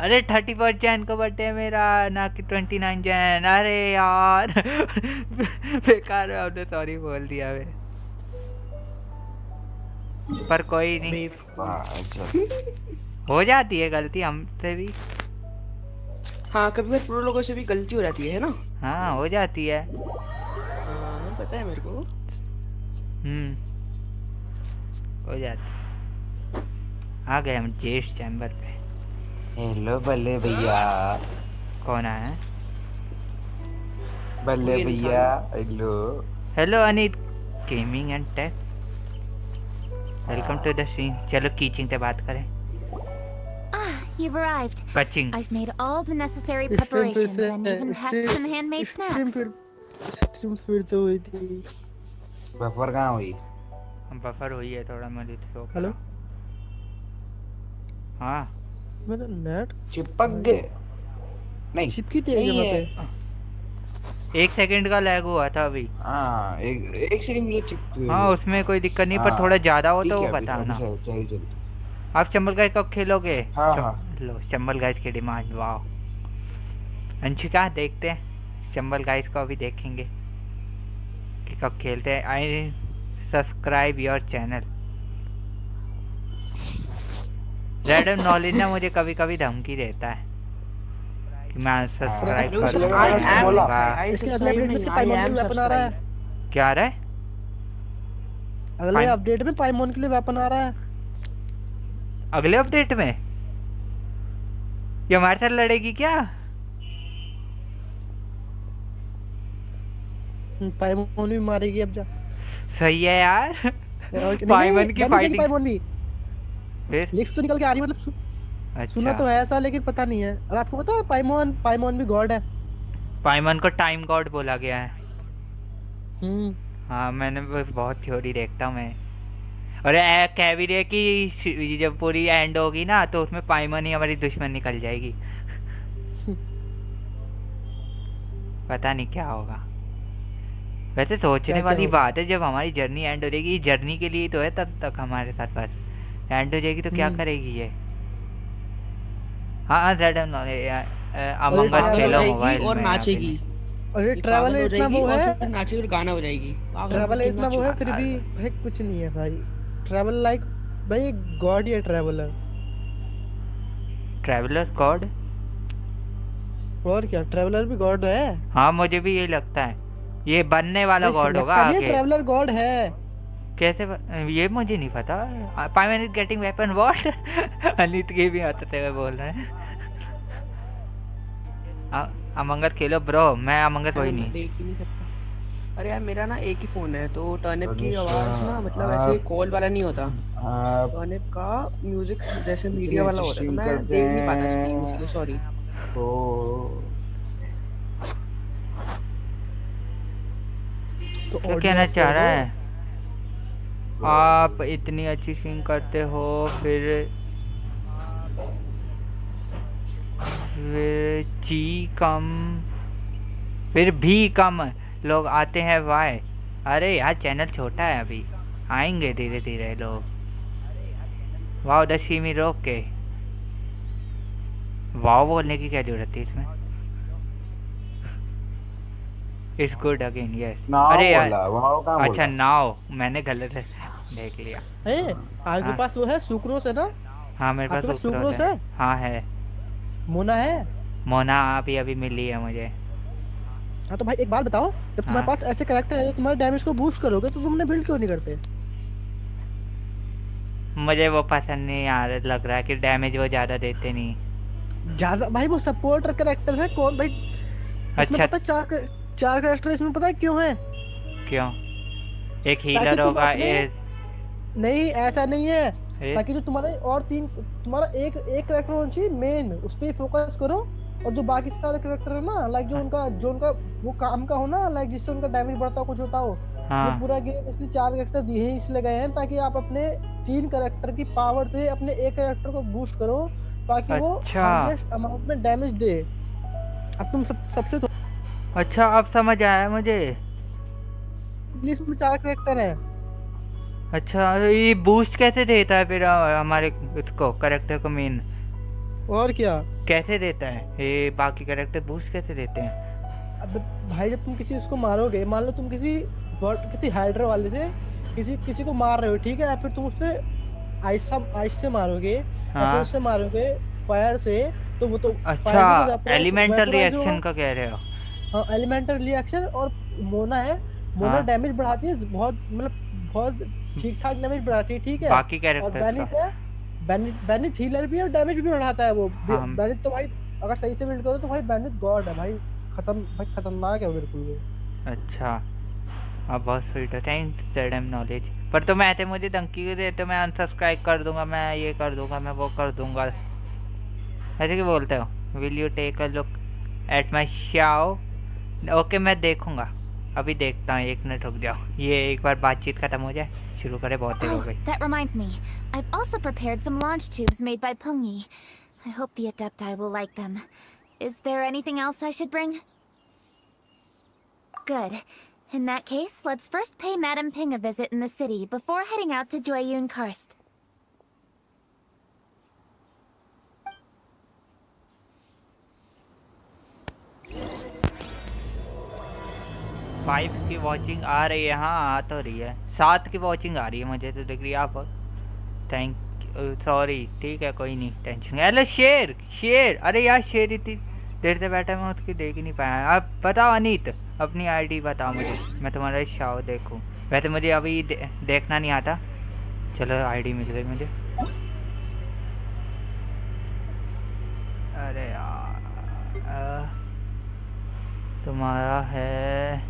अरे 31 जैन को बर्थडे है मेरा, ना कि 29 जैन। अरे यार बेकार है, हमने सॉरी बोल दिया वे, पर कोई नहीं, हो जाती है गलती हमसे भी। हाँ कभी कभी प्रो लोगों से भी गलती हो जाती है ना। हाँ हो जाती है। हाँ पता है मेरे को। हो जाती। आ गए हम जेस्ट चैम्बर पे। हेलो बल्ले भैया। कौन आया है? बल्ले भैया hello. Hello Anit gaming and tech, welcome to the scene. चलो कीचिंग पे बात करें। You've arrived. Kaching. I've made all the necessary preparations and even packed some handmade snacks. फिर तो हुई थी। बफर कहाँ हुई? हम बफर हुई है थोड़ा मेरी तो। हेलो। हाँ मेरा नेट चिपक गए। नहीं चिपकी थी जगह पे। 1 सेकंड का लैग हुआ था अभी। हाँ एक सेकंड के लिए चिपक। हाँ उसमें कोई दिक्कत नहीं, पर थोड़ा ज्यादा हो तो वो बताना। आप चंबल गाइस कब खेलोगे? हाँ। लो चंबल गाइस की डिमांड। वाह अंशिका देखते हैं चंबल गाइस को, अभी देखेंगे कि कब खेलते हैं। I subscribe your channel. Random knowledge ना मुझे कभी कभी धमकी देता है कि मैं सब्सक्राइब करूंगा। इसके अगले अपडेट में पाइमोन के लिए वेपन आ रहा है। क्या आ रहा है? अगले अपडेट में पाइमोन के लिए वेपन आ रहा है। अगले अपडेट में ये हमारे साथ लड़ेगी क्या? पाइमोन भी मारेगी अब जा। सही है यार। पाइमोन की फाइटिंग। पाइमोन भी फिर लिक्स तो निकल के आ रही है, मतलब अच्छा। सुना तो है ऐसा, लेकिन पता नहीं है। और आपको पता है पाइमोन भी गॉड है। पाइमोन को टाइम गॉड बोला गया है। हाँ मैंने बहुत थ्योरी देखता हूँ मैं। और कह भी रहे कि जब पूरी एंड होगी ना तो उसमें पाइमोन ही हमारी दुश्मन निकल जाएगी। पता नहीं क्या होगा। वैसे सोचने वाली बात है, जब हमारी जर्नी एंड हो जाएगी, जर्नी के लिए तो है, तब तक हमारे साथ बस एंड हो जाएगी तो क्या करेगी ये? हाँ अमंग अस खेलो मोबाइल में और नाचेगी। अरे ट्रैवल इतना वो है, नाचेगी और गाना बजाएगी। ट्रैवल इतना वो है, फिर भी भाई कुछ नहीं है भाई। ट्रैवल लाइक भाई गॉड या ट्रैवलर। Traveller God? और क्या, ट्रैवलर भी गॉड है। हाँ मुझे भी यही लगता है, ये बनने वाला गॉड होगा आगे। ट्रैवलर गॉड है कैसे ये मुझे नहीं पता। Paimon is getting weapon what? अनित के भी आते थे बोल रहे हैं। अमंग अस खेलो ब्रो। मैं अमंग अस कोई नहीं देख ही नहीं सकता। अरे यार मेरा ना एक ही फोन है, तो टर्निप की आवाज ना मतलब ऐसे कॉल वाला नहीं होता। टर्निप का म्यूजिक जैसे मीडिया वाला होता है, तो मैं देख नहीं पाता स्क्रीन, इसलिए सॉरी। तो क्या कहना चाह रहा है? आप इतनी अच्छी सिंग करते हो, फिर फिर भी कम लोग आते हैं वाई? अरे यार चैनल छोटा है अभी, आएंगे धीरे धीरे लोग। वाओ दशीमी रोक के वाओ बोलने की क्या जरूरत थी इसमें? It's good again yes. अरे यार अच्छा नाउ मैंने गलत देख लिया। आपके पास वो है सुक्रोस है ना? हाँ मेरे पास सुक्रोस है। हाँ है। मोना है? मोना अभी मिली है मुझे। हाँ तो भाई एक बात बताओ, जब तुम्हारे पास ऐसे कैरेक्टर है, तुम्हारे डैमेज को बूस्ट करोगे तो तुमने बिल्ड क्यों नहीं करते? मुझे वो पसंद नहीं आ रहा, लग रहा है कि डैमेज वो ज्यादा देते नहीं। ज्यादा भाई वो सपोर्टर कैरेक्टर है कौन भाई? अच्छा पता चार कैरेक्टर इसमें पता है क्यों है? क्यों? एक हीलर होगा नहीं ऐसा नहीं है, ए? ताकि जो तुम्हारे और तुम्हारा एक कैरेक्टर होना चाहिए मेन, उस पे फोकस करो, और जो बाकी सारे कैरेक्टर है ना लाइक जो उनका वो काम का हो ना, लाइक जिससे उनका डैमेज बढ़ता हो, कुछ होता हो। हाँ। ये पूरा गेम इसलिए 4 कैरेक्टर दिए ही इसलिए गए हैं ताकि आप अपने 3 कैरेक्टर की पावर से अपने एक कैरेक्टर को बूस्ट करो, ताकि वो हाईएस्ट अमाउंट में डैमेज दे। अब तुम सबसे तो अच्छा अब समझ आया मुझे। लिस्ट में 4 कैरेक्टर है। अच्छा ये बूस्ट कैसे देता है फिर हमारे इसको कैरेक्टर को मेन? और क्या कैसे देता है ये? बाकी कैरेक्टर बूस्ट कैसे देते हैं? अब भाई जब तुम किसी उसको मारोगे, मान लो तुम किसी हाइड्रा वाले से किसी को मार रहे हो, ठीक है, फिर तुम उससे आइस से मारोगे, हाँ। फिर उससे मारोगे फायर से, तो वो तो अच्छा एलिमेंटल रिएक्शन का कह रहे हो? हाँ एलिमेंटल रिएक्शन। और मोना है, मोना डैमेज बढ़ाती है बहुत, मतलब बहुत ठीक ठाक डैमेज बढ़ाती है, ठीक है। बाकी कैरेक्टर्स का बैनिथ हीलर भी है और डैमेज भी बढ़ाता है वो। बैनिथ तो भाई अगर सही से बिल्ड करो तो भाई बैनिथ गॉड है भाई, खतरनाक है बिल्कुल वो। अच्छा अब बहुत स्वीट है, थैंक्स ZM नॉलेज। पर तुम ऐसे मुझे धमकी दे तो मैं अनसब्सक्राइब कर दूंगा, मैं ये कर दूंगा, मैं वो कर दूंगा, ऐसे क्यों बोलते हो? Will you take a look at my show? Okay मैं देखूंगा, अभी देखता हूँ, 1 मिनट रुक जाओ, ये एक बार बातचीत खत्म हो जाए, शुरू करें, बहुत देर हो गई। That reminds me, I've also prepared some launch tubes made by Pungi. I hope the Adepti will like them. Is there anything else I should bring? Good. In that case, let's first pay Madame Ping a visit in the city before heading out to Gyaan Karst. 5 की watching आ रही है, हाँ आ तो रही है, 7 की watching आ रही है मुझे तो दिख रही है। आप थैंक सॉरी, ठीक है कोई नहीं, टेंशन। हेलो शेर, अरे यार शेर इतनी देर से बैठा, मैं उसकी देख ही नहीं पाया। आप बताओ अनीत, अपनी आईडी बताओ मुझे, मैं तुम्हारा शाव देखूं। वैसे मुझे अभी देखना नहीं आता, चलो आईडी मिल गई मुझे। अरे यार तुम्हारा है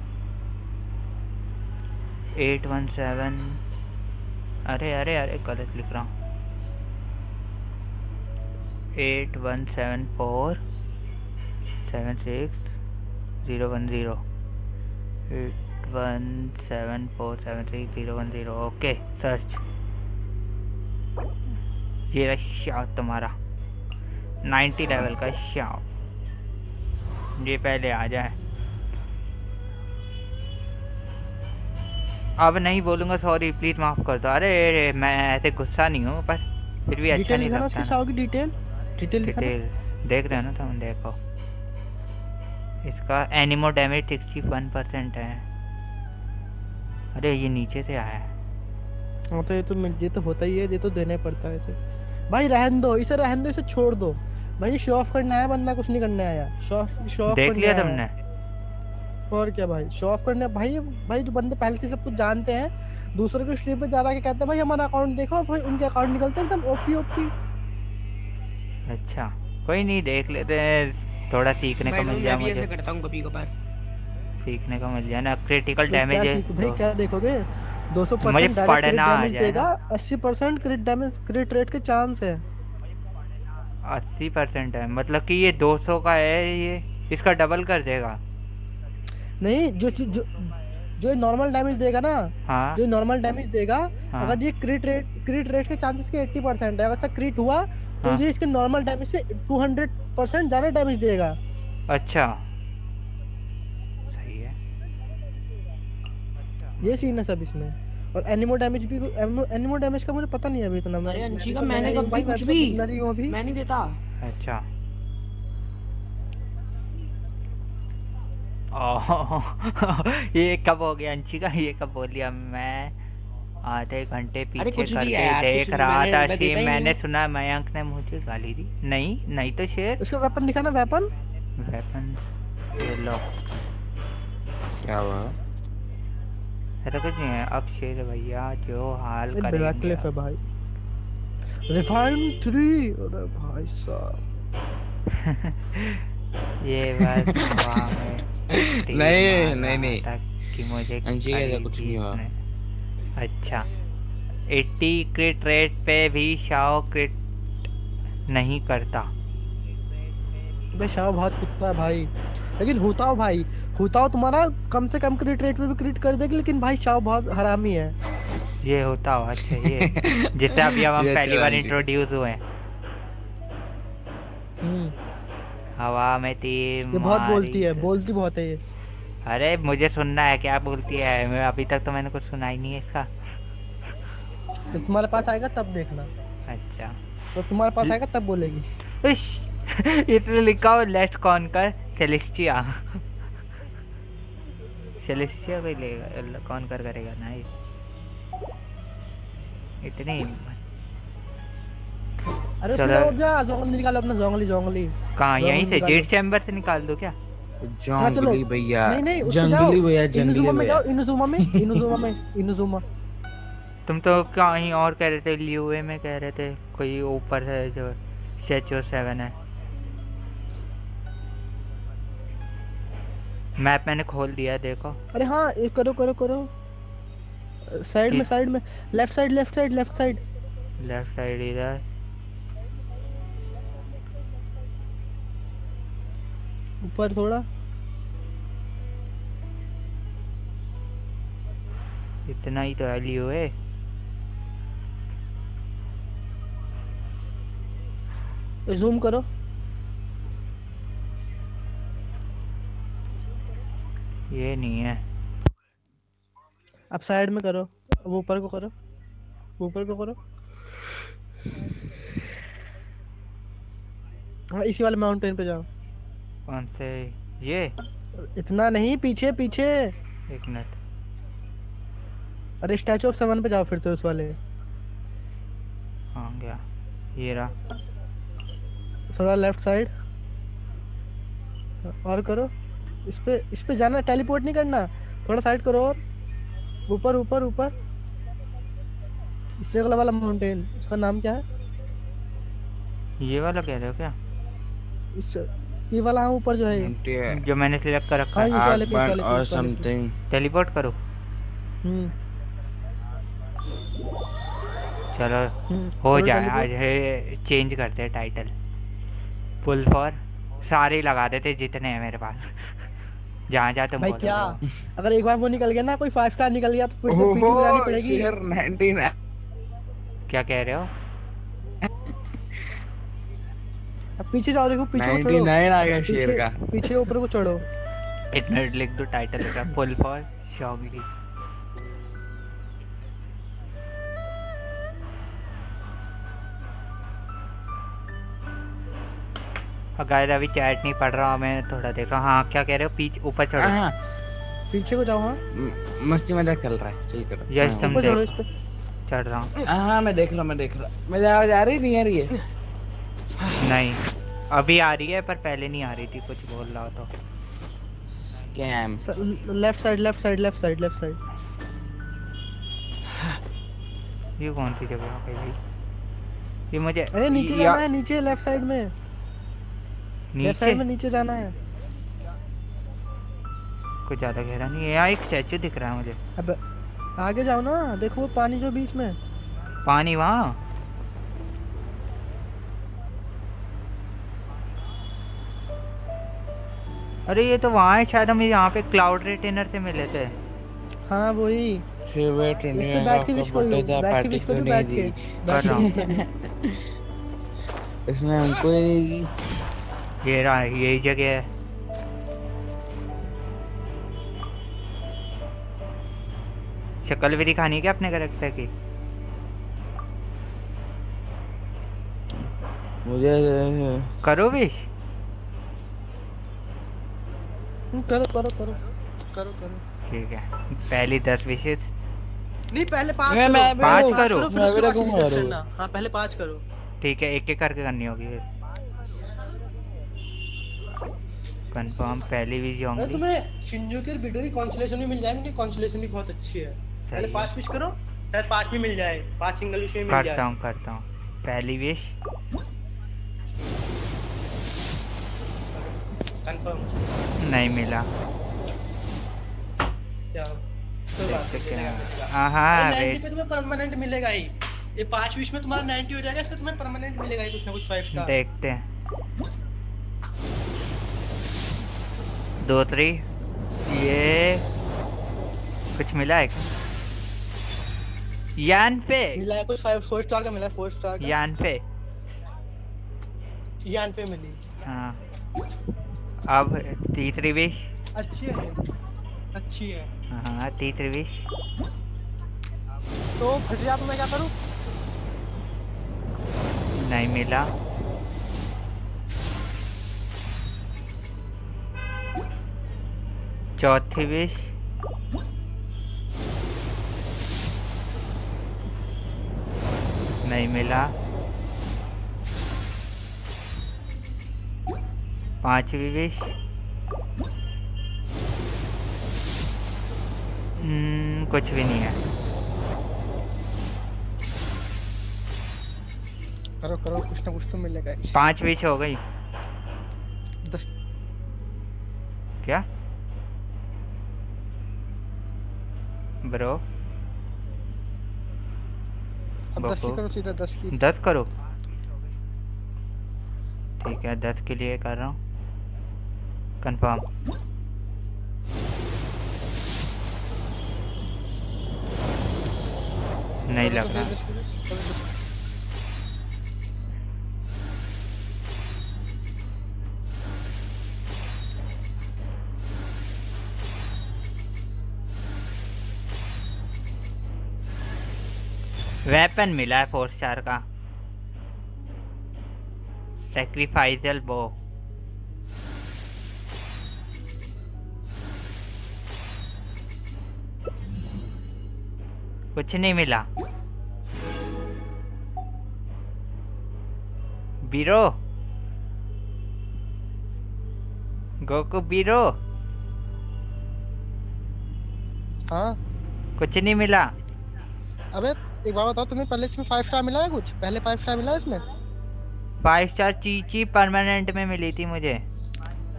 817, अरे गलत लिख रहा हूँ, 8174 76010 8174761010। ओके सर्च, ये रहा शाव तुम्हारा 90 लेवल का शाव, ये पहले आ जाए। अब नहीं बोलूँगा, सॉरी प्लीज़ माफ़ कर दो। अरे मैं ऐसे गुस्सा नहीं हूँ, पर फिर भी अच्छा नहीं लगता ना। शाव की डिटेल देख रहे हो ना तुम, देखो इसका एनिमो डैमेज 61% है। अरे ये नीचे से आया है। हाँ तो ये तो होता ही है, ये तो देना पड़ता है इसे। भाई रहने दो, इसे छोड़ दो भाई, शो ऑफ करना है, बंदा कुछ नहीं करने आया। शो ऑफ देख लिया तुमने? और क्या भाई, शो ऑफ करने भाई जो बंदे पहले से सब कुछ जानते हैं, दूसरे के स्ट्रीम पे जा रहा के कहते हैं भाई हमारा अकाउंट देखो, भाई उनके अकाउंट निकलते हैं एकदम ओपी। अच्छा कोई नहीं, देख लेते हैं, थोड़ा सीखने को मिल जाए मुझे। ऐसे करता हूं कभी कभार, सीखने को मिल जाए ना। क्रिटिकल डैमेज है भाई, क्या देखोगे? 200% मुझे पढ़ना आ जाएगा, 80% क्रिट रेट के चांस है। 80% है, मतलब कि ये 200 का है, ये इसका डबल कर देगा? नहीं, जो नॉर्मल डैमेज देगा ना, हाँ, जो नॉर्मल डैमेज देगा, हाँ, अगर ये क्रिट रेट के चांसेस के 80% है, अगर इसका क्रिट हुआ तो हाँ, ये इसके नॉर्मल डैमेज से 200% ज्यादा डैमेज देगा। अच्छा सही है, ये सीन है सब इसमें। और एनिमो डैमेज का मुझे पता नहीं है अभी इतना। अरे अंशिका मैंने कभी कुछ भी मैं नहीं देता। अच्छा ये कब हो गया अंशिका, ये कब बोल दिया? मैं आधे घंटे पीछे करके देख रहा था स्ट्रीम, मैंने सुना मयंक ने मुझे गाली दी। नहीं तो शेर, उसका वेपन दिखा ना, वेपन ये लो। क्या हुआ? ऐसा कुछ नहीं है। अब शेर भैया जो हाल करेंगे है भाई। रिफाइन 3, अरे भाई साहब ये बस नहीं कि मुझे कुछ नहीं हुआ। अच्छा 80 क्रिट रेट पे भी शाओ क्रिट नहीं करता। भाई शाओ बहुत कुत्ता है भाई, लेकिन हुताओ भाई, हुताओ तुम्हारा कम से कम क्रिट रेट पे भी क्रिट कर देगी, लेकिन भाई शाओ बहुत हरामी है। ये होता हो अच्छा ये जिससे अभी हम पहली बार इंट्रोड्यूस हुए हैं। हवा में तीर ये बहुत बोलती मारी है, तो- बोलती बहुत है ये। अरे मुझे सुनना है क्या बोलती है, मैं अभी तक तो मैंने कुछ सुना ही नहीं है इसका। तो तुम्हारे पास आएगा तब देखना, अच्छा तो तुम्हारे पास आएगा तब बोलेगी। इसलिए लिखा हो लेट्स कॉन्कर सेलेस्टिया। सेलेस्टिया कोई लेगा कॉन्कर करेगा ना ये, इतनी हिम्मत। अरे चलो। उसमें जा जोंगली निकालो अपना, जोंगली जोंगली कहाँ जोंगली यहीं से निकालो। जेट चैम्बर से निकाल दो क्या? जंगली भैया, नहीं नहीं जंगली भैया, जंगली इनुजुमा में भैया। जाओ, इनुजुमा में, इनुजुमा में, इनुजुमा। तुम तो कहीं और कह रहे थे, ल्यूए में कह रहे थे कोई ऊपर है जो स्टैचू 7 है। मैप मैंने खोल दिया देखो। अरे हाँ ये करो करो करो, साइड में, साइड में, left side, left side, left side, left side इधर। ऊपर थोड़ा, इतना ही तो है ल्यूए। जूम करो। ये नहीं है। अब साइड में करो, अब ऊपर को करो, ऊपर को करो। हाँ इसी वाले माउंटेन पे जाओ। कौन से? ये इतना नहीं, पीछे पीछे। एक मिनट। अरे स्टैचू ऑफ 7 पे जाओ फिर से, उस वाले। हाँ गया, ये रहा। थोड़ा लेफ्ट साइड और करो। इस पे जाना, टेलीपोर्ट नहीं करना, थोड़ा साइड करो और ऊपर ऊपर ऊपर। इससे अगला वाला माउंटेन, उसका नाम क्या है? ये वाला कह रहे हो क्या? ये वाला, हाँ ऊपर जो है, जो मैंने सिलेक्ट कर रखा हाँ है। इस वाले पे, इस वाले पे, और इस वाले पे। समथिंग। टेलीपोर्ट करो। चलो हो करो जाए। teleport। आज है चेंज करते हैं टाइटल, पुल फॉर सारे ही लगा देते जितने हैं मेरे पास। जहाँ जहाँ तुम भाई बोलोगे क्या, वो। अगर एक बार वो निकल गया ना, कोई 5 स्टार निकल गया तो फिर तो पीछे जानी पड़ेगी। शेर 99। क्या कह रहे हो? अब पीछे जाओ, देखो पीछे को चढ़ो। 99 आ गया शेर पीछे, का। पीछे ऊपर को चढ़ो। एक मिनट लिख दो, टाइटल लिखा पुल फॉर शॉगली। गाइस अभी चैट नहीं पढ़ रहा, मैं थोड़ा देख रहा हूँ। हाँ क्या कह रहे हो? पीछे ऊपर चढ़ो। हाँ पीछे को जाओ। हाँ मस्ती मजाक चल रहा है, चल करो। यस तुम ऊपर चढ़ो, देख। इस पे। चढ़ रहा हूँ। हाँ मैं देख रहा हूँ, मैं देख रहा हूँ। मेरी आवाज आ रही नहीं आ रही है? नहीं अभी आ रही है, पर पहले नहीं आ रही थी। कुछ बोल रहा हो तो। Cam left side, left side, left side, left side. ये कौन सी जगह आ गई भाई? ये मुझे अरे नीचे जाना है, नीचे लेफ्ट साइड में, लेफ्ट साइड में नीचे जाना है। कुछ ज्यादा गहरा नहीं है। यहाँ एक स्टैचू दिख रहा है मुझे। अब आगे जाओ ना, देखो वो पानी जो बीच में। पानी वहाँ? अरे ये तो वहाँ है शायद। हम यहाँ पे क्लाउड रिटेनर से मिले थे। हाँ वही। फेवरेट नहीं बैठ के विश करो, बैठ के विश करो, बैठ के। कर रहा हूँ। इसमें हमको ही नहीं दी। ये रहा, यही जगह है। शक्ल भी दिखानी है क्या अपने कैरेक्टर की? मुझे करो विश। करो करो करो करो करो। ठीक है, पहली 10 विशेस। नहीं पहले 5 मैं करो, 5 करो। फिर उसके बाद सीधी करना। हाँ पहले 5 करो। ठीक है, एक एक करके करनी होगी फिर। कंफर्म पहली विश अरे होंगी। तुम्हें शिंजो के वीडियो की कॉन्सोलेशन भी मिल जाएगी, कॉन्सोलेशन भी बहुत अच्छी है। पहले 5 विश करो, शायद 5 भी मिल जाए, 5 सिंगल विश में मिल जाए। करता हूँ पहली विश। कंफर्म नहीं मिला। क्या? कोई बात देखते नहीं, क्या मिलेगा। हाँ हाँ 90 वेट पे तुम्हें परमानेंट मिलेगा ही। ये 5 विश में तुम्हारा 90 हो जाएगा, इसमें तुम्हें परमानेंट मिलेगा ही कुछ ना कुछ 5 स्टार। देखते हैं 2-3 ये कुछ मिला है यान पे मिला है कुछ 4 स्टार का मिला है, 4 स्टार का यान पे यान पे मिली। हाँ अब तीसरी विश अच्छी है, अच्छी है। हाँ तीसरी विश तो फट गया तो मैं क्या करूँ? नहीं मिला। चौथी विश नहीं मिला। पांचवी विश कुछ भी नहीं है। करो करो, कुछ ना कुछ तो मिलेगा। 5 विश हो गई। 10 क्या ब्रो? अब 10 की करो, सीधा 10 की। 10 करो, ठीक है 10 के लिए कर रहा हूँ कंफर्म। नहीं लग रहा। वेपन मिला है 4 स्टार का, सैक्रिफाइसल बो। कुछ नहीं मिला। बीरो गोकू बीरो। हाँ कुछ नहीं मिला। अबे एक बात बताओ, तुम्हें पहले इसमें 5 स्टार मिला है? कुछ पहले 5 स्टार मिला है इसमें? 5 स्टार चीची परमानेंट में मिली थी मुझे।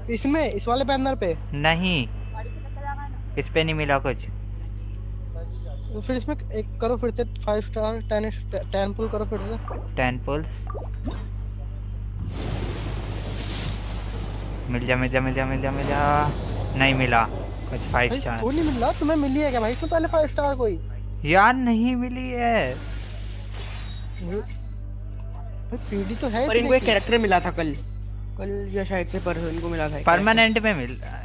इसमें इस वाले बैनर पे नहीं, इस पे नहीं मिला कुछ। तो फिर इसमें एक करो फिर से 5 स्टार 10 पुल करो फिर से 10 पुल्स। मिल जा मिल जा मिल जा मिल जा मिल जा। नहीं मिला कुछ 5 स्टार। वो नहीं मिल रहा तुम्हें, मिली है क्या भाई इसमें पहले 5 स्टार कोई? यार नहीं मिली है। पीडी तो है पर इनको एक कैरेक्टर मिला था कल या शायद से परसों इनको मिला था। परमानेंट में मिल रहा है।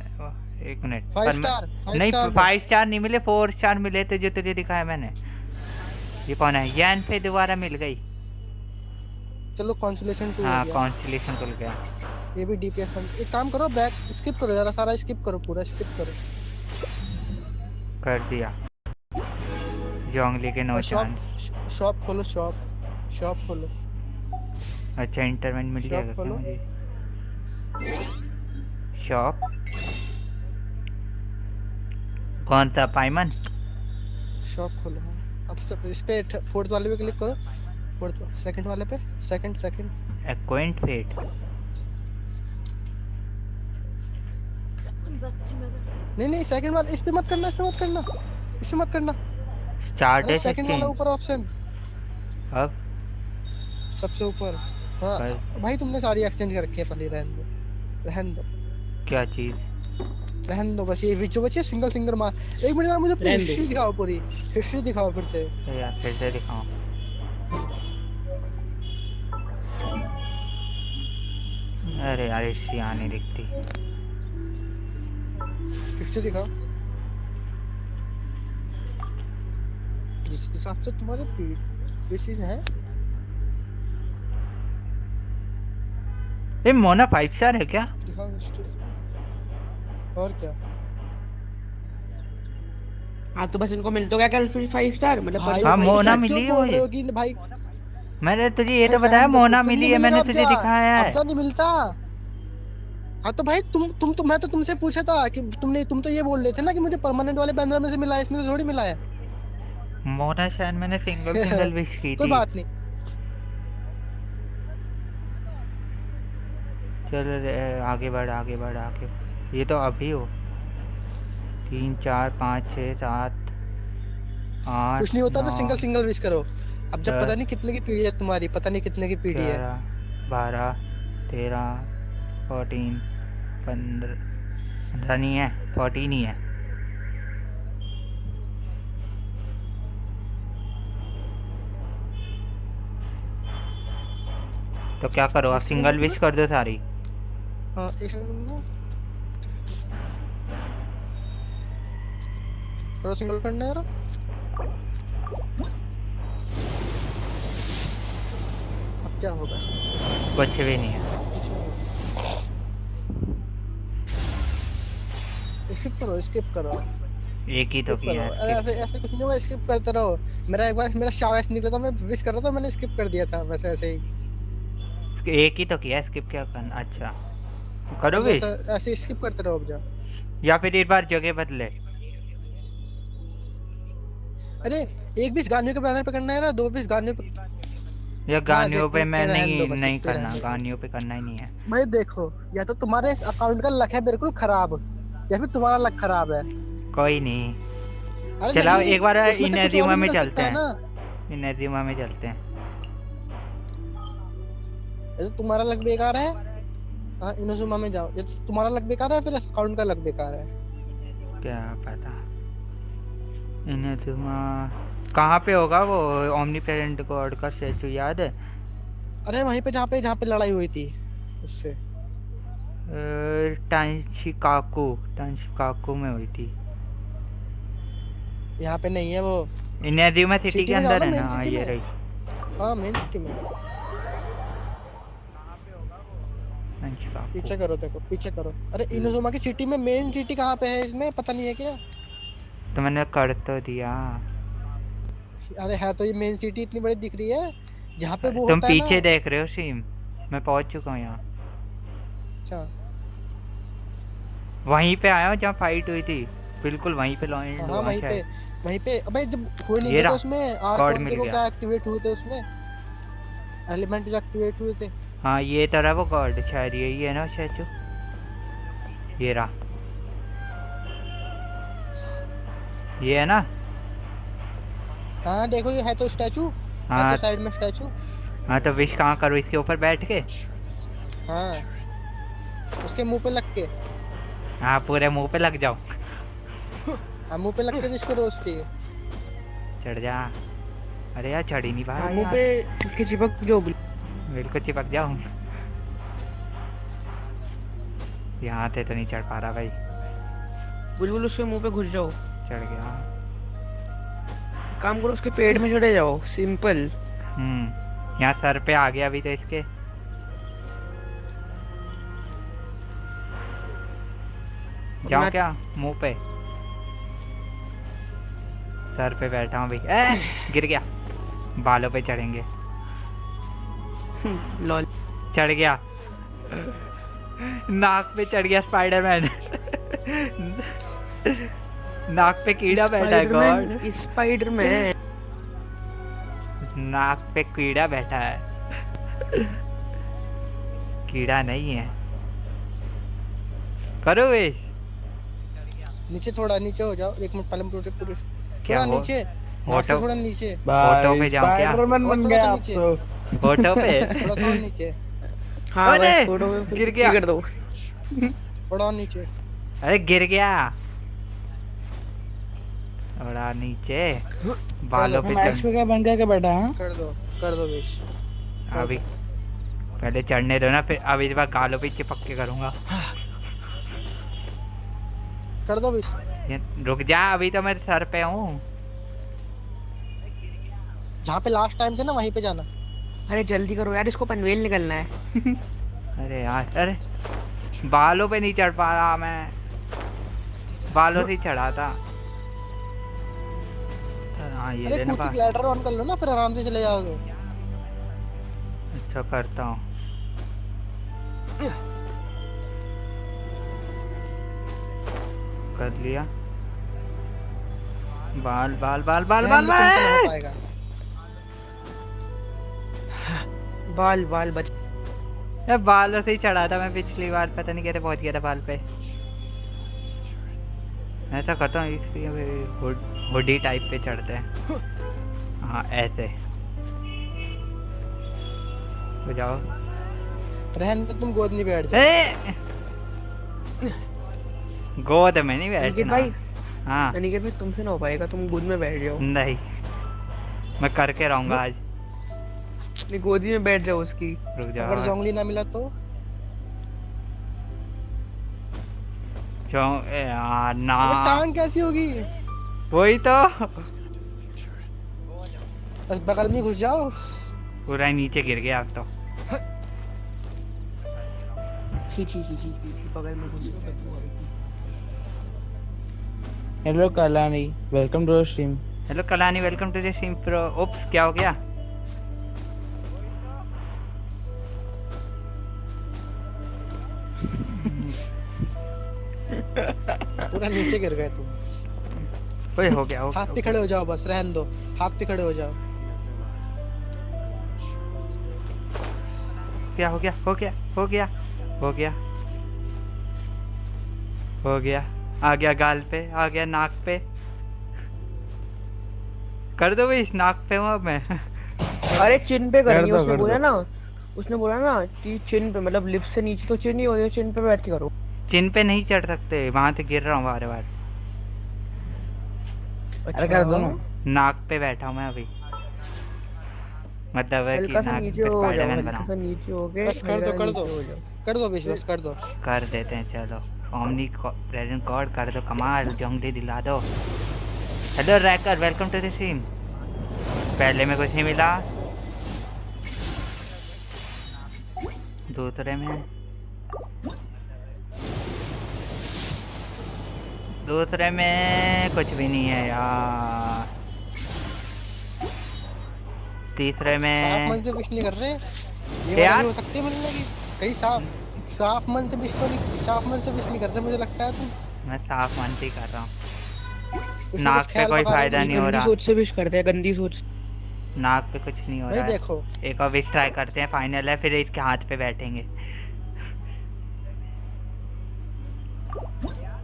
एक मिनट, 5 स्टार नहीं 5 स्टार नहीं मिले, 4 स्टार मिले थे जो तुझे दिखाया मैंने। ये कौन है? यान पे दोबारा मिल गई। चलो कॉन्सोलेशन टू। हाँ कॉन्सोलेशन खुल गया। ये भी डीपीएस। एक काम करो, बैक स्किप करो जरा, सारा स्किप करो, पूरा स्किप करो। कर दिया। जोंगली के नो चांस। शॉप खोलो, शॉप खोलो। अच्छा इंटरवेंट मिल जाएगा क्या मुझे? शॉप कौन सा? पाइमन शॉप खोलो। हाँ अब सब इस पे 4th वाले पे क्लिक करो, 4th सेकंड वाले पे, सेकंड एक्वाइंट फेट। नहीं सेकंड वाला, इस पे मत करना, इस पे मत करना। स्टार्ट है सेकंड वाला ऊपर ऑप्शन, अब सबसे ऊपर। हाँ भाई तुमने सारी एक्सचेंज कर रखी है, पहले रहन दो। क्या चीज? रहन दो बस, ये जो बचे सिंगल मार। एक मिनट जरा मुझे हिस्ट्री दिखाओ, पूरी हिस्ट्री दिखाओ फिर से। यार फिर से दिखाओ। अरे यार हिस्ट्री आने दिखती। हिस्ट्री दिखाओ जिस हिसाब से तुम्हारे पीसीज हैं। ये मोना 5 स्टार है क्या? दिखाओ हिस्ट्री। और क्या? हाँ तो बस इनको मिल तो गया कल फिर 5 स्टार, मतलब हाँ मोना मिली है मुझे भाई। मैंने तुझे ये तो बताया मोना मिली है, मैंने तुझे दिखाया है। अच्छा नहीं मिलता। हाँ तो भाई मैं तो तुमसे पूछा था कि तुम तो ये बोल रहे थे ना कि मुझे परमानेंट वाले बैनर में से मिला है, इसमें तो थोड़ी मिला है। मोना शायद मैंने सिंगल विश की थी। कोई बात नहीं। चलो आगे बढ़। ये तो अभी हो 3 4 5 6 7 कुछ नहीं होता तो 9 सिंगल सिंगल विश करो। अब जब 10 पता नहीं कितने की पीढ़ी है तुम्हारी, पता नहीं कितने की पीढ़ी है। 11 12 13 14 15 नहीं है 14 ही है। तो क्या करो आप सिंगल विश कर दो सारी। हाँ एक सेकंड करो, सिंगल करना है यार। अब क्या होगा? कुछ भी नहीं है। स्किप करो, स्किप करो, एक ही तो स्किप किया करो। है अरे skip। ऐसे ऐसे कुछ नहीं हुआ, स्किप करते रहो। मेरा एक बार मेरा शाबाश निकला था, मैं विश कर रहा था, मैंने स्किप कर दिया था वैसे ऐसे ही। एक ही तो किया स्किप क्या करना। अच्छा करो अब विश जैसा ऐसे स्किप करते रहो अब जा। या फिर एक बार जगह बदले। अरे एक विश गाने के बैनर पे करना है ना, 2 विश गाने पे। या ना गानियों पे मैं रहने दो, नहीं बस इस नहीं पे करना, रहने दो। गानियों पे करना ही नहीं है। भाई देखो, या तो तुम्हारे इस अकाउंट का लक है बिल्कुल खराब, या फिर तुम्हारा लक खराब है। कोई नहीं, अरे चलाओ नहीं, एक बार उसमें से कुछ और इनेजिमा भी में निकल चलते सकता है हैं। ना। इनेजिमा में चलते हैं। ये तो तुम्हारा लक बेकार है। हाँ इनोजुमा में जाओ। ये तो तुम्हारा लक बेकार है, फिर अकाउंट का लक बेकार है। क्या पता। इनेजिमा कहाँ पे होगा वो ओमनी प्रेजेंट गॉड का स्टैचू याद है? अरे वहीं पे जहाँ पे लड़ाई हुई थी उससे। टांशिकाकू में हुई थी। यहाँ पे नहीं है वो। इनेजिमा सिटी के में जाओ अंदर ना, है मेन ना। हाँ सिटी ये में। रही हाँ मेन सिटी में। टांशिकाकू। पीछे करो, देखो पीछे करो। अरे इनोजुमा की सिटी में मेन सिटी कहाँ पे है, इसमें पता नहीं है क्या? तो मैंने कर तो दिया। अरे है तो ये मेन सिटी इतनी बड़ी दिख रही है, जहाँ पे वो तुम होता है ना। पीछे देख रहे हो सीम, मैं पहुंच चुका हूँ यहाँ। अच्छा वहीं पे आया हूँ जहाँ फाइट हुई थी, बिल्कुल वहीं पे लॉन्ड हाँ हुआ शायद। वहीं पे। अबे जब कोई नहीं ये थे तो रहा, उसमें आर कॉर्ड कौन मिल के वो गया। क्या एक्टिवेट हुए थे उसमें, एलिमेंट जो एक्टिवेट हुए थे। हाँ ये तो रहा वो गॉड, शायद यही है ना स्टैचू। ये रहा, ये है ना। हाँ देखो ये है तो स्टैचू। हाँ है तो साइड में स्टैचू। हाँ तो विश कहाँ करो, इसके ऊपर बैठ के? हाँ उसके मुंह पे लग के। हाँ पूरे मुंह पे लग जाओ। हाँ मुंह पे लग के विश करो उसके। चढ़ जा। अरे यार चढ़ ही नहीं पा रहा मुंह यार। पे उसके चिपक जो बिल्कुल चिपक जाऊँ। यहाँ थे तो नहीं चढ़ पा रहा भाई। बुलबुल उसके मुंह पे घुस जाओ। चढ़ गया। काम करो उसके पेट में चढ़े जाओ, सिंपल। यहाँ सर पे आ गया अभी तो इसके। जाओ क्या मुंह पे? सर पे बैठा हूँ भाई। गिर गया। बालों पे चढ़ेंगे। लॉल चढ़ गया। नाक पे चढ़ गया स्पाइडरमैन। नाक पे कीड़ा बैठा है गॉड। स्पाइडरमैन नाक पे कीड़ा बैठा है। कीड़ा नहीं है। करो विश। नीचे थोड़ा नीचे हो जाओ, एक मिनट पहले मुझे पूरे क्या थोड़ा हो? नीचे, फोटो थोड़ा नीचे। फोटो पे जाऊं क्या? स्पाइडरमैन बन थोड़ा गया सा आप नीचे। तो। फोटो पे थोड़ा नीचे। हाँ अरे! बस फोटो में गिर गया। कर दो। थोड़ा नीचे। अरे गिर गया। थोड़ा नीचे। बालों पे मैक्स पे क्या बन गया, क्या बैठा है? कर दो विश। अभी पहले चढ़ने दो ना, फिर अभी इस बार गालों पे चिपक के करूंगा। कर दो विश। रुक जा, अभी तो मैं सर पे हूँ। जहाँ पे लास्ट टाइम से ना वहीं पे जाना। अरे जल्दी करो यार, इसको पनवेल निकलना है। अरे यार, अरे बालों पे नहीं चढ़ पा रहा मैं। बालों से ही चढ़ा था। हाँ ये अरे लेना कुछ ग्लाइडर ऑन कर लो ना, फिर आराम से चले जाओगे। अच्छा करता हूँ। कर लिया। बाल बाल बाल बाल बाल बाल बाल बाल बच। बालों से ही चढ़ा था मैं पिछली बार, पता नहीं कैसे पहुंच गया था बाल पे। ऐसा करता हूँ इसलिए हुडी टाइप पे चढ़ते हैं। हाँ ऐसे हो जाओ। रहन दो, तुम गोद नहीं बैठ जाओ। गोद में नहीं अनिकेत बैठना। भाई, हाँ अनिकेत भाई तुमसे ना हो पाएगा, तुम गोद में बैठ जाओ। नहीं, मैं करके रहूंगा आज। नहीं, गोदी में बैठ जाओ उसकी। रुक जाओ। अगर जोंगली ना मिला तो यार ना, अबे टांग कैसी होगी? वही तो, बस बगल में घुस जाओ। पूरा ही नीचे गिर गया अब तो। छी छी छी छी छी, बगल में घुस जाओ। Hello Kalani, welcome to the stream. Hello Kalani, welcome to the stream pro. Oops, क्या हो गया? पूरा नीचे गिर गए तुम। ओए हो गया, हो हाथ पे खड़े हो जाओ, बस रहन दो, हाथ पे खड़े हो जाओ। क्या हो गया? हो गया, हो गया, हो गया, हो गया। आ गया गाल पे, आ गया नाक पे। कर दो भाई, इस नाक पे हूँ अब मैं। अरे चिन पे करनी है, उसने कर बोला ना, उसने बोला ना कि चिन पे, मतलब लिप्स से नीचे तो चिन ही होती है, चिन पे बैठ के करो। चिन पे नहीं चढ़ सकते, वहां से गिर रहा हूँ बार बार। अरे कर दो ना। नाक पे बैठा हूँ मैं अभी, मतलब है कि हल्का सा नाक नीचे पे हो जाओ, स्पाइडरमैन हल्का बनाऊं। सा नीचे हो गए। बस कर दो, कर दो, कर दो विश्वास, कर दो। कर देते हैं, चलो। ओमनी प्रेजेंट गॉड कर दो, कमाल जोंगली दिला दो। हेलो रैकर, वेलकम टू द स्ट्रीम। पहले में कुछ नहीं मिला, दूसरे में कुछ भी नहीं है यार। तीसरे साफ में मन से विश नहीं कर रहे, ये यार वाला भी हो सकती है मिलने की। कहीं साफ मन से विश तो नहीं, साफ मन से विश नहीं कर रहे, मुझे लगता है तुम। मैं साफ मन से ही कर रहा हूँ। उसमें नाक कुछ पे ख्याल कोई बता रहे फायदा हो। नहीं हो गंदी रहा, सोच से विश करते हैं, गंदी सोच। नाक पे कुछ नहीं हो भाई रहा है। देखो, एक और विश ट्राई करते हैं, फाइनल है, फिर इसके हाथ पे बैठेंगे।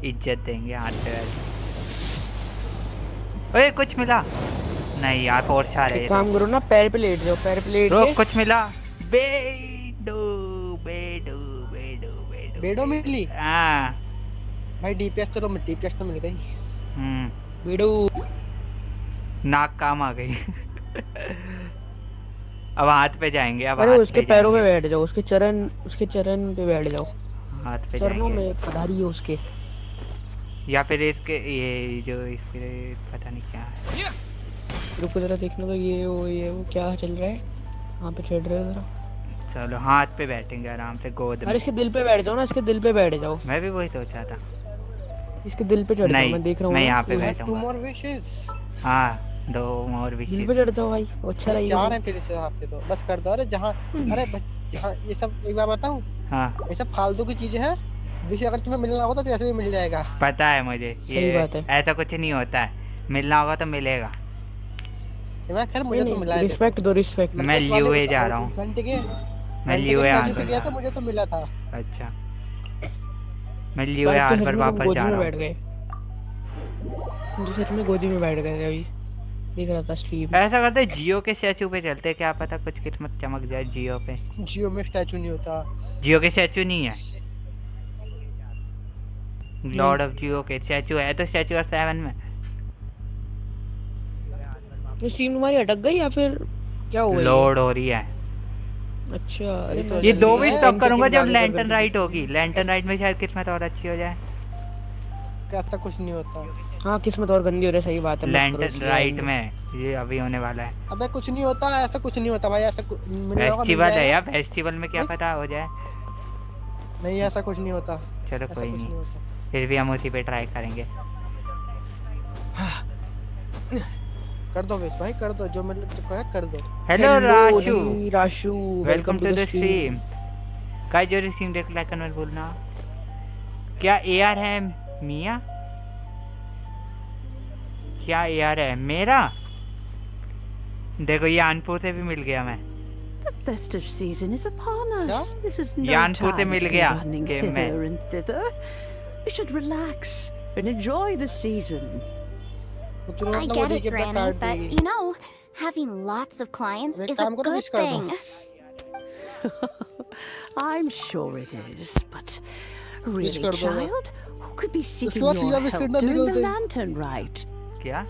इज्जत देंगे, हाथ पे बैठ। ओए कुछ मिला नहीं यार, फोर्स आ रहे एक काम करो ना, पैर पे लेट जाओ, पैर पे लेट के। कुछ मिला। बेडो बेडो बेडो बेडो बेडो मिली। हाँ भाई डीपीएस चलो, डीपीएस तो मिल गई। बेडो नाक काम आ गई। अब हाथ पे जाएंगे, अब अरे हाथ उसके पे पैरों पे जाएंगे। बैठ जाओ, उसके चरण पे बैठ जाओ। हाथ पे चरणों जाएंगे, में पधारी है उसके। या फिर इसके ये जो इसके पता नहीं क्या है। रुको जरा देखने तो, ये वो क्या चल रहा है, वहाँ पे चढ़ रहे हो जरा। चलो हाथ पे बैठेंगे आराम से, गोद में। अरे इसके दिल पे बैठ जाओ ना, इसके दिल पे बैठ जाओ। मैं भी वही सोचा था। इसके दिल पे चढ़ जाओ, मैं देख रहा हूँ। मैं यहाँ पे टू बैठूंगा। मोर विशेस। हाँ 2 और दिल विशेस। पे चढ़ जाओ भाई, अच्छा लगेगा। 4 हैं फिर इस हिसाब से तो बस कर दो। अरे जहाँ, अरे जहाँ ये सब, एक बार बताऊँ, हाँ ये सब फालतू की चीजें हैं। विश अगर तुम्हें मिलना होगा तो ऐसे भी मिल जाएगा। पता है मुझे, सही बात है। ऐसा कुछ नहीं होता है, मिलना होगा तो मिलेगा। मैं खैर मुझे तो मिला है। रिस्पेक्ट दो, रिस्पेक्ट। मैं ल्यूए जा रहा हूँ, मैं ल्यूए हार्बर गया था, मुझे तो मिला था। अच्छा, मैं ल्यूए हार्बर वापस जा रहा हूँ। मुझे सच में गोदी में बैठ गए अभी, देख रहा था स्ट्रीम। ऐसा करते जियो के स्टैचू पे चलते, क्या पता कुछ किस्मत चमक जाए जियो पे। जियो में स्टैचू नहीं होता। जियो के स्टैचू नहीं है, लॉर्ड ऑफ जियो के स्टैचू है, तो स्टैचू 7 में। तो स्ट्रीम तुम्हारी अटक गई या फिर क्या हुआ? लोड हो रही है। अच्छा, अरे ये 2 विश तब करूंगा जब लैंटर्न राइट होगी। लैंटर्न राइट में शायद किस्मत और अच्छी हो जाए। ऐसा कुछ नहीं होता। हाँ किस्मत और गंदी हो रही है, सही बात है। लैंटर्न राइट में ये अभी होने वाला है। अबे कुछ नहीं होता, ऐसा कुछ नहीं होता भाई, ऐसा फेस्टिवल है यार, फेस्टिवल में क्या पता हो जाए। नहीं ऐसा कुछ नहीं होता। चलो कोई नहीं, फिर भी हम उसी पे ट्राई करेंगे। कर दो विश भाई, कर दो, जो मतलब जो कर दो। Hello Rashu, welcome to the stream. Guys जो स्ट्रीम देख लाइक करना भूलना। क्या एआर है मिया? क्या एआर है मेरा? देखो ये अनपुर से भी मिल गया मैं। The festive season is upon us. This is no यानपुर से time मिल to be गया running गेम में। hither and thither. We should relax and enjoy the season. I get it, Granny, but you know, having lots of clients is a good thing. I'm sure it is, but really, child, who could be seeking your help doing the lantern rite? क्या?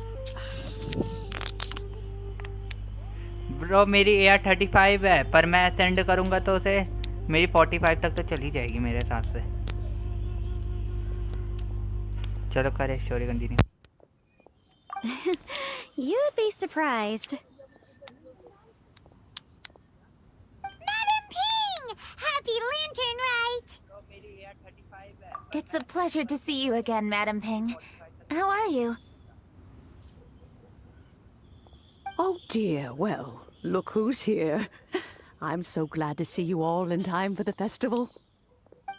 Bro मेरी AR 35 है, पर मैं send करूँगा तो उसे मेरी 45 तक तो चली जाएगी मेरे हिसाब से। चलो करें story continue. You'd be surprised. Madam Ping! Happy lantern rite! It's a pleasure to see you again, Madam Ping. How are you? Oh dear, well, look who's here. I'm so glad to see you all in time for the festival.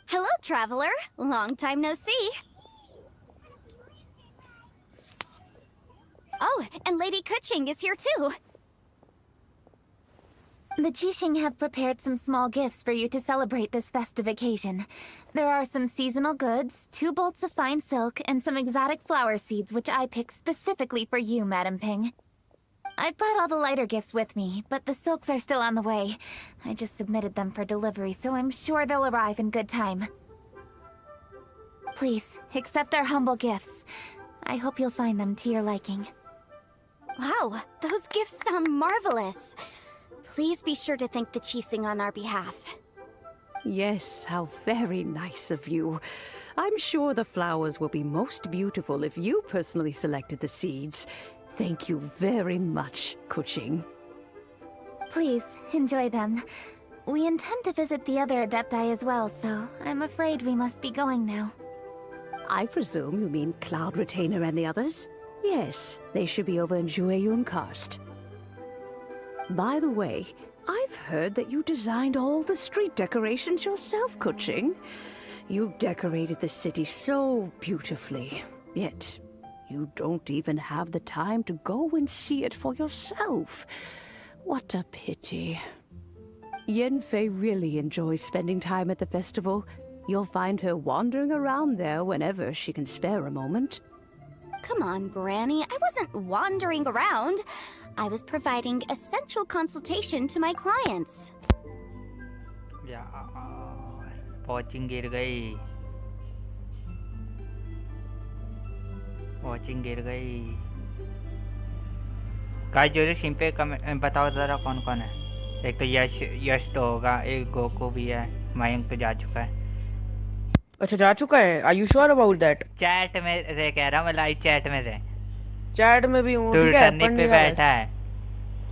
Hello, traveler. Long time no see. Oh, and Lady Kuching is here too. The Jixing have prepared some small gifts for you to celebrate this festive occasion. There are some seasonal goods, 2 bolts of fine silk, and some exotic flower seeds which I picked specifically for you, Madam Ping. I brought all the lighter gifts with me, but the silks are still on the way. I just submitted them for delivery, so I'm sure they'll arrive in good time. Please, accept our humble gifts. I hope you'll find them to your liking. Wow, those gifts sound marvelous. Please be sure to thank the Jixing on our behalf. Yes, how very nice of you. I'm sure the flowers will be most beautiful if you personally selected the seeds. Thank you very much, Kuching. Please, enjoy them. We intend to visit the other Adepti as well, so I'm afraid we must be going now. I presume you mean Cloud Retainer and the others? Yes, they should be over in Jueyun Karst. By the way, I've heard that you designed all the street decorations yourself, Kuching. You decorated the city so beautifully, yet you don't even have the time to go and see it for yourself. What a pity. Yanfei really enjoys spending time at the festival. You'll find her wandering around there whenever she can spare a moment. Come on, Granny. I wasn't wandering around. I was providing essential consultation to my clients. Watching गिर गई guys जो stream पे बताओ जरा कौन कौन है। एक तो यश तो होगा, एक गोकू भी है, मयंक तो जा चुका है। अच्छा जा चुका है? Are you sure about that? Chat में से कह रहा हूं, मैं लाइव चैट में से। चैट में भी हूं, ठीक है, अपन पे बैठा है।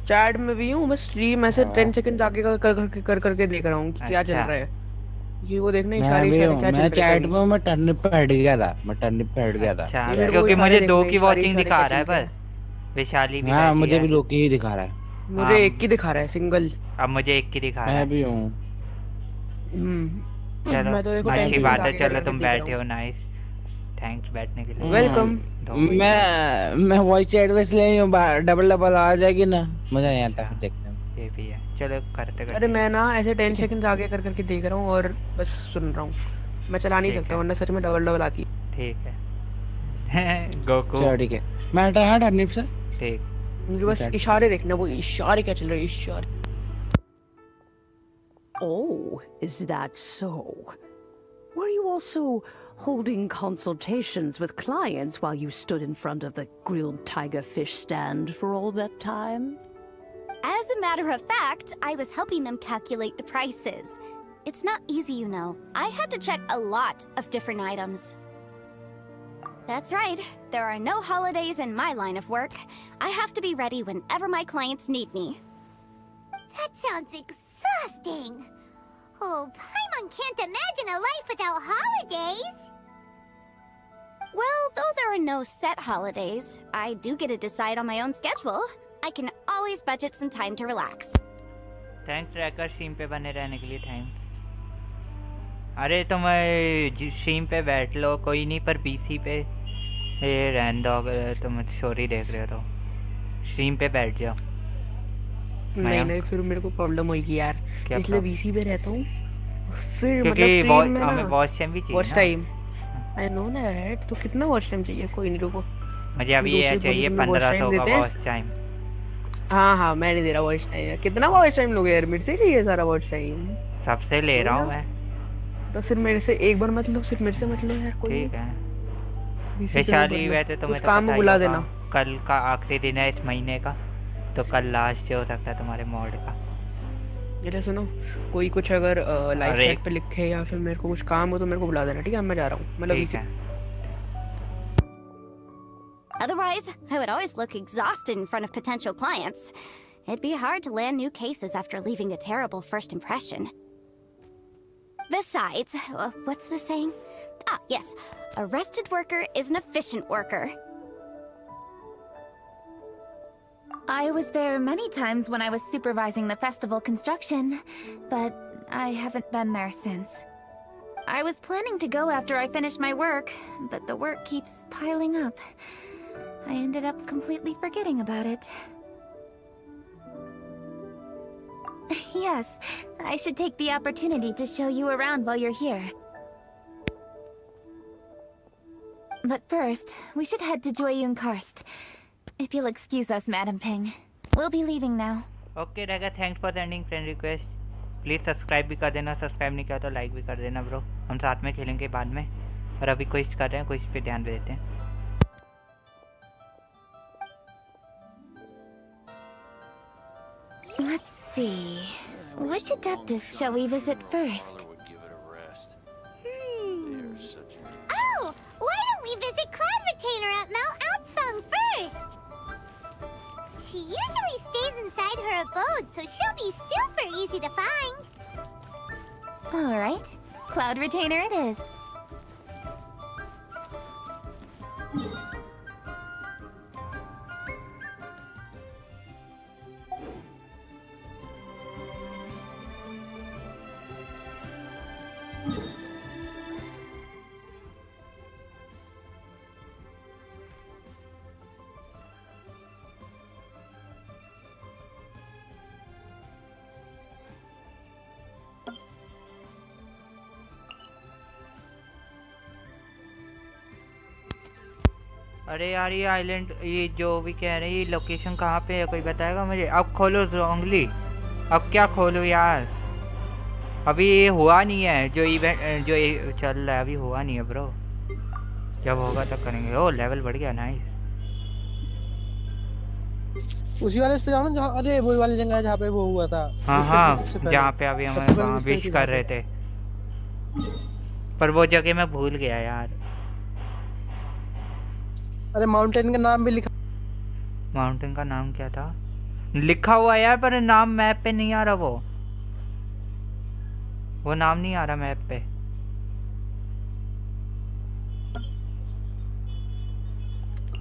चैट में भी हूं, बस स्ट्रीम ऐसे 10 सेकंड आगे कर करके देख रहा हूं कि क्या चल रहा है। ये वो देखना इशारे क्या चल रहा है। मैं चैट में मैं टर्निप पे हट गया था। अच्छा, क्योंकि मुझे 2 की वॉचिंग दिखा रहा है बस। वैशाली भी। हां, मुझे भी 2 की ही दिखा रहा है। मुझे 1 की दिखा रहा है, सिंगल। अब मुझे 1 की दिखा रहा है। मैं भी हूं। चलो अच्छी बात है, चलो तुम बैठे हो, नाइस, थैंक्स बैठने के लिए। वेलकम। मैं वॉइस चैट में इसलिए हूं, डबल आ जाएगी ना, मजा नहीं आता देखने में। ये भी है, चलो करते। अरे मैं ना ऐसे 10 सेकंड आगे कर करके देख रहा हूं और बस सुन रहा हूं। मैं चला नहीं सकता वरना सच में डबल आती है। ठीक है गोकू। चलो ठीक है, मैं हटा हाँ टर्निप से। ठीक, मुझे बस इशारे देखना, वो इशारे क्या चल रहे हैं, इशारे। Oh, is that so? Were you also holding consultations with clients while you stood in front of the grilled tiger fish stand for all that time? As a matter of fact, I was helping them calculate the prices. It's not easy, you know. I had to check a lot of different items. That's right. There are no holidays in my line of work. I have to be ready whenever my clients need me. That sounds exhausting. Oh, Paimon can't imagine a life without holidays. Well, though there are no set holidays, I do get to decide on my own schedule. I can always budget some time to relax. Thanks tracker stream पे बने रहने के लिए, thanks. अरे तुम stream पे बैठ लो, कोई नहीं, पर पीसी पे ये रहने दो। अगर तुम स्टोरी देख रहे हो तो स्ट्रीम पे बैठ जाओ। नहीं फिर मेरे को प्रॉब्लम होगी यार, इसलिए वीसी पे रहता हूँ। फिर क्योंकि हमें वॉच टाइम भी चाहिए, watch time. I know that. तो कितना वॉच टाइम चाहिए? कोई नहीं रुको, मुझे अभी ये चाहिए 1500 का वॉच टाइम। हाँ मैं नहीं दे रहा वॉच टाइम। कितना वॉच टाइम लोगे यार? मेरे से चाहिए सारा वॉच टाइम। सबसे ले रहा हूँ मैं। तो सिर्फ मेरे से एक बार मत लो, सिर्फ मेरे से मत लो यार। कोई ठीक है वैशाली, वैसे तुम्हें तो काम पता ही बुला होगा, देना। कल का आखिरी दिन है इस महीने का, तो कल लास्ट हो सकता है तुम्हारे मॉड का। जरा सुनो, कोई कुछ अगर लाइव चैट पे लिखे या फिर मेरे को कुछ काम हो तो मेरे को बुला देना, ठीक है? मैं जा रहा हूँ, मतलब ठीक है। Otherwise, I would always look exhausted in front of potential clients. It'd be hard to land new cases after leaving a terrible first impression. Besides, what's the saying? Ah, yes. A rested worker is an efficient worker. I was there many times when I was supervising the festival construction, but I haven't been there since. I was planning to go after I finished my work, but the work keeps piling up. I ended up completely forgetting about it. Yes, I should take the opportunity to show you around while you're here. But first, we should head to Gyaan Karst. If you'll excuse us, Madam Ping. We'll be leaving now. Okay, Raga, thanks for sending friend request. Please subscribe भी कर देना, subscribe नहीं किया तो like भी कर देना bro. हम साथ में खेलेंगे बाद में, पर अभी क्विज कर रहे हैं, क्विज पे ध्यान देते हैं। Let's see. Which adeptus shall we visit first? Oh, why don't we visit Cloud Retainer at Mount Outsong first? She usually stays inside her abode, so she'll be super easy to find. All right. Cloud Retainer it is. अरे यार ये island, ये जो भी कह रहे हैं, ये लोकेशन कहाँ पे है कोई बताएगा मुझे? अब खोलो रॉन्गली, अब क्या खोलो यार, अभी ये हुआ नहीं है जो इवेंट जो चल रहा है, अभी हुआ नहीं है ब्रो। जब होगा तब करेंगे। ओ लेवल बढ़ गया, नाइस। उसी वाले पे जाओ ना जहाँ, अरे वही वाली जगह है जहाँ पे वो हुआ था। हाँ जहाँ पे अभी हम विश कर रहे थे, पर वो जगह मैं भूल गया यार। अरे माउंटेन का नाम भी लिखा, माउंटेन का नाम क्या था लिखा हुआ यार, पर नाम मैप पे नहीं आ रहा, वो नाम नहीं आ रहा मैप पे।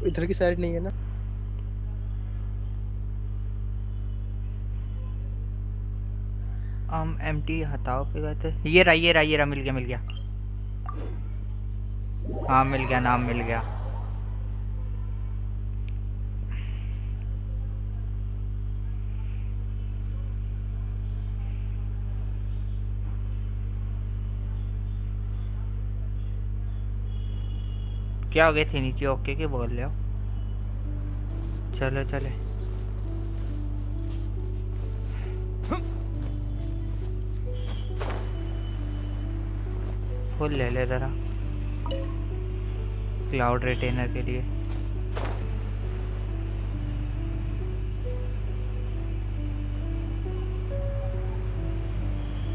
इधर की साइड नहीं है ना? हम एम्प्टी हटाओ पे गए थे। ये रहा मिल गया। हाँ मिल गया, नाम मिल गया। क्या हो गए थे नीचे? ओके के बोल रहे हो? चलो चले। फुल ले ले जरा क्लाउड रिटेनर के लिए।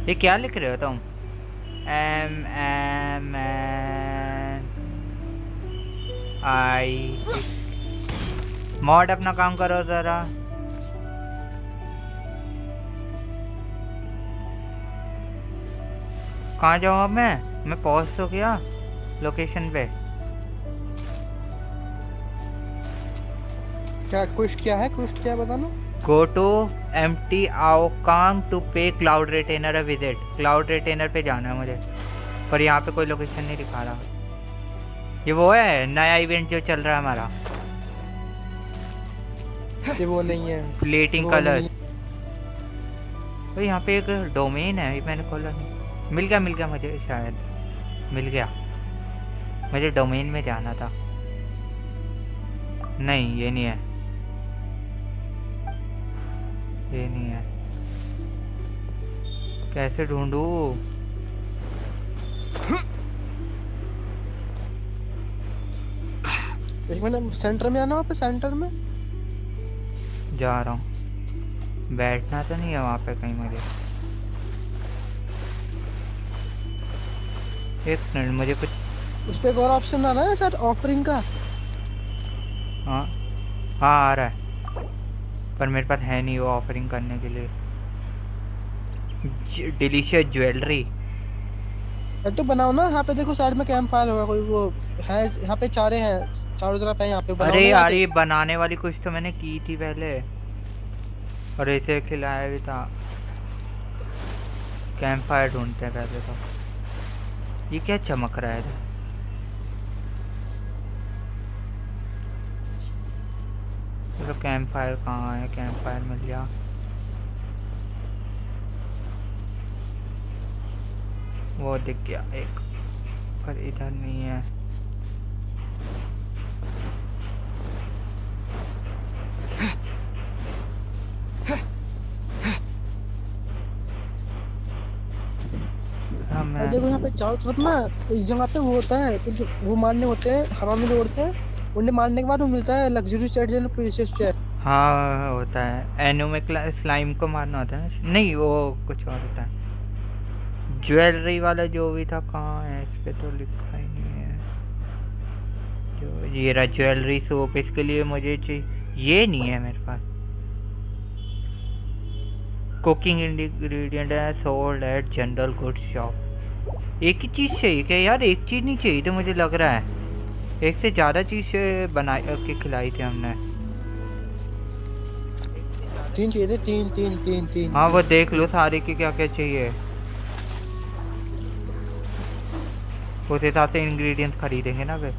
ये क्या लिख रहे हो तुम? मॉड अपना काम करो जरा। कहाँ जाऊँ अब मैं पहुँच तो गया लोकेशन पे। क्या क्वेस्ट क्या है? क्वेस्ट क्या बताना? गो टू एम्प्टी आउकांग टू पे cloud retainer a visit. Cloud retainer पे जाना है मुझे, पर यहाँ पे कोई लोकेशन नहीं दिखा रहा। ये वो है नया इवेंट जो चल रहा है हमारा। ये वो नहीं है, फ्लेटिंग कलर। तो यहाँ पे एक डोमेन है, मैंने खोला नहीं। मिल गया मुझे, शायद मिल गया। मुझे डोमेन में जाना था। नहीं ये नहीं है, ये नहीं है। कैसे ढूंढूं? एक मिनट, सेंटर में आना, वहाँ पे सेंटर में जा रहा हूँ। बैठना तो नहीं है वहाँ पे कहीं मुझे। एक मिनट, मुझे कुछ उस पे एक और ऑप्शन आ रहा है सर, ऑफरिंग का। हाँ हाँ आ रहा है, पर मेरे पास है नहीं वो ऑफरिंग करने के लिए। डिलीशियस ज्वेलरी तो बनाओ ना, यहाँ पे देखो साइड में कैंप फायर होगा कोई, वो है यहाँ पे चारे हैं, चारों तरफ है यहाँ पे, बनाओ अरे ना यार जाके। ये बनाने वाली कुछ तो मैंने की थी पहले और इसे खिलाया भी था। कैंप फायर ढूंढते हैं पहले तो। ये क्या चमक रहा है? तो कैंप फायर कहाँ है? कैंप फायर मिल गया। वो दिख गया एक, पर इधर नहीं है। और देखो यहाँ पे चारों तरफ ना एक जगह पे वो होता है, कुछ वो मारने होते हैं, हवा में जो उड़ते हैं, उन्हें मारने के बाद वो मिलता है लग्जरी चेयर जो प्रीशियस चेयर। हाँ होता है, एनो में स्लाइम को मारना होता है ना? नहीं वो कुछ और होता है। ज्वेलरी वाला जो भी था कहाँ है? इस पे तो लिखा ही नहीं है। जो ये रहा ज्वेलरी सोप, इसके लिए मुझे चाहिए, ये नहीं है मेरे पास। कुकिंग इंग्रेडिएंट है, sold at general goods shop. एक ही चीज़ चाहिए क्या यार? एक चीज़ नहीं चाहिए तो मुझे लग रहा है एक से ज़्यादा चीज़ बना के खिलाई थी हमने। तीन चाहिए थे, तीन तीन तीन तीन। हाँ वो देख लो सारे के क्या क्या चाहिए, उस हिसाब से इंग्रेडिएंट्स खरीदेंगे ना फिर।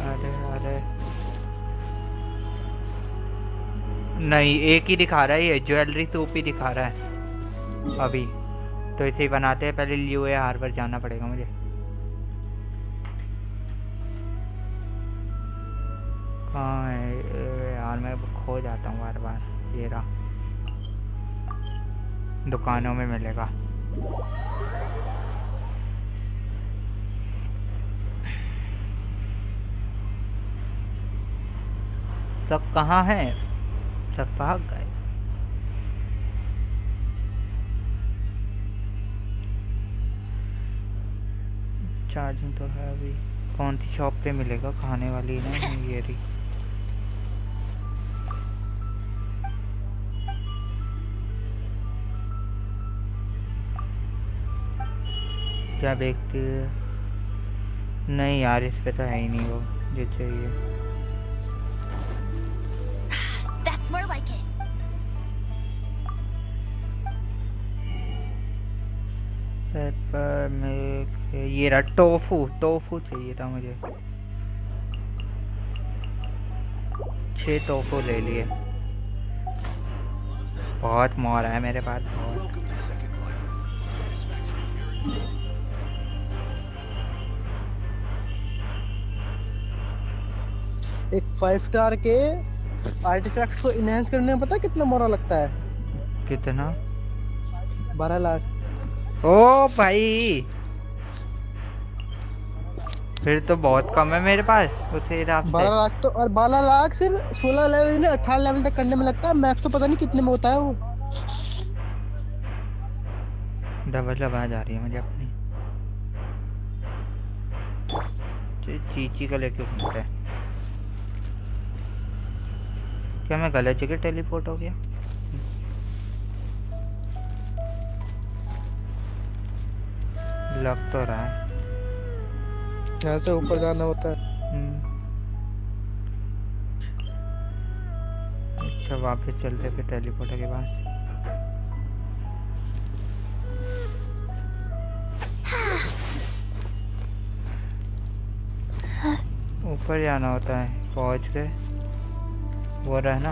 अरे अरे नहीं, एक ही दिखा रहा है, ये ज्वेलरी सोप ही दिखा रहा है अभी। तो इसे ही बनाते हैं, पहले लिये हार्बर जाना पड़ेगा मुझे। कहाँ है यार? मैं खो जाता हूँ बार बार। ये रहा, दुकानों में मिलेगा। सब कहाँ है? सब भाग गए। चार्जिंग तो है अभी। कौन सी शॉप पे मिलेगा? खाने वाली ना ये रही। क्या देखती है? नहीं यार इस पे तो है ही नहीं वो जो चाहिए। That's more like it. Paper में ये रहा, टोफू। टोफू चाहिए था मुझे, 6 टोफू ले लिए। बहुत मोर है मेरे पास, बहुत। एक 5 स्टार के आर्टिफैक्ट को इनहेंस करने में पता है कितना मोरा लगता है? कितना? 12 लाख। ओ भाई फिर तो बहुत कम है मेरे पास उस हिसाब से। 12 लाख तो, और 12 लाख सिर्फ 16 लेवल ने 18 लेवल तक करने में लगता है। मैक्स तो पता नहीं कितने में होता है वो। डबल आवाज आ रही है मुझे अपनी। चीची का लेके घूमते हैं। क्या मैं गलत जगह टेलीपोर्ट हो गया? लग तो रहा है यहाँ से ऊपर जाना होता है। अच्छा वापस चलते फिर टेलीपोर्ट के पास। ऊपर जाना होता है, पहुंच गए। वो रहा ना,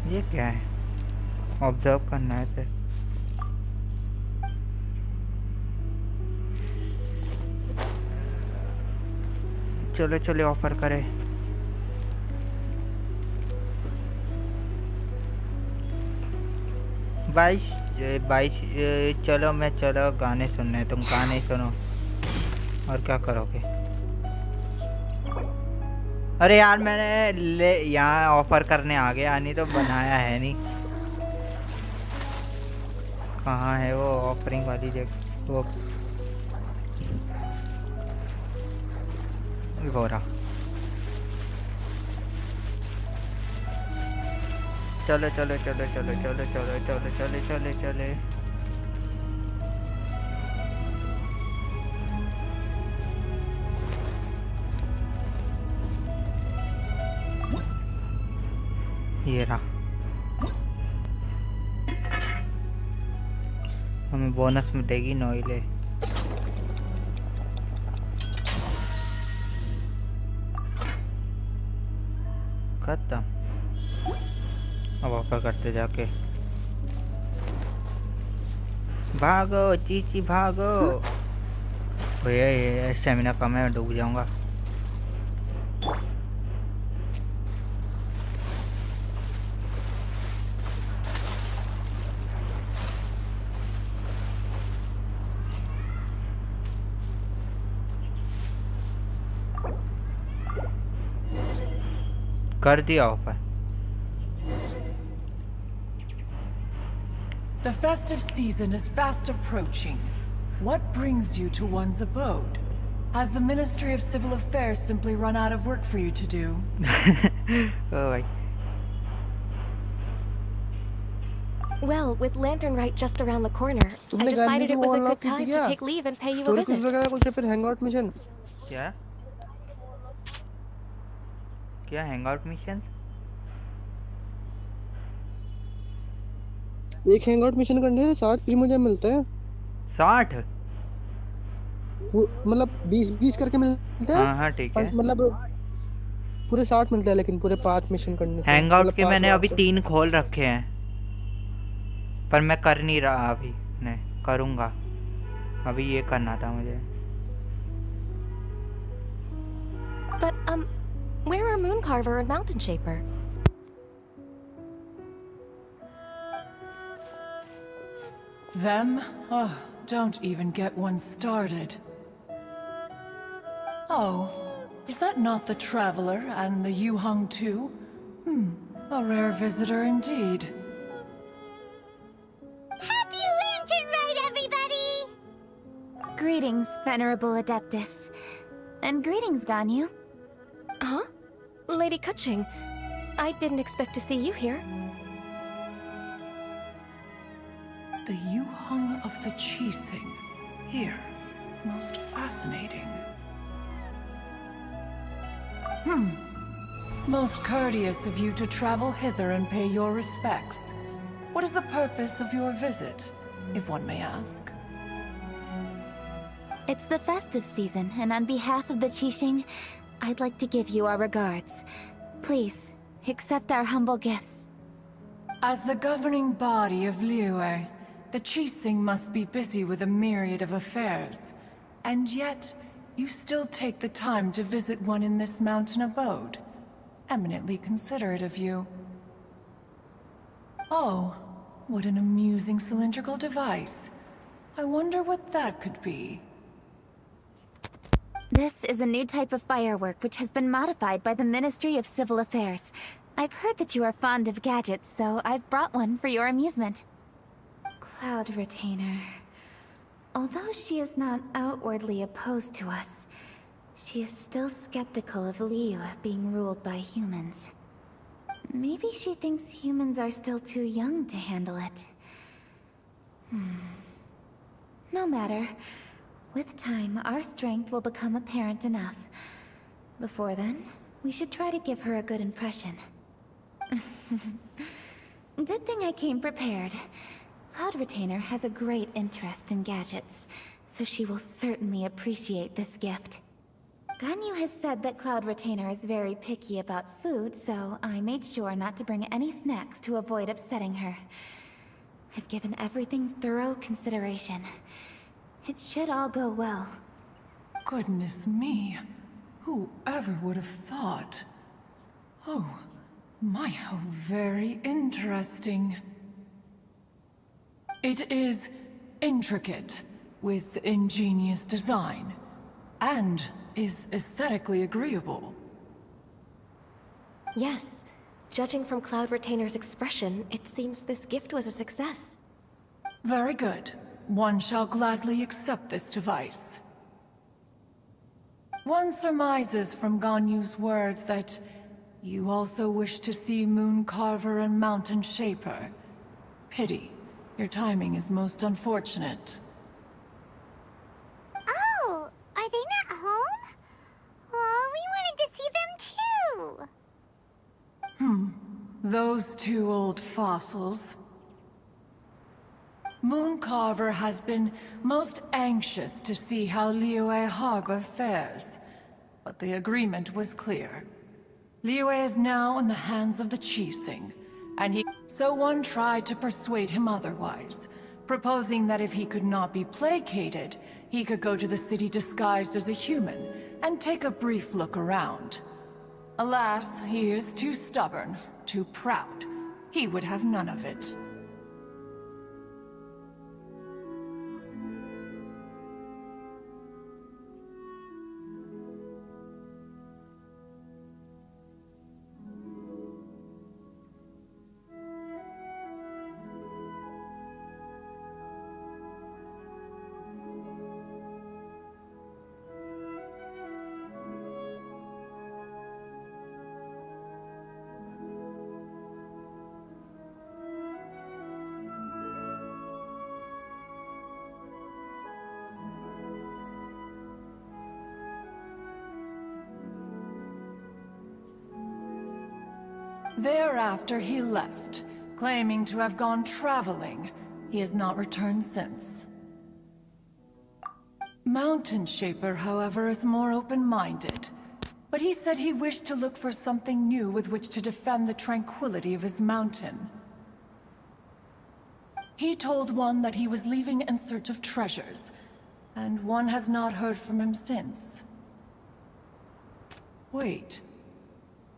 ये क्या है? ऑब्जर्व करना है फिर। चलो चलो ऑफर करे। बाईस चलो चलो गाने सुनने हैं, तुम गाने सुनो और क्या करोगे। अरे यार मैंने यहाँ ऑफर करने आ गया, नहीं तो बनाया है नहीं। कहाँ है वो ऑफरिंग वाली जगह? वो रहा। चलो चलो चलो चलो चलो चलो चलो चले चले चले। ये रहा। हमें बोनस मिलेगी नॉइले। खत्म। अब ऑफर करते जाके। भागो चीची भागो। भैया ये स्टेमिना कम है, मैं डूब जाऊंगा। कर दिया offer. The festive season is fast approaching. What brings you to one's abode? Has the Ministry of Civil Affairs simply run out of work for you to do? Oh my. Well, with Lantern Rite just around the corner, I decided it was a good time to take leave and pay you a visit. वगैरह कुछ फिर hangout mission. क्या क्या hangout mission? एक hangout mission करने से 60 free मुझे मिलते हैं। 60 मतलब 20 करके मिलते हैं। हाँ ठीक है। मतलब पूरे 60 मिलते हैं, लेकिन पूरे 5 मिशन करने से। हैंगआउट के मैंने अभी 3 खोल रखे हैं, पर मैं कर नहीं रहा अभी। नहीं करूँगा, अभी ये करना था मुझे। But where are Mooncarver and Mountain Shaper? Them? Oh, don't even get one started. Oh, is that not the Traveler and the Yuhang too? A rare visitor indeed. Happy Lantern Rite, everybody! Greetings, Venerable Adeptus. And greetings, Ganyu. Huh? Lady Kuching, I didn't expect to see you here. The Yuhang of the Qixing. Here. Most fascinating. Most courteous of you to travel hither and pay your respects. What is the purpose of your visit, if one may ask? It's the festive season, and on behalf of the Qixing, I'd like to give you our regards. Please, accept our humble gifts. As the governing body of Liye, the Qixing must be busy with a myriad of affairs. And yet, you still take the time to visit one in this mountain abode. Eminently considerate of you. Oh, what an amusing cylindrical device. I wonder what that could be. This is a new type of firework which has been modified by the Ministry of Civil Affairs. I've heard that you are fond of gadgets, so I've brought one for your amusement. Cloud Retainer. Although she is not outwardly opposed to us, she is still skeptical of Liye being ruled by humans. Maybe she thinks humans are still too young to handle it. No matter. With time, our strength will become apparent enough. Before then, we should try to give her a good impression. Good thing I came prepared. Cloud Retainer has a great interest in gadgets, so she will certainly appreciate this gift. Ganyu has said that Cloud Retainer is very picky about food, so I made sure not to bring any snacks to avoid upsetting her. I've given everything thorough consideration. It should all go well. Goodness me. Whoever would have thought? Oh, my, how very interesting. It is intricate, with ingenious design, and is aesthetically agreeable. Yes. Judging from Cloud Retainer's expression, it seems this gift was a success. Very good. One shall gladly accept this device. One surmises from Ganyu's words that you also wish to see Moon Carver and Mountain Shaper. Pity. Your timing is most unfortunate. Oh, are they not home? Oh, we wanted to see them too. Those two old fossils. Moon Carver has been most anxious to see how Liyue Harbor fares, but the agreement was clear. Liyue is now in the hands of the Qixing, and so one tried to persuade him otherwise, proposing that if he could not be placated, he could go to the city disguised as a human and take a brief look around. Alas, he is too stubborn, too proud. He would have none of it. Thereafter he left, claiming to have gone traveling. He has not returned since. Mountain Shaper, however, is more open-minded. But he said he wished to look for something new with which to defend the tranquility of his mountain. He told one that he was leaving in search of treasures, and one has not heard from him since. Wait.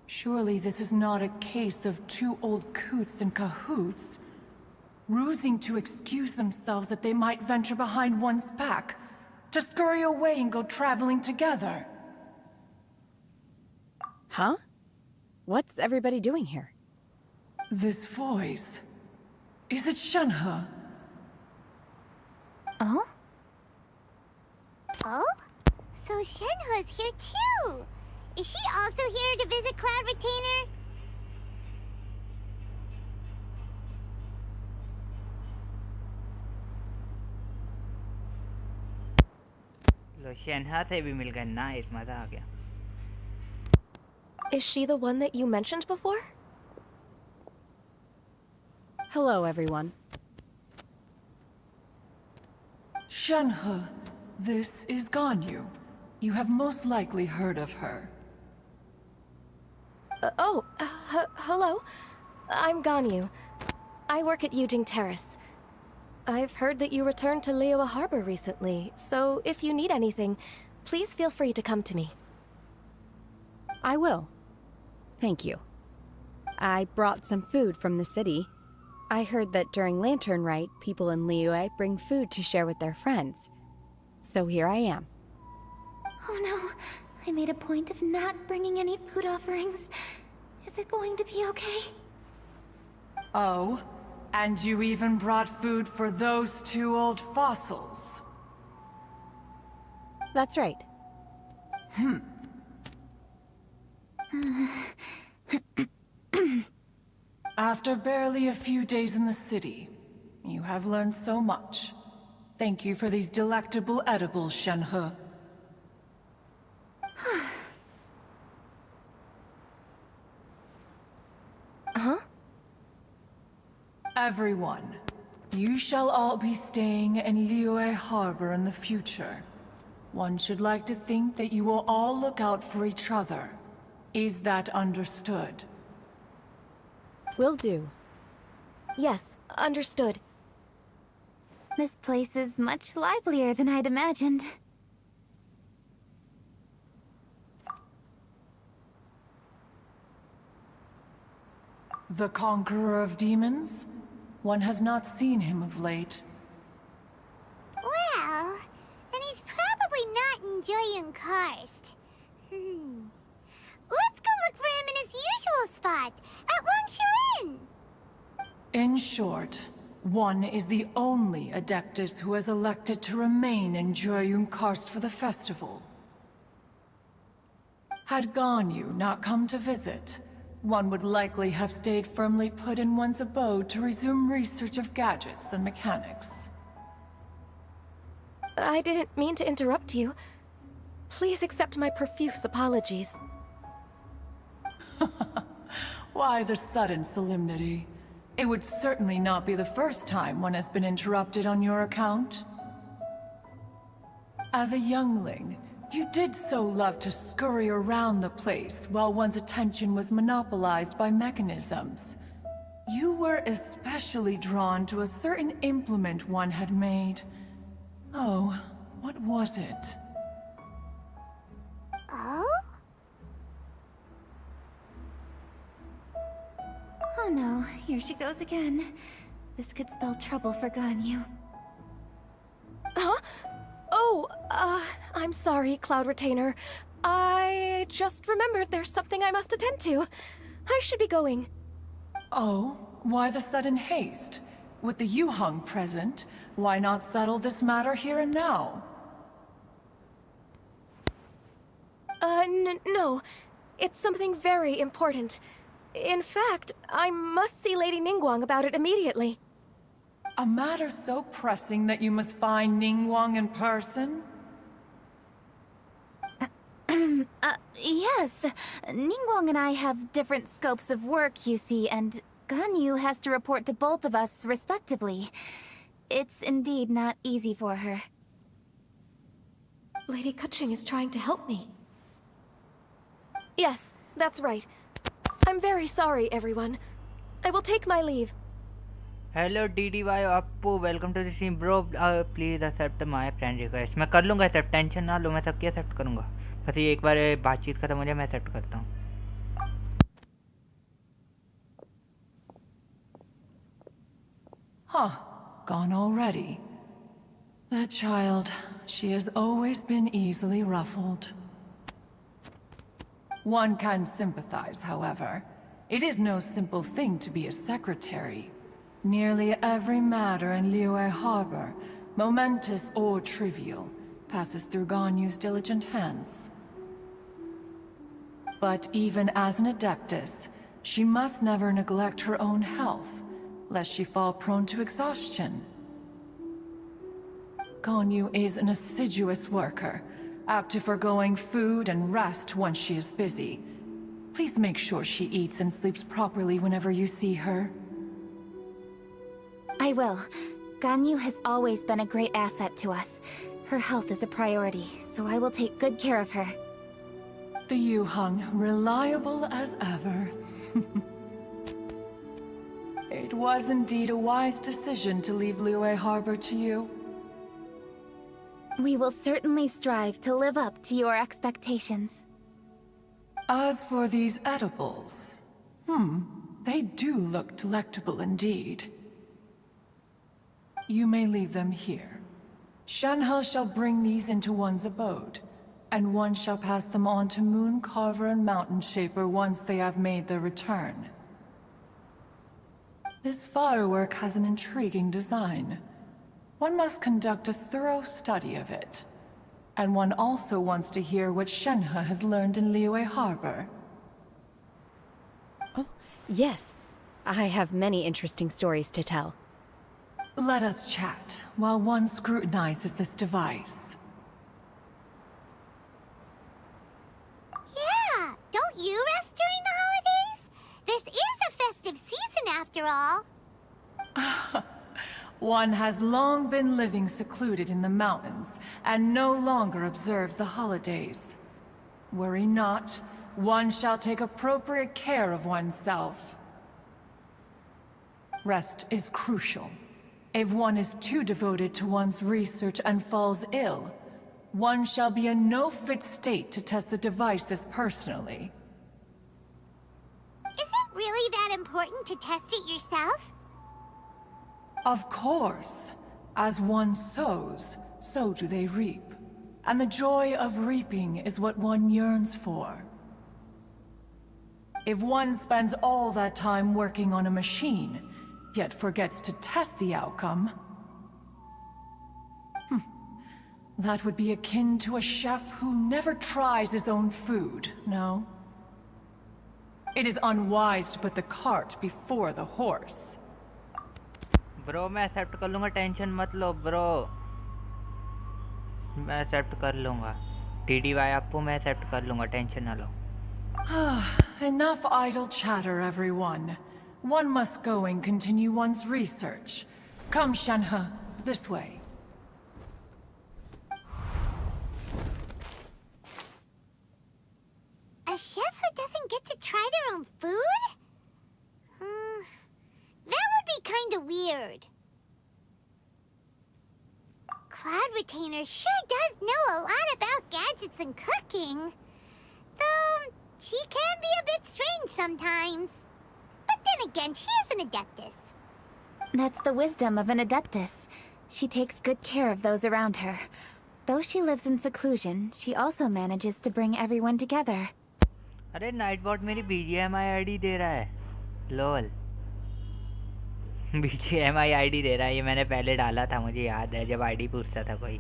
Surely this is not a case of two old coots in cahoots, rusing to excuse themselves that they might venture behind one's back, to scurry away and go traveling together. Huh? What's everybody doing here? This voice... is it Shenhe? Oh? Oh? So Shenhe's here too! Is she also here to visit Cloud Retainer? लो शेनहा से भी मिल गए ना इस मजा आ गया Is she the one that you mentioned before? Hello, everyone. Shenhe, this is Ganyu. You have most likely heard of her. Hello. I'm Ganyu. I work at Yujing Terrace. I've heard that you returned to Liyue Harbor recently, so if you need anything, please feel free to come to me. I will. Thank you. I brought some food from the city. I heard that during Lantern Rite, people in Liyue bring food to share with their friends. So here I am. Oh no, I made a point of not bringing any food offerings. Is it going to be okay? Oh, and you even brought food for those two old fossils. That's right. After barely a few days in the city, you have learned so much. Thank you for these delectable edibles, Shenhe. Huh? Everyone, you shall all be staying in Liyue Harbor in the future. One should like to think that you will all look out for each other. Is that understood? Will do. Yes, understood. This place is much livelier than I'd imagined. The conqueror of demons? One has not seen him of late. Well, then he's probably not enjoying Karst. Let's go look for him in his usual spot, at Wangshu. In short, one is the only Adeptus who has elected to remain in Gyaan Karst for the festival. Had Ganyu not come to visit, one would likely have stayed firmly put in one's abode to resume research of gadgets and mechanics. I didn't mean to interrupt you. Please accept my profuse apologies. Why the sudden solemnity? It would certainly not be the first time one has been interrupted on your account. As a youngling, you did so love to scurry around the place while one's attention was monopolized by mechanisms. You were especially drawn to a certain implement one had made. Oh, what was it? Oh? Oh no, here she goes again. This could spell trouble for Ganyu. Huh? Oh, I'm sorry, Cloud Retainer. I just remembered there's something I must attend to. I should be going. Oh, why the sudden haste? With the Yuheng present, why not settle this matter here and now? No. It's something very important. In fact, I must see Lady Ningguang about it immediately. A matter so pressing that you must find Ningguang in person? Yes. Ningguang and I have different scopes of work, you see, and Ganyu has to report to both of us, respectively. It's indeed not easy for her. Lady Kuching is trying to help me. Yes, that's right. I'm very sorry, everyone. I will take my leave. Hello DDY Appu, welcome to the stream bro. Please accept my friend request. मैं कर लूँगा accept, tension ना लो, मैं सबकी accept करूँगा. बस ये एक बार बातचीत खत्म हो जाए मैं accept करता हूँ. Huh, gone already. That child, she has always been easily ruffled. One can sympathize, however. It is no simple thing to be a secretary. Nearly every matter in Liyue Harbor, momentous or trivial, passes through Ganyu's diligent hands. But even as an Adeptus, she must never neglect her own health, lest she fall prone to exhaustion. Ganyu is an assiduous worker, apt to foregoing food and rest once she is busy. Please make sure she eats and sleeps properly whenever you see her. I will. Ganyu has always been a great asset to us. Her health is a priority, so I will take good care of her. The Yuheng, reliable as ever. It was indeed a wise decision to leave Liyue Harbor to you. We will certainly strive to live up to your expectations. As for these edibles, they do look delectable indeed. You may leave them here. Shenhe shall bring these into one's abode, and one shall pass them on to Moon Carver and Mountain Shaper once they have made their return. This firework has an intriguing design. One must conduct a thorough study of it. And one also wants to hear what Shenhe has learned in Liyue Harbor. Oh, yes. I have many interesting stories to tell. Let us chat while one scrutinizes this device. Yeah, don't you rest during the holidays? This is a festive season after all. One has long been living secluded in the mountains, and no longer observes the holidays. Worry not, one shall take appropriate care of oneself. Rest is crucial. If one is too devoted to one's research and falls ill, one shall be in no fit state to test the devices personally. Is it really that important to test it yourself? Of course. As one sows, so do they reap. And the joy of reaping is what one yearns for. If one spends all that time working on a machine, yet forgets to test the outcome, that would be akin to a chef who never tries his own food, no? It is unwise to put the cart before the horse. Bro मैं accept कर लूँगा, tension मत लो bro, मैं accept कर लूँगा। TDY आपको मैं accept कर लूँगा, टेंशन ना लो। Enough idle chatter, everyone. One must go and continue one's research. Come, Shenhe, this way. A chef who doesn't get to try their own food? That would be kinda weird. Cloud Retainer sure does know a lot about gadgets and cooking. Though, she can be a bit strange sometimes. But then again, she is an Adeptus. That's the wisdom of an Adeptus. She takes good care of those around her. Though she lives in seclusion, she also manages to bring everyone together. अरे Nightbot मेरी BGMI ID दे रहा है, लोल। BGMI ID दे रहा है, ये मैंने पहले डाला था, मुझे याद है जब ID पूछता था कोई।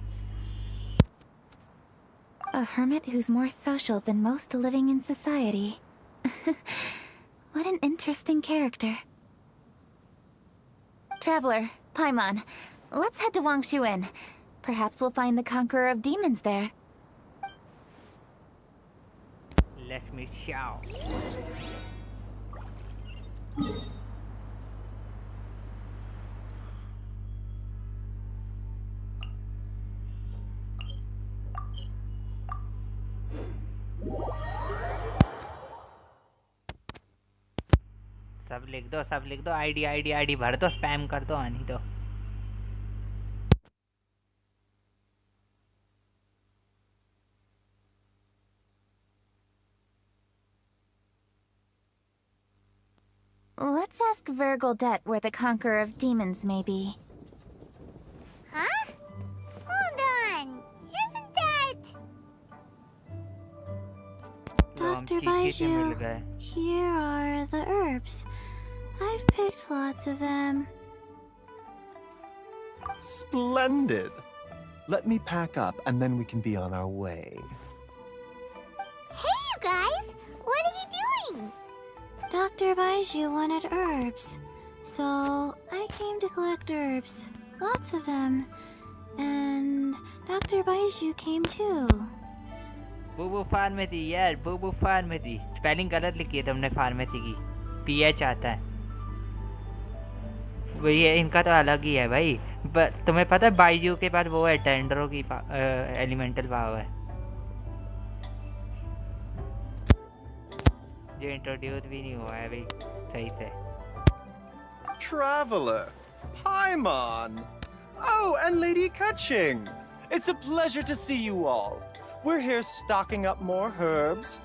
A hermit who's more social than most living in society. What an interesting character. Traveler, Paimon, let's head to Wangshuin. Perhaps we'll find the Conqueror of Demons there. Let me shout. सब लिख दो, ID भर दो, spam कर दो, आनी दो। Let's ask Vergoldet where the Conqueror of Demons may be. Huh? Hold on. Isn't that... Dr. Baiju, here are the herbs. I've picked lots of them. Splendid! Let me pack up and then we can be on our way. Hey, you guys! What are you doing? Dr. Baiju wanted herbs, so I came to collect herbs. Lots of them. And Dr. Baiju came too. Bubu pharmacy यार, बूबू pharmacy. Spelling गलत लिखी है तुमने pharmacy की, PH आता है। वही है, इनका तो अलग ही है भाई। तुम्हें पता है बाइजू के पास वो है, टेंडरों की एलिमेंटल पावर, जो इंट्रोड्यूस भी नहीं हुआ है भाई सही से। Traveler, Paimon! Oh, and Lady Kaching! It's a pleasure to see you all. We're here stocking up more herbs.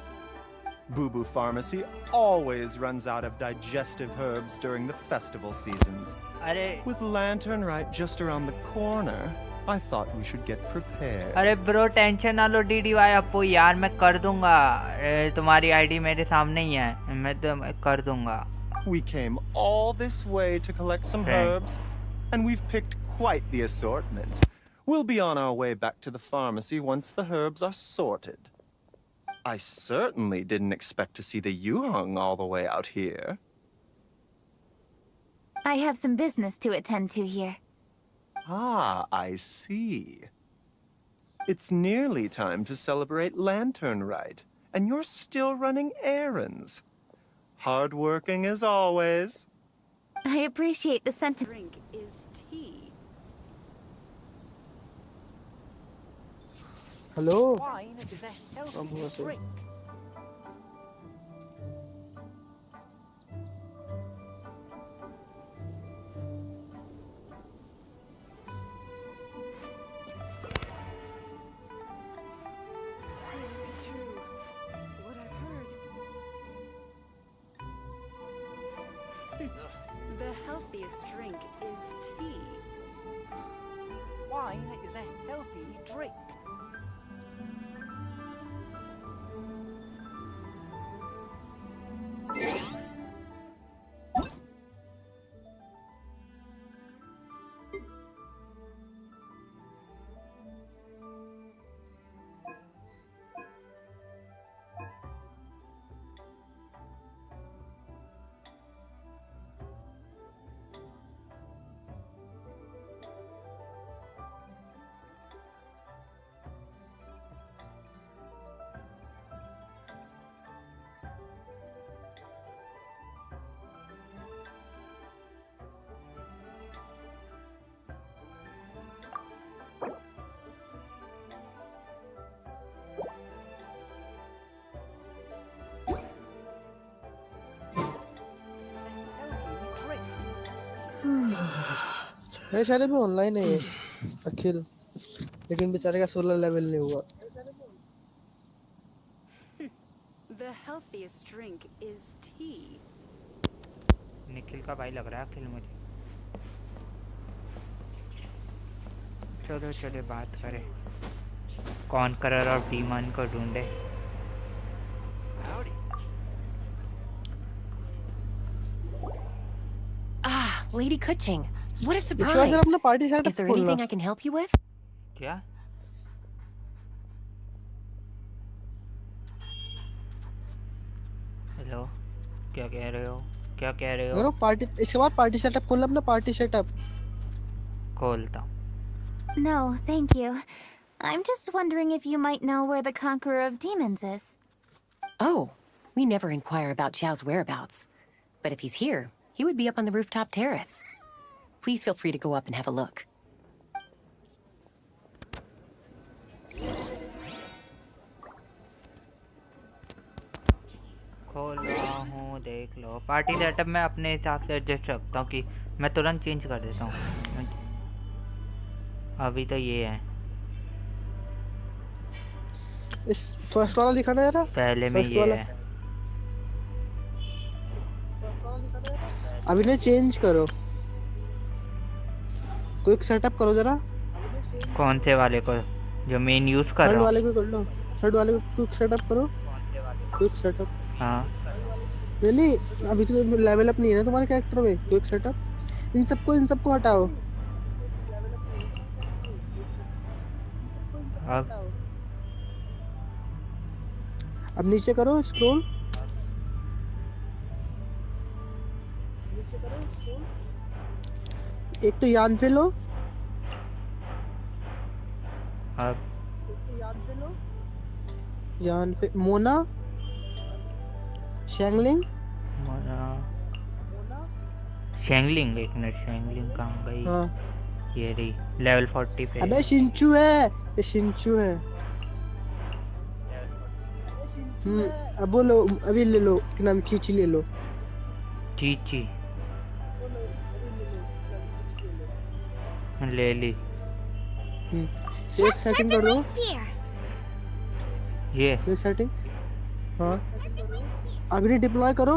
Boo Boo Pharmacy always runs out of digestive herbs during the festival seasons. With Lantern right just around the corner, I thought we should get prepared. अरे bro tension ना लो DDY आपको यार, मैं कर दूंगा। तुम्हारी ID मेरे सामने ही है, मैं तो कर दूंगा। We came all this way to collect some herbs, and we've picked quite the assortment. We'll be on our way back to the pharmacy once the herbs are sorted. I certainly didn't expect to see the Yuheng all the way out here. I have some business to attend to here. Ah, I see. It's nearly time to celebrate Lantern Rite, and you're still running errands. Hardworking as always. I appreciate the sentiment. Drink is tea. Hello? Wine is a healthy drink. The healthiest drink is tea. Wine is a healthy drink. मेरे शायद भी online है ये अखिल, लेकिन बेचारे का 16 level नहीं हुआ। The healthiest drink is tea. Nikhil का भाई लग रहा है अखिल मुझे। चलो चलो बात करें, कॉन्करर और डीमन को ढूंढे। Ah, Lady Kuching. What a इसके बाद surprise! जरा अपना पार्टी Is सेटअप there खोलना। anything I can help you with? क्या? हेलो, क्या कह रहे हो? क्या कह रहे हो? पार्टी, इसके बाद पार्टी सेटअप खोलना, अपना पार्टी सेटअप खोलता। No, thank you. I'm just wondering if you might know where the Conqueror of Demons is. Oh, we never inquire about Xiao's whereabouts. But if he's here, he would be up on the rooftop terrace. Please feel free to go up and have a look. खोल रहा हूँ, देख लो। Party setup मैं अपने हिसाब से adjust रखता हूँ कि मैं तुरंत चेंज कर देता हूँ। अभी तो ये है। इस फर्स्ट वाला दिखाना है ना, पहले में ये है। अभी ने चेंज करो, क्विक सेटअप करो जरा। कौन से वाले को? जो मेन यूज कर रहा हूँ। थर्ड वाले को कर लो, थर्ड वाले को क्विक सेटअप करो। Quick setup. हाँ नहीं, अभी तो लेवल अप नहीं है ना तुम्हारे कैरेक्टर में। क्विक सेटअप, इन सबको हटाओ। अब नीचे करो स्क्रॉल। एक तो यान पे लो। अब यान पे मोना, शेंगलिंग, शेंगलिंग। एक मिनट, शेंगलिंग कहाँ गई? हाँ ये रही, लेवल 40 पे। अबे शिंचू है, ये शिंचू है। अब वो लो, अभी ले लो, क्या नाम, चीची ले लो। चीची ले ली। एक सेटिंग कर दो। ये सेटिंग, हाँ अभी डिप्लॉय करो।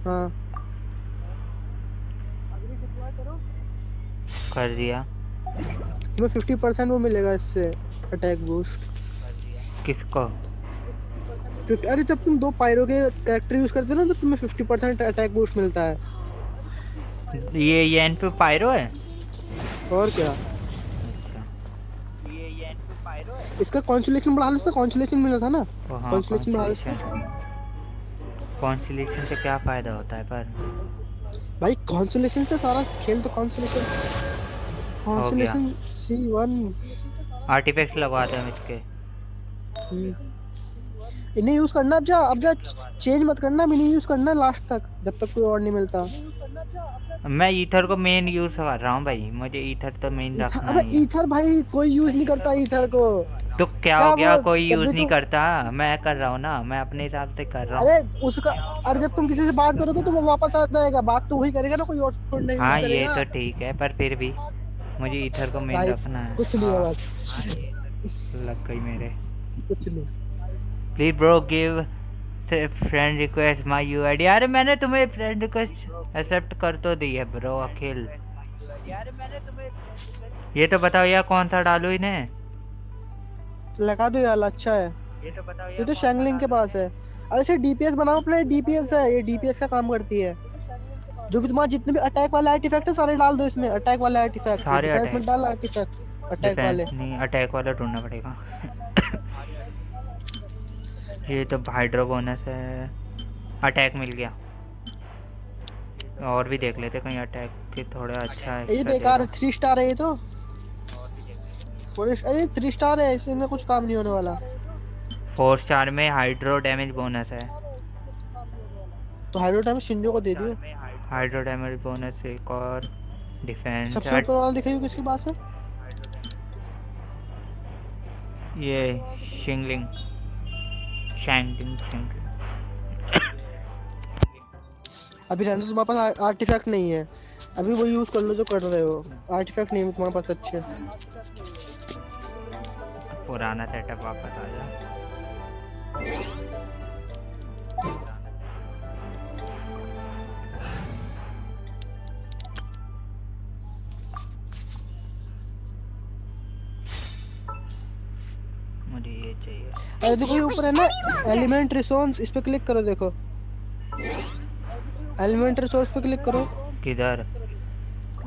हाँ कर दिया। तुम्हें 50% वो मिलेगा इससे, अटैक बूस्ट। किसको? अरे जब तुम 2 पायरो के कैरेक्टर यूज करते हो ना, तो तुम्हें 50% अटैक बूस्ट मिलता है। ये एन पे पायरो है और क्या? ये एन पे पायरो है। इसका कॉन्सुलेशन बढ़ा लो, इसका कॉन्सुलेशन मिला था ना। कॉन्सुलेशन बढ़ा लो। कॉन्सुलेशन से क्या फायदा होता है? पर भाई कॉन्सुलेशन से सारा खेल तो कॉन्सुलेशन C1 आर्टिफैक्ट लगवाते हैं इसके। इन्हें यूज करना। अब जा चेंज मत करना, इन्हें यूज करना लास्ट तक, जब तक कोई और नहीं मिलता। मैं ईथर को मेन यूज कर रहा हूँ भाई, मुझे ईथर तो मेन रखना है। अबे ईथर भाई कोई यूज नहीं करता ईथर को। तो क्या हो गया? कोई यूज नहीं करता, मैं कर रहा हूँ ना, मैं अपने हिसाब से कर रहा हूँ। अरे उसका, अरे जब तुम किसी से बात करोगे तो वो वापस आ जाएगा, बात तो वही करेगा ना, कोई और नहीं हाँ करेगा। ये तो ठीक है, पर फिर भी मुझे ईथर को मेन रखना है। कुछ नहीं है बस। लग गई मेरे। कुछ नहीं। प्लीज ब्रो गिव सिर्फ फ्रेंड रिक्वेस्ट माय यूआईडी। अरे मैंने तुम्हें फ्रेंड रिक्वेस्ट एक्सेप्ट कर तो दी है ब्रो अखिल। ये तो बताओ यार कौन सा डालूं इन्हें? लगा दो यार, अच्छा है। ये तो शैंगलिंग के पास है। अरे से डीपीएस बनाओ अपने, डीपीएस है ये, डीपीएस का काम करती है। जो भी तुम्हारे जितने भी अटैक वाले आर्टिफैक्ट है सारे डाल दो इसमें, अटैक वाले आर्टिफैक्ट। सारे डिफेंस में अटैक, डाल आर्टिफैक्ट अटैक वाले। नहीं अटैक वाला ढूंढना पड़ेगा। ये तो हाइड्रो बोनस है, अटैक मिल गया। और भी देख लेते कहीं अटैक के थोड़ा अच्छा है। ये बेकार है, 3 स्टार है ये तो। अरे 3 स्टार है, इसमें कुछ काम नहीं होने वाला। 4 स्टार में हाइड्रो डैमेज बोनस है। तो हाइड्रो डैमेज शिंजो को दे दियो। हाइड्रो डैमेज बोनस एक और डिफेंस। सबसे ऊपर वाला दिखाइए किसके पास है? ये शिंगलिंग शैंगलिंग। अभी रहने तुम्हारे पास आर्टिफैक्ट नहीं है, अभी वो यूज कर लो जो कर रहे हो। आर्टिफैक्ट नहीं है तुम्हारे पास अच्छे। पुराना सेटअप वापस आ जा। मुझे ये चाहिए। अरे देखो ये ऊपर है ना एलिमेंट रिसोर्स, इस पे क्लिक करो। देखो एलिमेंट रिसोर्स पे क्लिक करो। किधर?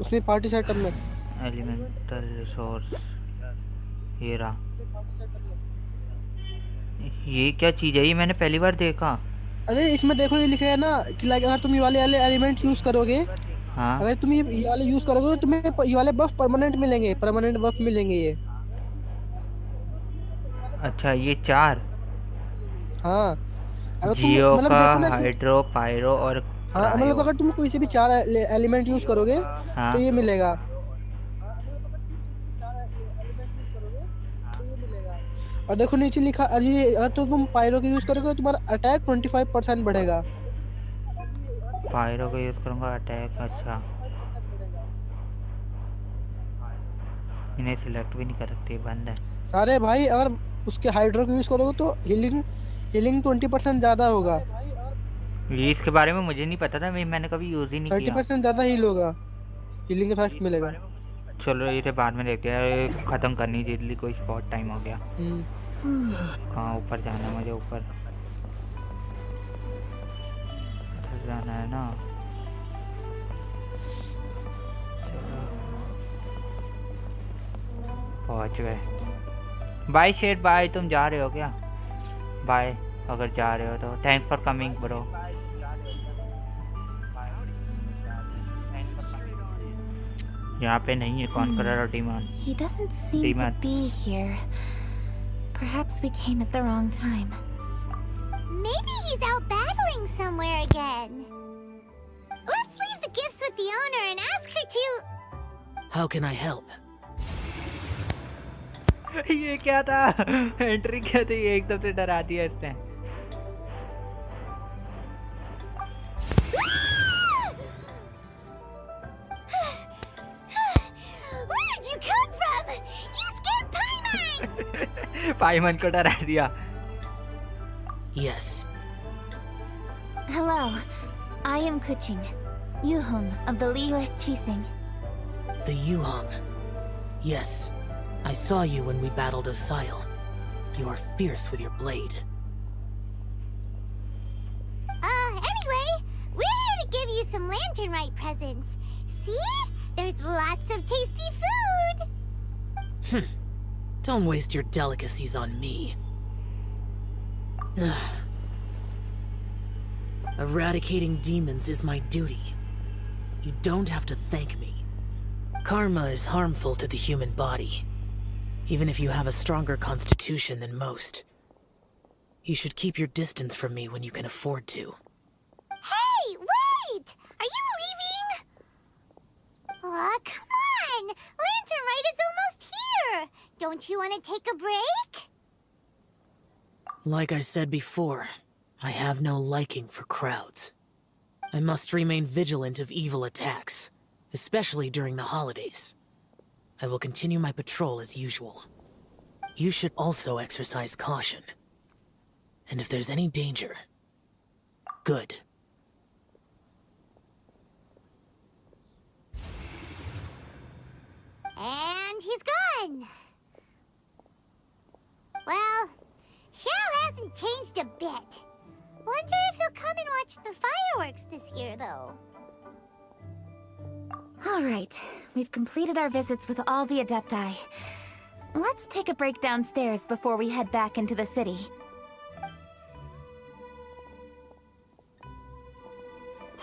उसमें पार्टी सेटअप में एलिमेंटल रिसोर्स। ये रहा। ये क्या चीज है? ये मैंने पहली बार देखा। अरे इसमें देखो ये लिखा है ना कि लाइक अगर तुम ये वाले एलिमेंट यूज करोगे, हाँ, अगर तुम ये वाले यूज करोगे तो तुम्हें ये वाले बफ परमानेंट मिलेंगे, परमानेंट बफ मिलेंगे ये। अच्छा ये 4। हाँ अगर तुम जियो मतलब का देखो ना, हाइड्रो पायरो और हाँ मतलब अगर तुम कोई से भी 4 एलिमेंट यूज करोगे हाँ। तो ये मिलेगा। और देखो नीचे लिखा, अरे अगर तो तुम पायरो का यूज करोगे तो तुम्हारा अटैक 25% बढ़ेगा। पायरो का यूज करूंगा अटैक। अच्छा इन्हें सिलेक्ट भी नहीं कर सकते, बंद है सारे भाई। अगर उसके हाइड्रो का यूज करोगे तो हीलिंग 20% ज्यादा होगा। ये इसके बारे में मुझे नहीं पता था, मैंने कभी यूज ही नहीं किया। 30% ज्यादा हील होगा, हीलिंग इफेक्ट मिलेगा। चलो इसे बाद में देखते हैं, खत्म करनी जल्दी, कोई स्पॉट टाइम हो गया। कहाँ ऊपर जाना है मुझे? ऊपर जाना है ना। चलो पहुँच गए। बाय शेर बाय। तुम जा रहे हो क्या? बाय अगर जा रहे हो तो। Thanks for coming bro. यहाँ पे नहीं है कौन कर रहा demand. He doesn't seem to be here. Perhaps we came at the wrong time. Maybe he's out battling somewhere again. Let's leave the gifts with the owner and ask her to... How can I help? ये क्या था? Entry क्या थी? एकदम से डरा दिया इसने। Where did you come from? You scared Paimon! पाइमन को डरा दिया। Yes. Hello, I am Kuching, Yuhong of the Liye Chising. The Yuhong. Yes. I saw you when we battled Osile. You are fierce with your blade. Anyway, we're here to give you some Lantern Rite presents. See? There's lots of tasty food! Don't waste your delicacies on me. Eradicating demons is my duty. You don't have to thank me. Karma is harmful to the human body. Even if you have a stronger constitution than most. You should keep your distance from me when you can afford to. Hey, wait! Are you leaving? Oh, come on! Lantern Rite is almost here! Don't you want to take a break? Like I said before, I have no liking for crowds. I must remain vigilant of evil attacks, especially during the holidays. I will continue my patrol as usual. You should also exercise caution. And if there's any danger, Good. And he's gone. Well, Xiao hasn't changed a bit. Wonder if he'll come and watch the fireworks this year, though. All right, we've completed our visits with all the Adepti. Let's take a break downstairs before we head back into the city.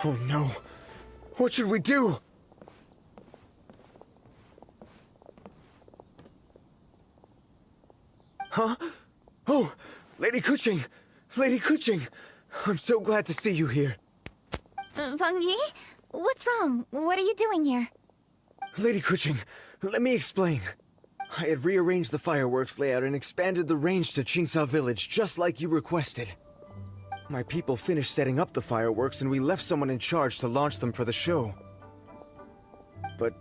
Oh no. What should we do? Huh? Oh, Lady Kuching! Lady Kuching! I'm so glad to see you here. Feng Yi? What's wrong? What are you doing here? Lady Kuching, let me explain. I had rearranged the fireworks layout and expanded the range to Qingsa Village just like you requested. My people finished setting up the fireworks and we left someone in charge to launch them for the show. But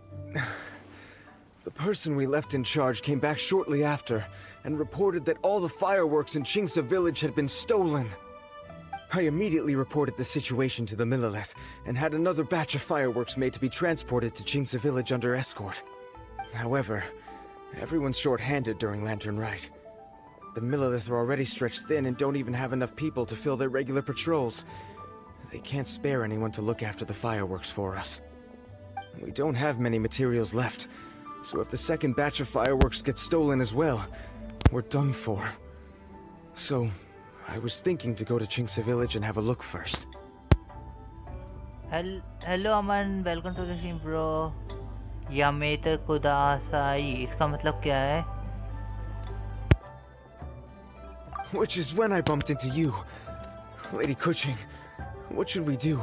the person we left in charge came back shortly after and reported that all the fireworks in Qingsa Village had been stolen. I immediately reported the situation to the Millelith and had another batch of fireworks made to be transported to Qingsa Village under escort. However, everyone's short-handed during Lantern Rite. The Millelith are already stretched thin and don't even have enough people to fill their regular patrols. They can't spare anyone to look after the fireworks for us. We don't have many materials left, so if the second batch of fireworks gets stolen as well, we're done for. So, I was thinking to go to Qingsa Village and have a look first. Hello Aman, welcome to the stream bro. Yamete kudasai, इसका मतलब क्या है? Which is when I bumped into you. Lady Kuching, what should we do?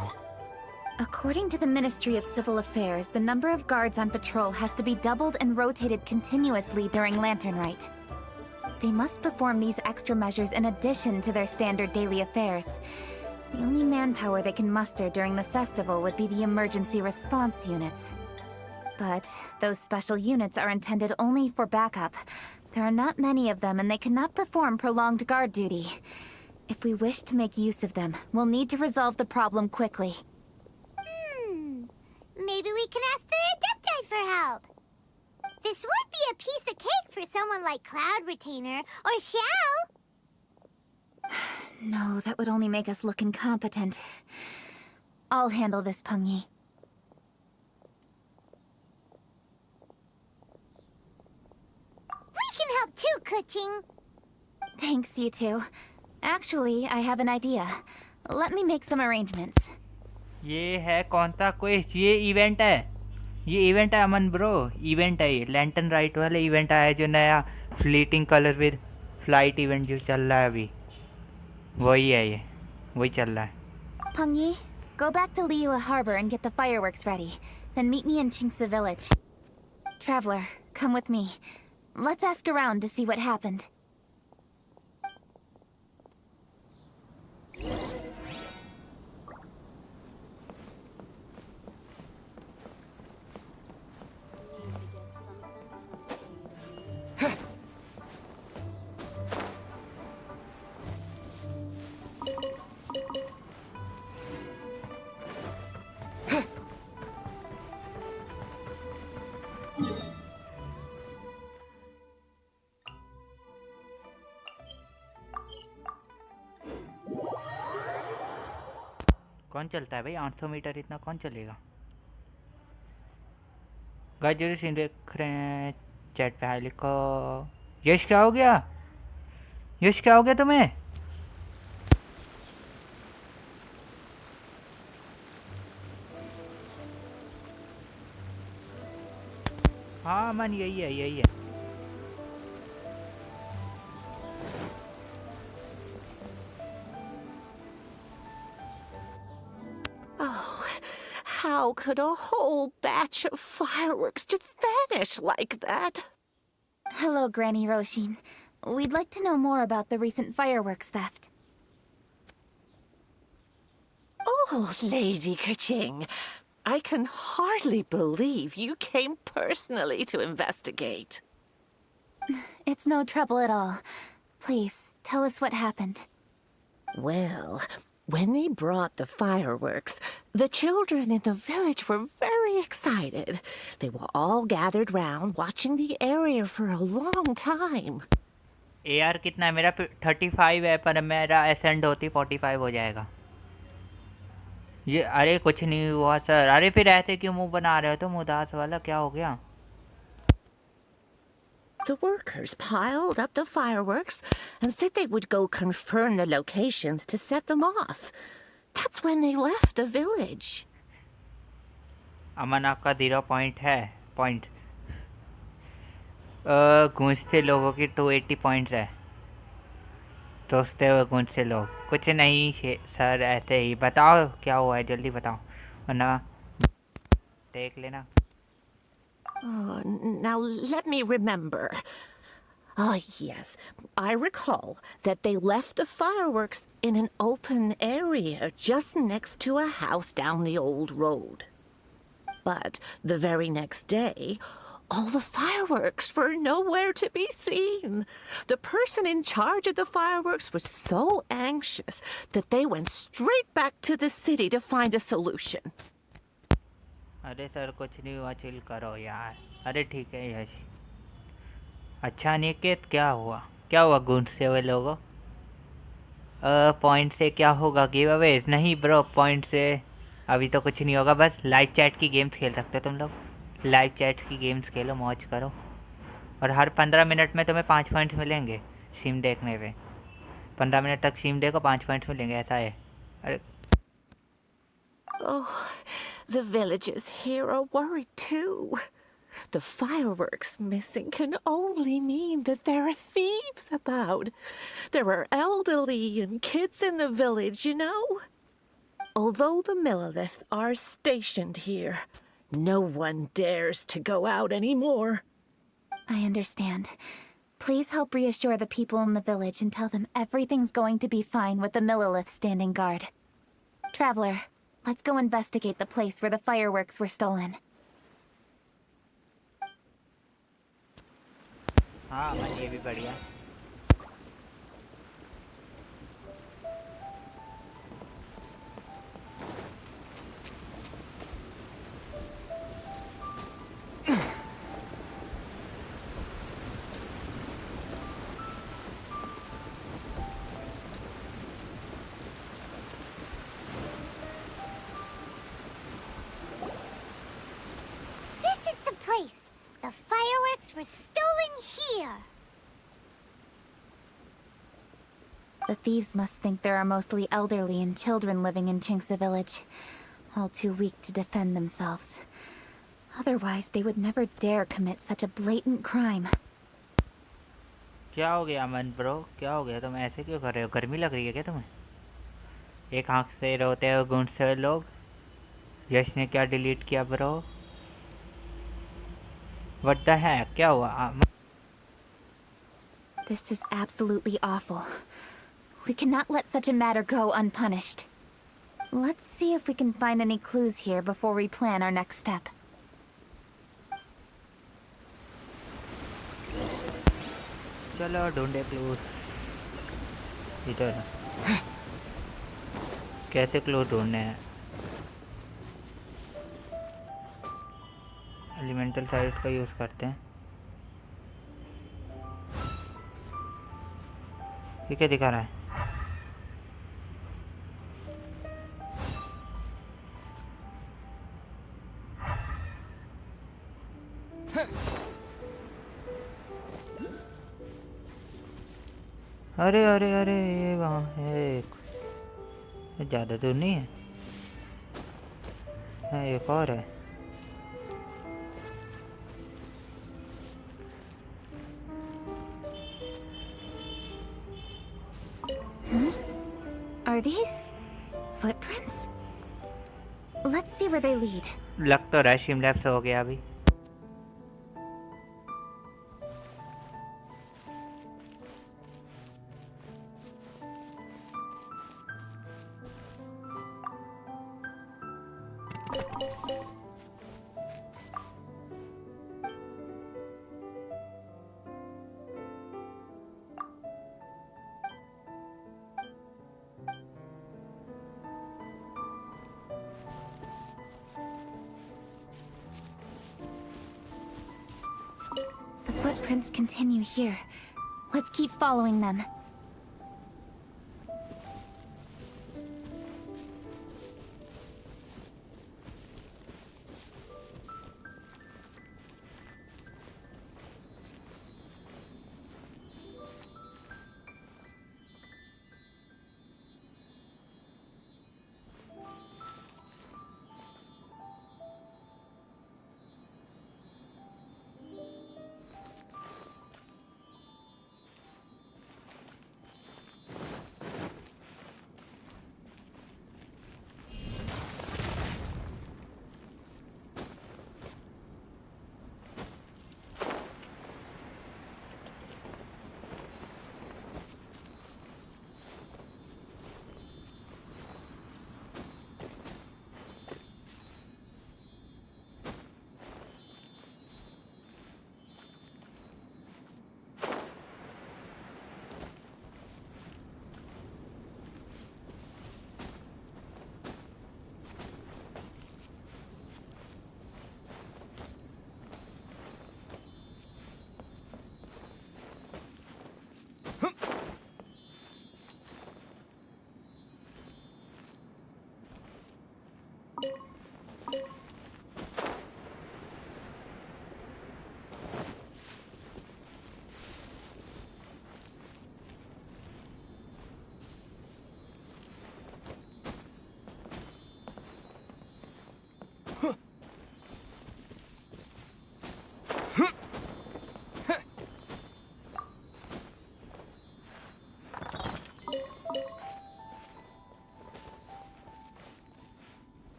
According to the Ministry of Civil Affairs, the number of guards on patrol has to be doubled and rotated continuously during Lantern Rite. They must perform these extra measures in addition to their standard daily affairs. The only manpower they can muster during the festival would be the emergency response units. But those special units are intended only for backup. There are not many of them and they cannot perform prolonged guard duty. If we wish to make use of them, we'll need to resolve the problem quickly. Maybe we can ask the Adepti for help. This would be a piece of cake for someone like Cloud Retainer or Xiao. No, that would only make us look incompetent. I'll handle this, Peng Yi. We can help too, Kuching. Thanks, you two. Actually, I have an idea. Let me make some arrangements. ये है कौन सा quiz? ये event है, ये event है अमन bro, event है ये लैंटर्न राइट वाला इवेंट आया जो नया fleeting colour with flight event जो चल रहा है अभी, वही है ये, वही चल रहा है. Peng Yi, go back to Liyue Harbor and get the fireworks ready. Then meet me in Qingsa Village. Traveler, come with me. Let's ask around to see what happened. कौन चलता है भाई 800 मीटर, इतना कौन चलेगा? गाइस जो scene देख रहे हैं चैट पे हाय लिखो. यश क्या हो गया? यश क्या हो गया तुम्हें? हाँ मन यही है, यही है. Oh, how could a whole batch of fireworks just vanish like that? Hello, Granny Roshin. We'd like to know more about the recent fireworks theft. Oh, Lady Kuching, I can hardly believe you came personally to investigate. It's no trouble at all. Please, tell us what happened. Well, When they brought the fireworks, the children in the village were very excited. They were all gathered round, watching the area for a long time. AR कितना है मेरा? 35 है, पर मेरा ascend होती 45 हो जाएगा ये। अरे कुछ नहीं हुआ सर। अरे फिर ऐसे क्यों मुंह बना रहे हो तुम उदास वाला? क्या हो गया? The workers piled up the fireworks and said they would go confirm the locations to set them off. That's when they left the village. अमन आपका 0 पॉइंट है। पॉइंट गूंजते लोगों की 280 पॉइंट्स है। दोस्ते हुए गूंजते लोग। कुछ नहीं सर, ऐसे ही। बताओ क्या हुआ है, जल्दी बताओ वरना देख लेना। Oh, now let me remember. Ah, yes. I recall that they left the fireworks in an open area just next to a house down the old road. But the very next day, all the fireworks were nowhere to be seen. The person in charge of the fireworks was so anxious that they went straight back to the city to find a solution. अरे sir कुछ नहीं हुआ, chill करो यार। अरे ठीक है यश। अच्छा निकेत, क्या हुआ? क्या हुआ गूंजते हुए लोगों? पॉइंट से क्या होगा? गिव अवेज? नहीं ब्रो, पॉइंट से अभी तो कुछ नहीं होगा। बस लाइव चैट की गेम्स खेल सकते हो तुम लोग। लाइव चैट की गेम्स खेलो, मौज करो। और हर 15 मिनट में तुम्हें 5 पॉइंट्स मिलेंगे सीम देखने पे। 15 मिनट तक सीम देखो, 5 पॉइंट्स मिलेंगे, ऐसा है। अरे Oh, the villagers here are worried too. The fireworks missing can only mean that there are thieves about. There are elderly and kids in the village, you know. Although the Millilith are stationed here, no one dares to go out anymore. I understand. Please help reassure the people in the village and tell them everything's going to be fine with the Millilith standing guard. Traveler, let's go investigate the place where the fireworks were stolen. हाँ मन, ये भी बढ़िया। This is the place. The fireworks were stolen here. The thieves must think there are mostly elderly and children living in Chinksa village, all too weak to defend themselves. Otherwise, they would never dare commit such a blatant crime. क्या हो गया अमन bro? क्या हो गया? तुम ऐसे क्यों कर रहे हो? गर्मी लग रही है क्या तुम्हें? एक आँख से रोते हो गूंजते हुए लोग। यश ने क्या डिलीट किया ब्रो? What the heck? क्या हुआ? This is absolutely awful. We cannot let such a matter go unpunished. Let's see if we can find any clues here before we plan our next step. चलो ढूंढे clues. इधर कैसे clues ढूंढने हैं? Elemental site का use करते हैं। ये क्या दिखा रहा है? अरे अरे अरे, ये वहाँ है एक। ज़्यादा दूर नहीं है। एक और है। Are these footprints? Let's see where they lead. लग तो रहा है शिमलैप्स हो गया अभी। footprints continue here. Let's keep following them.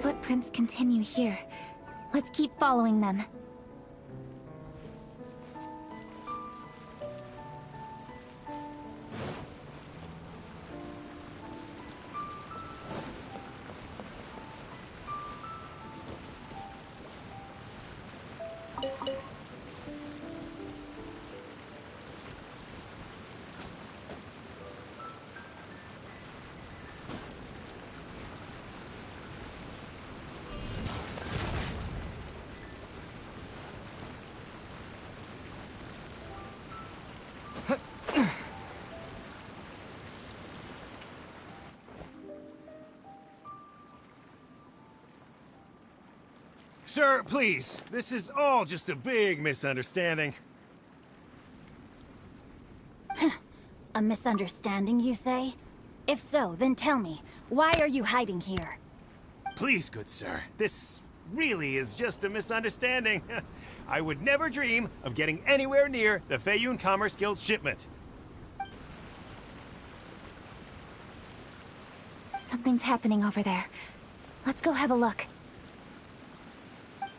Footprints continue here. Let's keep following them. Sir, please. This is all just a big misunderstanding. A misunderstanding, you say? If so, then tell me, why are you hiding here? Please, good sir. This really is just a misunderstanding. I would never dream of getting anywhere near the Feiyun Commerce Guild shipment. Something's happening over there. Let's go have a look.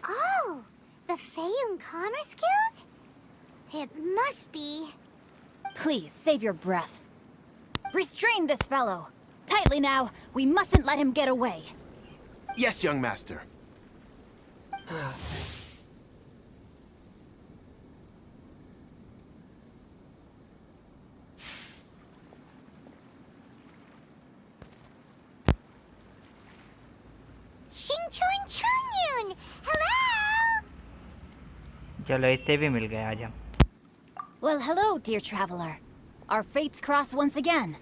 Oh, the Feiyun Commerce Guild? It must be. Please, save your breath. Restrain this fellow. Tightly now. We mustn't let him get away. Yes, young master. चलो इससे भी मिल गए आज हम. Well, hello, dear traveler. Our fates cross once again.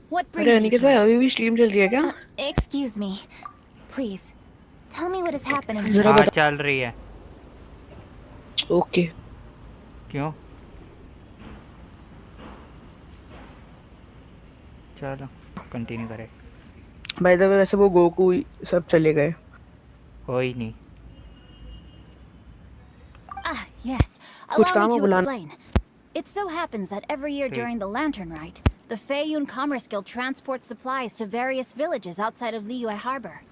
What अरे brings you Aniket भाई here? अभी भी स्ट्रीम चल रही है क्या? Excuse me. Please, tell me what is happening here. हाँ चल रही है. Okay. क्यों? चलो कंटिन्यू करें. By the way, वैसे वो गोकू सब चले गए. कोई नहीं. Ah, yes. कुछ Allow काम me हो to बुलाना. explain. It so happens that every year during the Lantern Rite, the Feiyun Commerce Guild transports supplies to various villages outside of Liyue Harbor.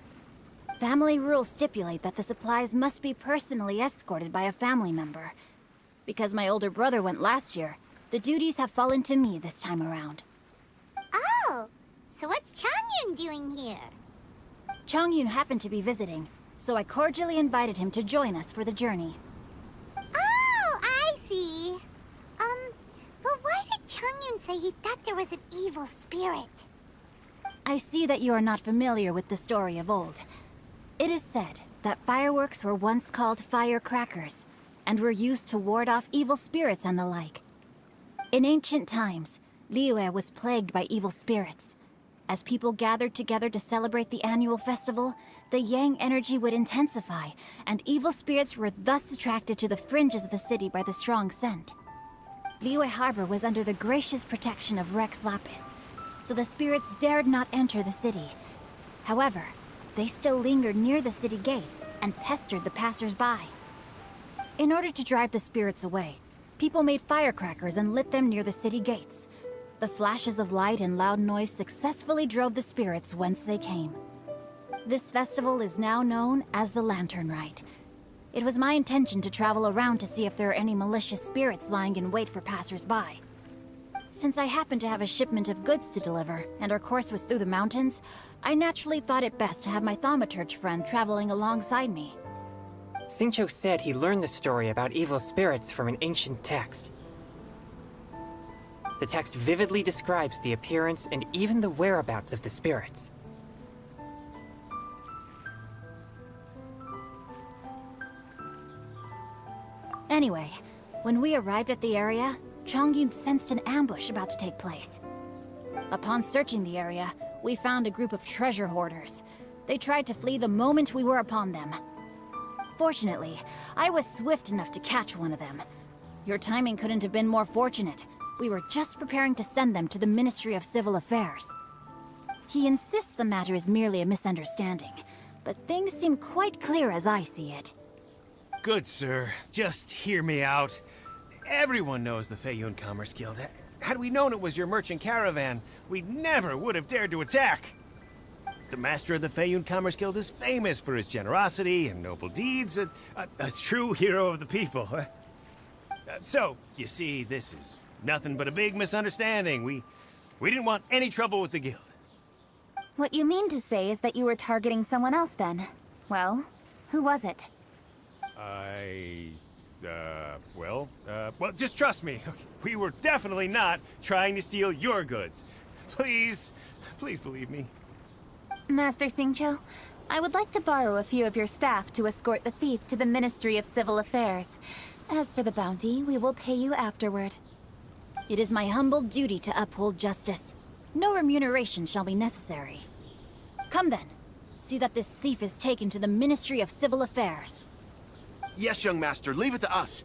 Family rules stipulate that the supplies must be personally escorted by a family member. Because my older brother went last year, the duties have fallen to me this time around. Oh, so what's Changyun doing here? Changyun happened to be visiting, so I cordially invited him to join us for the journey. Oh, I see. But why did Changyun say he thought there was an evil spirit? I see that you are not familiar with the story of old. It is said that fireworks were once called firecrackers, and were used to ward off evil spirits and the like. In ancient times, Liyue was plagued by evil spirits. As people gathered together to celebrate the annual festival, the yang energy would intensify, and evil spirits were thus attracted to the fringes of the city by the strong scent. Liyue Harbor was under the gracious protection of Rex Lapis, so the spirits dared not enter the city. However, they still lingered near the city gates and pestered the passers-by. In order to drive the spirits away, people made firecrackers and lit them near the city gates. The flashes of light and loud noise successfully drove the spirits whence they came. This festival is now known as the Lantern Rite. It was my intention to travel around to see if there are any malicious spirits lying in wait for passers-by. Since I happened to have a shipment of goods to deliver, and our course was through the mountains, I naturally thought it best to have my thaumaturge friend traveling alongside me. Xingqiu said he learned the story about evil spirits from an ancient text. The text vividly describes the appearance and even the whereabouts of the spirits. Anyway, when we arrived at the area, Changyun sensed an ambush about to take place. Upon searching the area, we found a group of treasure hoarders. They tried to flee the moment we were upon them. Fortunately, I was swift enough to catch one of them. Your timing couldn't have been more fortunate. We were just preparing to send them to the Ministry of Civil Affairs. He insists the matter is merely a misunderstanding, but things seem quite clear as I see it. Good, sir. Just hear me out. Everyone knows the Feiyun Commerce Guild. Had we known it was your merchant caravan, we never would have dared to attack. The master of the Feiyun Commerce Guild is famous for his generosity and noble deeds, a true hero of the people. So, you see, this is nothing but a big misunderstanding. We didn't want any trouble with the guild. What you mean to say is that you were targeting someone else then? Well, who was it? Well, just trust me. We were definitely not trying to steal your goods. Please believe me. Master Xingqiu, I would like to borrow a few of your staff to escort the thief to the Ministry of Civil Affairs. As for the bounty, we will pay you afterward. It is my humble duty to uphold justice. No remuneration shall be necessary. Come then. See that this thief is taken to the Ministry of Civil Affairs. Yes, young master, leave it to us.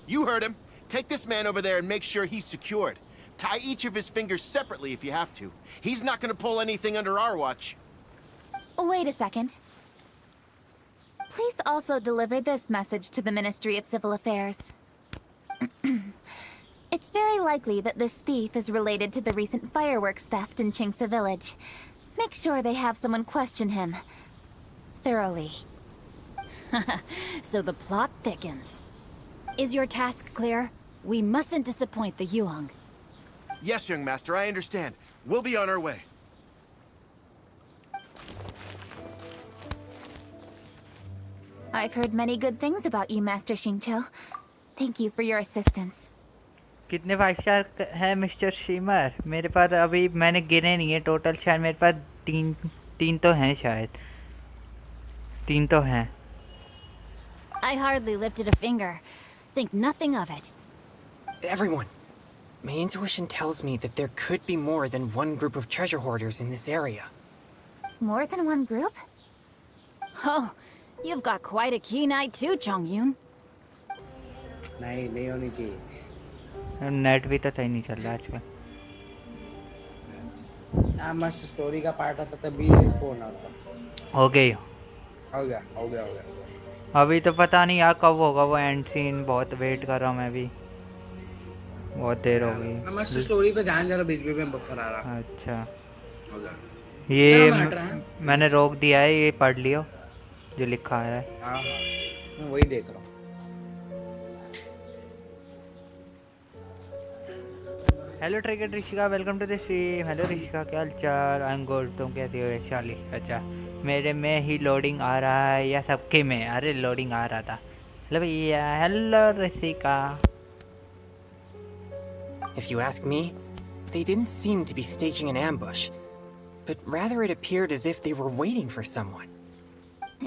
You heard him. Take this man over there and make sure he's secured. Tie each of his fingers separately if you have to. He's not gonna pull anything under our watch. Wait a second. Please also deliver this message to the Ministry of Civil Affairs. It's very likely that this thief is related to the recent fireworks theft in Qingce Village. Make sure they have someone question him thoroughly. So the plot thickens. Is your task clear? We mustn't disappoint the Yuang. Yes, young master, I understand. We'll be on our way. I've heard many good things about you, Master Xingqiu. Thank you for your assistance. कितने 5 star है mister shimmer? मेरे पास अभी मैंने गिने नहीं है total, शायद मेरे पास तीन तो हैं, शायद 3 तो हैं. I hardly lifted a finger. Think nothing of it. Everyone, my intuition tells me that there could be more than one group of treasure hoarders in this area. More than one group? Oh, you've got quite a keen eye too, Chongyun. नहीं होनी चाहिए। Net भी तो सही नहीं चल रहा आजकल। मस्त स्टोरी का पार्ट होता तभी फोन आता। हो गई। हो गया। अभी तो पता नहीं यार कब होगा वो एंड सीन, बहुत वेट कर रहा हूँ मैं भी, बहुत देर हो गई। मस्त स्टोरी पे ध्यान जरा, बीच में बफर आ रहा। अच्छा हो गया। ये मैंने रोक दिया है, ये पढ़ लियो जो लिखा है। हाँ मैं वही देख रहा हूँ। हेलो ट्रिकेट Rishika, welcome to the stream. Hello Rishika, क्या हालचाल? आई एम गुड, तुम कैसी हो वैशाली? अच्छा मेरे में ही लोडिंग आ रहा है या सबके में? अरे लोडिंग आ रहा था। हेलो भैया। Hello Rishika. If you ask me, they didn't seem to be staging an ambush, but rather it appeared as if they were waiting for someone.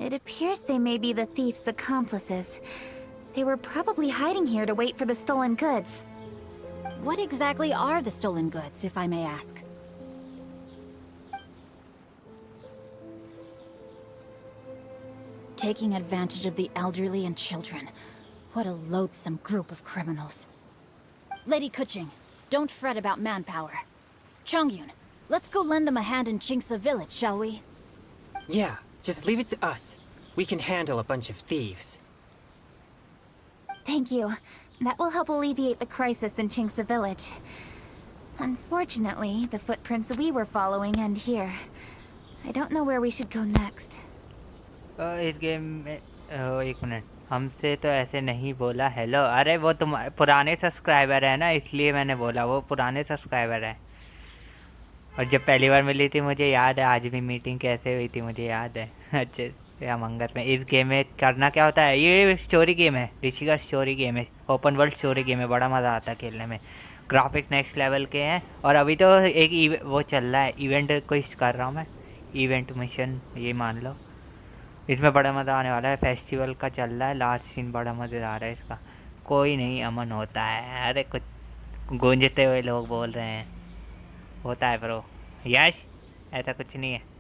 It appears they may be the thief's accomplices. They were probably hiding here to wait for the stolen goods. What exactly are the stolen goods, if I may ask? Taking advantage of the elderly and children. What a loathsome group of criminals. Lady Kuching, don't fret about manpower. Chongyun, let's go lend them a hand in Chingsa village, shall we? Yeah, just leave it to us. We can handle a bunch of thieves. Thank you. That will help alleviate the crisis in Chingsa village. Unfortunately, the footprints we were following end here. I don't know where we should go next. इस game में एक minute, हमसे तो ऐसे नहीं बोला hello. अरे वो तुम पुराने सब्सक्राइबर है ना, इसलिए मैंने बोला, वो पुराने सब्सक्राइबर है। और जब पहली बार मिली थी मुझे याद है, आज भी मीटिंग कैसे हुई थी मुझे याद है। अच्छे मंगत में इस गेम में करना क्या होता है, ये स्टोरी गेम है ऋषि का, स्टोरी गेम है, ओपन वर्ल्ड स्टोरी गेम है, बड़ा मज़ा आता है खेलने में। ग्राफिक्स नेक्स्ट लेवल के हैं। और अभी तो एक वो चल रहा है, इवेंट कोई कर रहा हूँ मैं, इवेंट मिशन ये मान लो। इसमें बड़ा मज़ा आने वाला है, फेस्टिवल का चल रहा है, लास्ट सीन बड़ा मज़ेदार है इसका। कोई नहीं अमन होता है। अरे कुछ गूंजते हुए लोग बोल रहे हैं, होता है ब्रो। यश ऐसा कुछ नहीं है।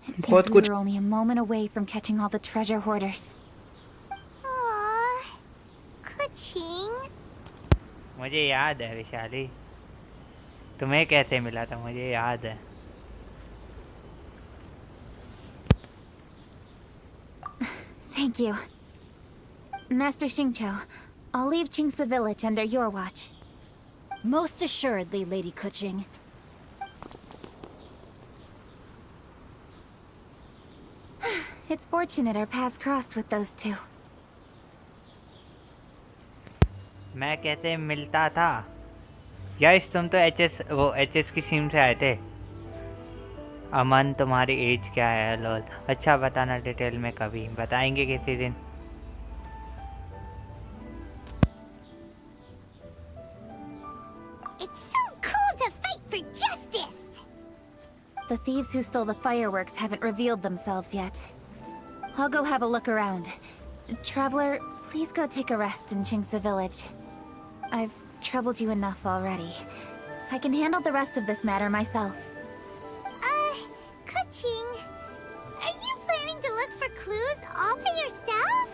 It seems we were only a moment away from catching all the treasure hoarders. Aww, Kuching. मुझे याद है विशाली, तुम्हें कैसे मिला था मुझे याद है। Thank you. Master Xingqiu, I'll leave Chingsa village under your watch. Most assuredly, Lady Kuching. It's fortunate our paths crossed with those two. मैं कैसे मिलता था? यश तुम तो एचएस की सीम से आए थे। अमन तुम्हारी एज क्या है? लोल अच्छा बताना डिटेल में, कभी बताएंगे किसी दिन। It's so cool to fight for justice. The thieves who stole the fireworks haven't revealed themselves yet. I'll go have a look around. Traveler, please go take a rest in Chingsa village. I've troubled you enough already. I can handle the rest of this matter myself. Kuching, are you planning to look for clues all by yourself?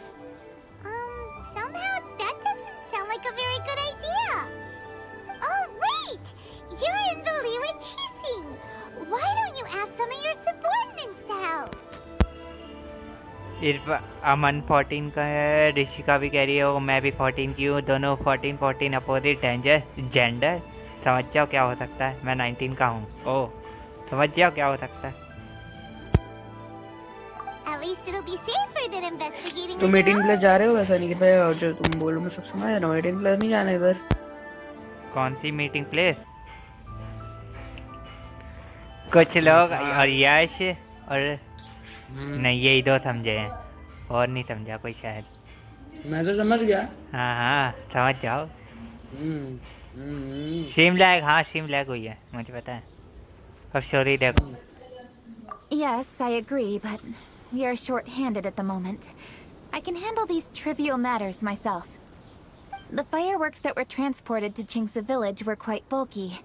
Somehow that doesn't sound like a very good idea. Oh wait! You're in the liye chasing. Why don't you ask some of your subordinates to help? अमन 14 का है, ऋषिका भी कह रही है, मैं भी 14 की हूँ, दोनों 14 अपोजिट जेंडर। समझ जाओ क्या हो सकता है, मैं 19 का हूँ। ओह समझ जाओ क्या हो सकता है। At least it'll be safer than investigating. तुम 18 प्लस जा रहे हो? ऐसा नहीं कि भाई जो तुम बोलो मैं सब सुना है ना, 18 प्लस नहीं जाना इधर। कौन सी मीटिंग प्लेस? कुछ लोग और यश और नहीं, यही दो समझे हैं और नहीं समझा कोई शायद। मैं तो समझ गया। हाँ समझ जाओ। स्ट्रीम लैग, हाँ स्ट्रीम लैग हुई है मुझे पता है। अब स्टोरी देखो। Yes, I agree, but we are short-handed at the moment. I can handle these trivial matters myself. The fireworks that were transported to Chingsa village were quite bulky.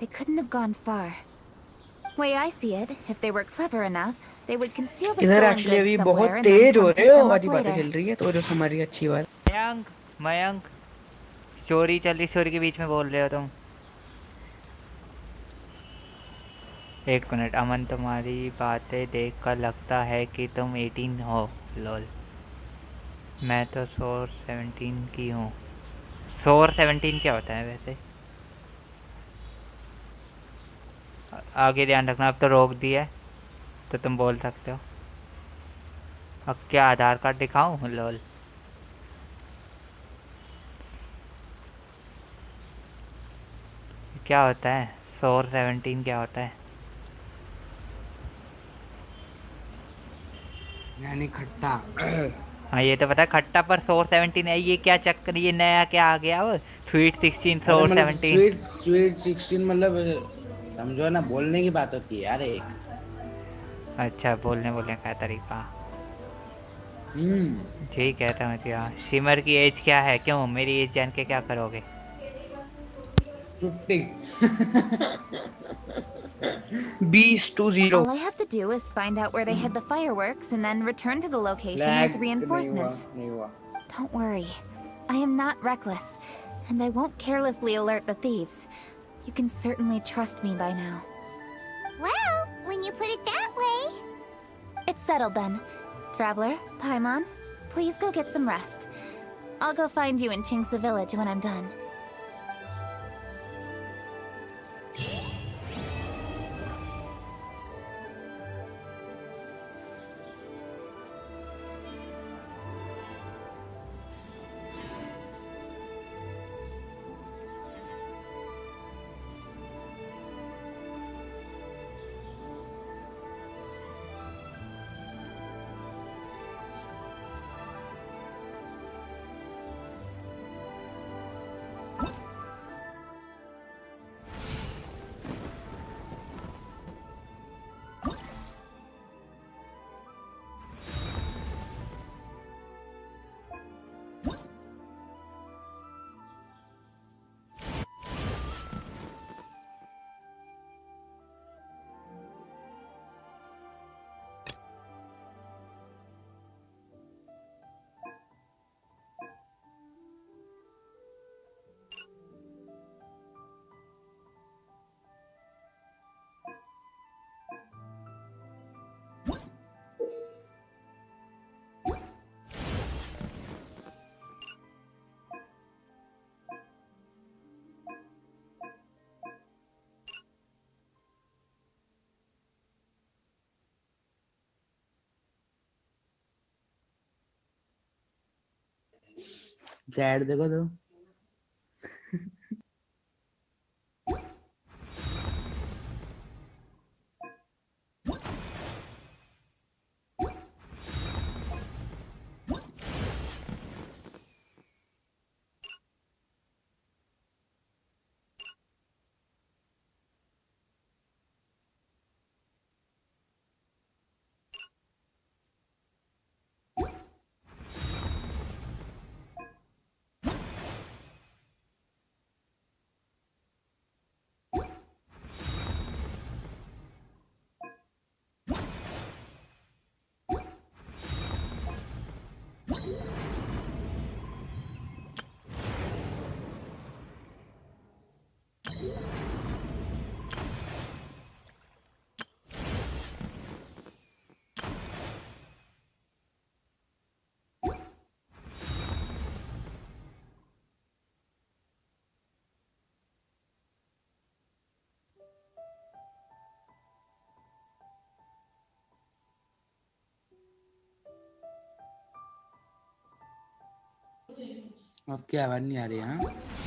They couldn't have gone far. Way I see it, if they were clever enough, they would conceal the इधर stolen actually goods अभी somewhere बहुत and then तेज हो come रहे pick हो, them up वाली बातें later. चल रही है तो जो हमारी अच्छी बात। मयंक स्टोरी चल रही, स्टोरी के बीच में बोल रहे हो तुम। एक मिनट, अमन तुम्हारी बातें देखकर लगता है कि तुम 18 हो। लॉल, मैं तो सोर 17 की हूँ। सोर 17 क्या होता है वैसे? आगे ध्यान रखना, अब तो रोक दिया है तो तुम बोल सकते हो। अब क्या आधार कार्ड दिखाऊं? लॉल, क्या होता है सोर 17? क्या होता है? यानी खट्टा। हाँ ये तो पता है खट्टा, पर सोर 17 है। ये क्या चक्कर, ये नया क्या आ गया? वो स्वीट 16 अरे सोर मतलब 17। स्वीट 16 मतलब समझो ना, बोलने की बात होती है यार एक। अच्छा, बोलने का तरीका। ठीक है, समझ गया। शिमर की एज क्या है? क्यों, मेरी एज जान के क्या करोगे? 50। 20 All I have to do is find out where they hid the fireworks and then return to the location with reinforcements. नहीं हुआ। Don't worry. I am not reckless, and I won't carelessly alert the thieves. You can certainly trust me by now. Well, when you put it that way. It's settled then. Traveler, Paimon, please go get some rest. I'll go find you in Chingsa village when I'm done. Chat देखो तो। अब क्या आवाज नहीं आ रही है? हाँ